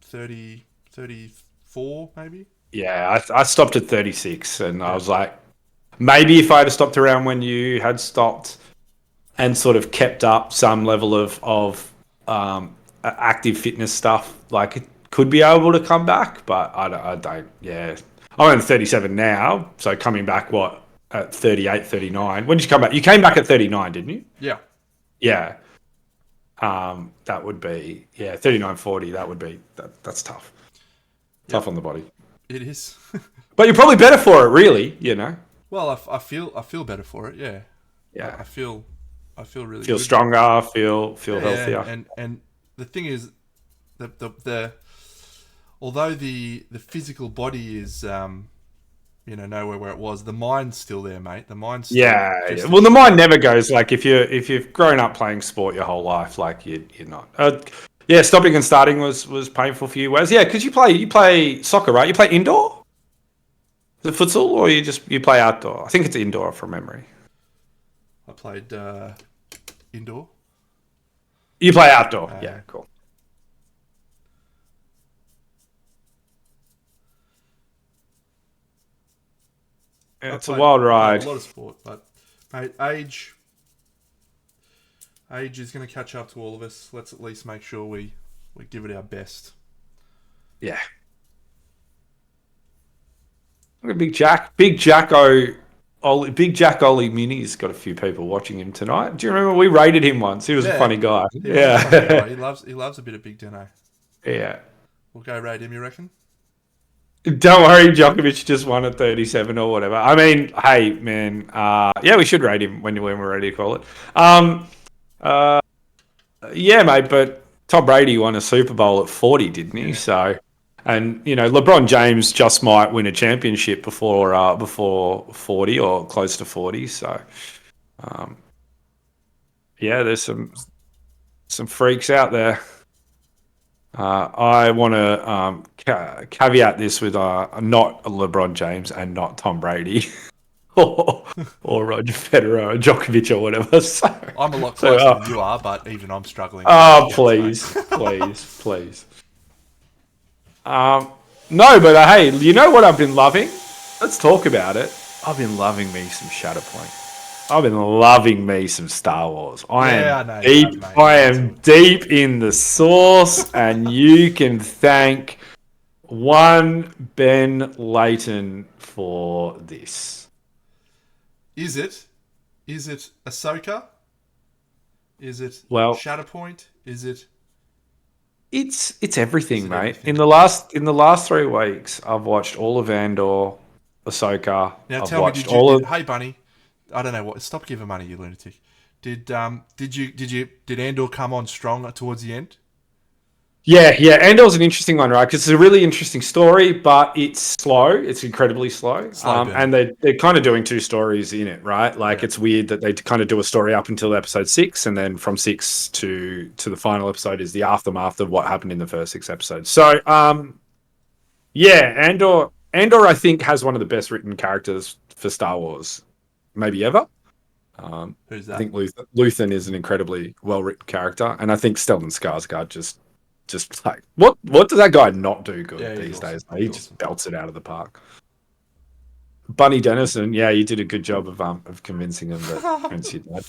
30, 34 maybe. Yeah, I stopped at 36, and I was like, maybe if I had stopped around when you had stopped and sort of kept up some level of active fitness stuff, like it could be able to come back, but I don't. Yeah, I'm 37 now, so coming back at 38, 39. When did you come back? You came back at 39, didn't you? Yeah. Yeah. That would be 39, 40. That would be that's tough. Tough on the body. It is. But you're probably better for it, really. Well, I feel better for it. Yeah. Yeah. I feel really Feel good. stronger. Feel Yeah, healthier. and the thing is, the although the physical body is nowhere where it was, the mind's still there, mate. The mind's still just Well, the mind never goes. Like if you've grown up playing sport your whole life, like you're not. Stopping and starting was painful for you, Wes. Yeah, because you play soccer, right? You play indoor. Is it futsal, or you play outdoor? I think it's indoor from memory. I played indoor. You play outdoor. Yeah, cool. Yeah, it's a wild ride. A lot of sport, but mate, age is going to catch up to all of us. Let's at least make sure we give it our best. Yeah. Look at Big Jack. Big Jack Ollie Mini's got a few people watching him tonight. Do you remember we rated him once? He was a funny guy. He was a funny guy. He loves a bit of Big Deno. Yeah. We'll go rate him, you reckon? Don't worry, Djokovic just won at 37 or whatever. I mean, hey, man. We should rate him when we're ready to call it. Yeah, mate, but Tom Brady won a Super Bowl at 40, didn't he? Yeah. So, and LeBron James just might win a championship before 40 or close to 40. So, there's some freaks out there. I want to caveat this with not LeBron James and not Tom Brady or Roger Federer or Djokovic or whatever. So, I'm a lot so closer than you are, but even I'm struggling with oh, those guys, please, mate. please. No, but hey, you know what I've been loving? Let's talk about it. I've been loving me some Shatterpoint. I've been loving me some Star Wars. Yeah, I know you have, mate. I Me am too. deep in the sauce, and you can thank one Ben Layton for this. Is it? Is it Ahsoka? Is it Well, Shatterpoint? Is it it's everything, mate. everything? In the last 3 weeks, I've watched all of Andor, Ahsoka. Now I've tell me, watched did you? all of Hey, Bunny. I don't know what. Stop giving money, you lunatic. Did Andor come on strong towards the end? Yeah. Andor's an interesting one, right? Because it's a really interesting story, but it's slow. It's incredibly slow. Slow burn. And they're kind of doing 2 stories in it, right? Like Yeah. it's weird that they kind of do a story up until episode 6, and then from 6 to the final episode is the aftermath of what happened in the first 6 episodes. So, yeah, Andor, I think has one of the best written characters for Star Wars, maybe ever. Who's I that? think Luthen is an incredibly well written character, and I think Stellan Skarsgård just like what does that guy not do good Yeah, he's these awesome. days? He's He awesome. just belts it out of the park. Bunny Dennison, yeah, you did a good job of convincing him that Prince your dad.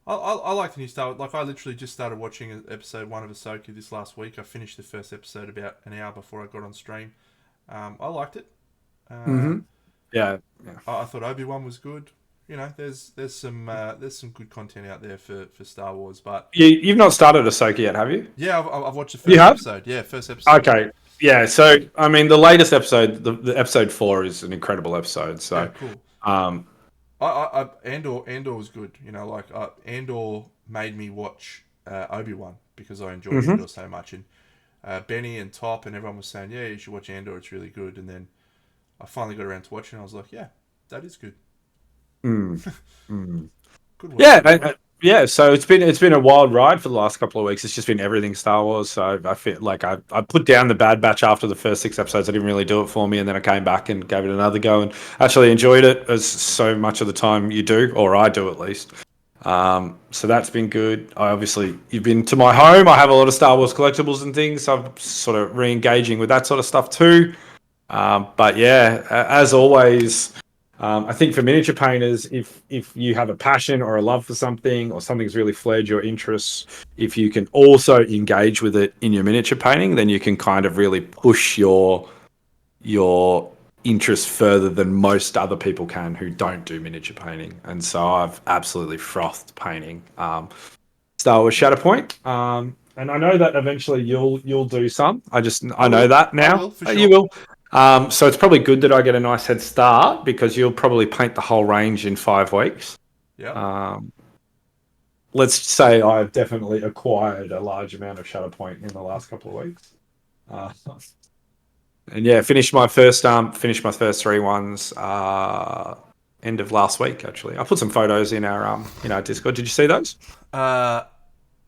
I like the new Star Wars. Like, I literally just started watching episode 1 of Ahsoka this last week. I finished the first episode about an hour before I got on stream. I liked it. Mm-hmm. Yeah. I thought Obi-Wan was good. You know, there's some good content out there for Star Wars. But You've not started Ahsoka yet, have you? yeah, I've watched the You first have? episode. Yeah, first episode. Okay. Yeah. So I mean, the latest episode, the episode 4, is an incredible episode. So, Yeah, cool. um, Andor was good. You know, like Andor made me watch Obi-Wan because I enjoyed Mhm. Andor so much, and Benny and Top and everyone was saying, yeah, you should watch Andor. It's really good. And then I finally got around to watching. And I was like, yeah, that is good. mm, mm. Good work. Yeah, yeah. So it's been a wild ride for the last couple of weeks. It's just been everything Star Wars. So I feel like I put down the Bad Batch after the first 6 episodes. I didn't really do it for me, and then I came back and gave it another go and actually enjoyed it, as so much of the time you do, or I do at least. So that's been good. You've been to my home. I have a lot of Star Wars collectibles and things. So I'm sort of re-engaging with that sort of stuff too. But yeah, as always. I think for miniature painters, if you have a passion or a love for something, or something's really flared your interests, if you can also engage with it in your miniature painting, then you can kind of really push your interest further than most other people can who don't do miniature painting. And so I've absolutely frothed painting Star Wars Shatterpoint. And I know that eventually you'll do some. I know will. that now. I will, for You sure. will. So it's probably good that I get a nice head start, because you'll probably paint the whole range in 5 weeks. Yeah. Let's say I've definitely acquired a large amount of Shatterpoint in the last couple of weeks. And yeah, finished my first 3 ones end of last week. Actually, I put some photos in our Discord. Did you see those? I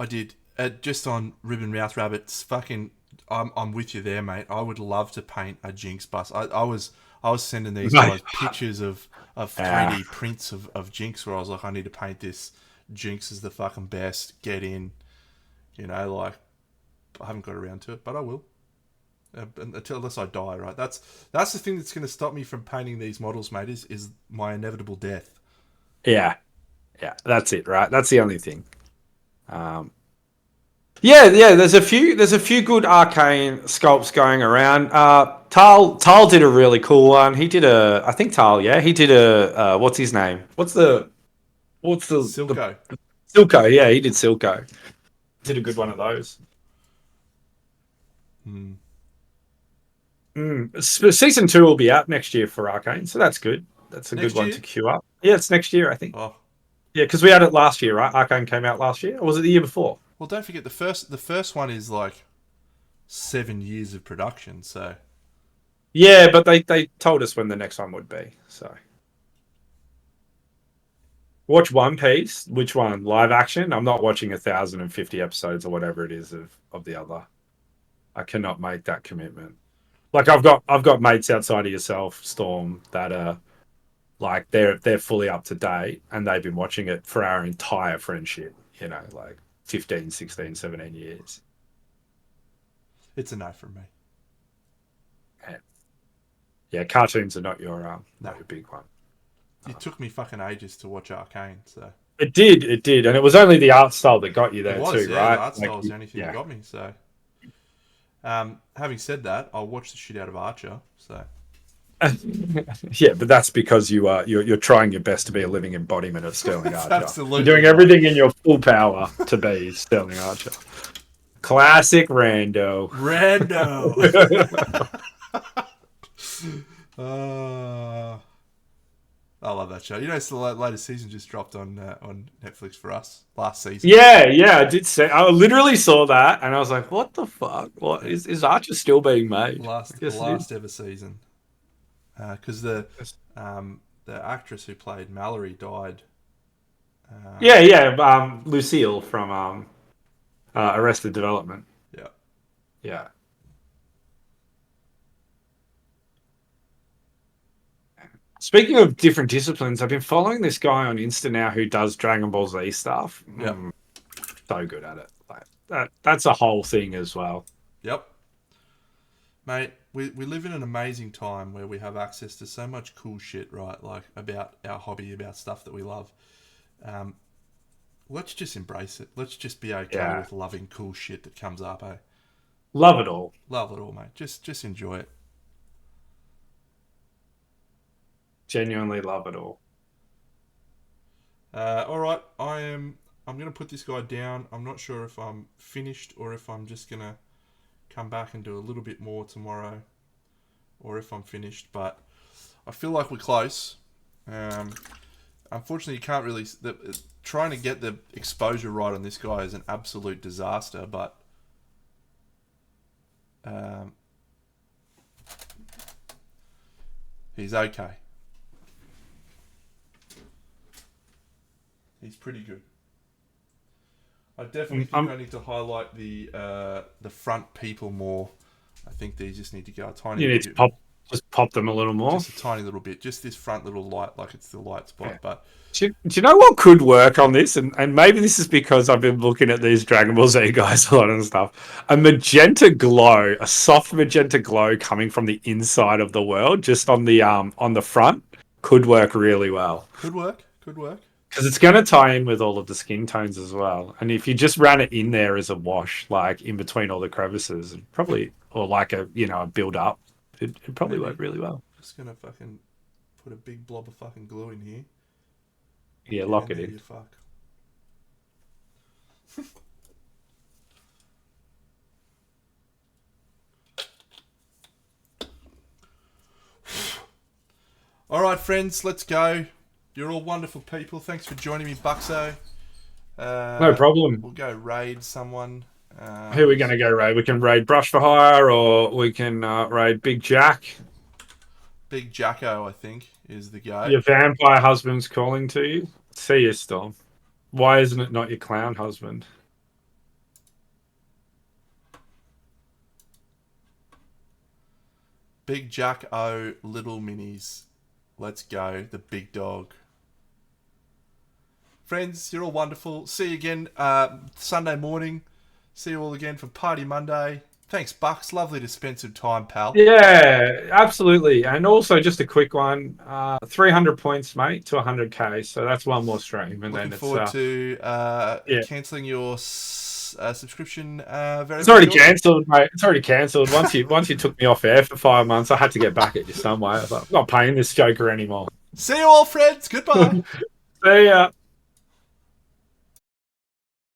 did. Just on Ribbon Mouth Rabbits. Fucking, I'm with you there, mate. I would love to paint a Jinx bus. I was sending these guys pictures of 3D prints of Jinx, where I was like, I need to paint this. Jinx is the fucking best. Get in. You know, like, I haven't got around to it, but I will. Unless I die, right? That's the thing that's going to stop me from painting these models, mate. Is my inevitable death. Yeah, that's it, right? That's the only thing. Yeah. There's a few good arcane sculpts going around. Tal did a really cool one. He did I think Tal, yeah, he did what's his name? What's the Silco. Silco? Yeah, he did Silco. Did a good one of those. Season 2 will be out next year for Arcane, so that's good. That's a Next good one year? to queue up. Yeah, it's next year, I think. Oh. Yeah, because we had it last year, right? Arcane came out last year, or was it the year before? Well, don't forget the first one is like 7 years of production. So Yeah, but they told us when the next one would be. So Watch One Piece. Which one? Live action? I'm not watching 1,050 episodes or whatever it is of the other. I cannot make that commitment. Like I've got mates outside of yourself, Storm, that are like they're fully up to date and they've been watching it for our entire friendship, you know, like 15, 16, 17 years. It's a no from me. Yeah, cartoons are not your big one. It took me fucking ages to watch Arcane, so It did, and it was only the art style that got you there it was, too, yeah, right? the art style Like, was the only thing that got me. So, having said that, I'll watch the shit out of Archer. So, yeah, but that's because you're trying your best to be a living embodiment of Sterling Archer. Absolutely, you're doing everything in your full power to be Sterling Archer. Classic rando. I love that show. You know, it's the latest season just dropped on Netflix for us last season. Yeah, I did say. I literally saw that, and I was like, "What the fuck? What is Archer still being made?" Last ever season, because the actress who played Mallory died. Lucille from Arrested Development. Yeah. Speaking of different disciplines, I've been following this guy on Insta now who does Dragon Ball Z stuff. Yeah. So good at it. Like that's a whole thing as well. Yep. Mate, we live in an amazing time where we have access to so much cool shit, right? Like about our hobby, about stuff that we love. Let's just embrace it. Let's just be okay with loving cool shit that comes up, eh? Love it all. Love it all, mate. Just enjoy it. Genuinely love it all. All right, I'm going to put this guy down. I'm not sure if I'm finished or if I'm just going to come back and do a little bit more tomorrow, or if I'm finished. But I feel like we're close. Unfortunately, you can't really. Trying to get the exposure right on this guy is an absolute disaster. But he's okay. He's pretty good. I definitely think I need to highlight the front people more. I think these just need to go a tiny You bit. need to pop them a little more. Just a tiny little bit. Just this front little light, like it's the light spot. Yeah. But do you know what could work on this? And maybe this is because I've been looking at these Dragon Ball Z guys a lot and stuff. A magenta glow, a soft magenta glow coming from the inside of the world, just on the front, could work really well. Could work. Because it's going to tie in with all of the skin tones as well. And if you just ran it in there as a wash, like in between all the crevices, or like a build up, it'd probably work really well. Just going to fucking put a big blob of fucking glue in here. Yeah, lock it in. You fuck. All right, friends, let's go. You're all wonderful people. Thanks for joining me, Buxo. No problem. We'll go raid someone. Who are we going to go raid? We can raid Brush for Hire, or we can raid Big Jack. Big Jacko, I think, is the guy. Your vampire husband's calling to you. See you, Storm. Why isn't it not your clown husband? Big Jack O, Little Minis. Let's go. The big dog. Friends, you're all wonderful. See you again Sunday morning. See you all again for Party Monday. Thanks, Bucks. Lovely to spend some time, pal. Yeah, absolutely. And also, just a quick one. 300 points, mate, to 100k. So that's one more stream. And Looking then forward to cancelling your subscription very It's already cancelled, mate. It's already cancelled. Once you took me off air for 5 months, I had to get back at you some way. I was like, I'm not paying this joker anymore. See you all, friends. Goodbye. See ya.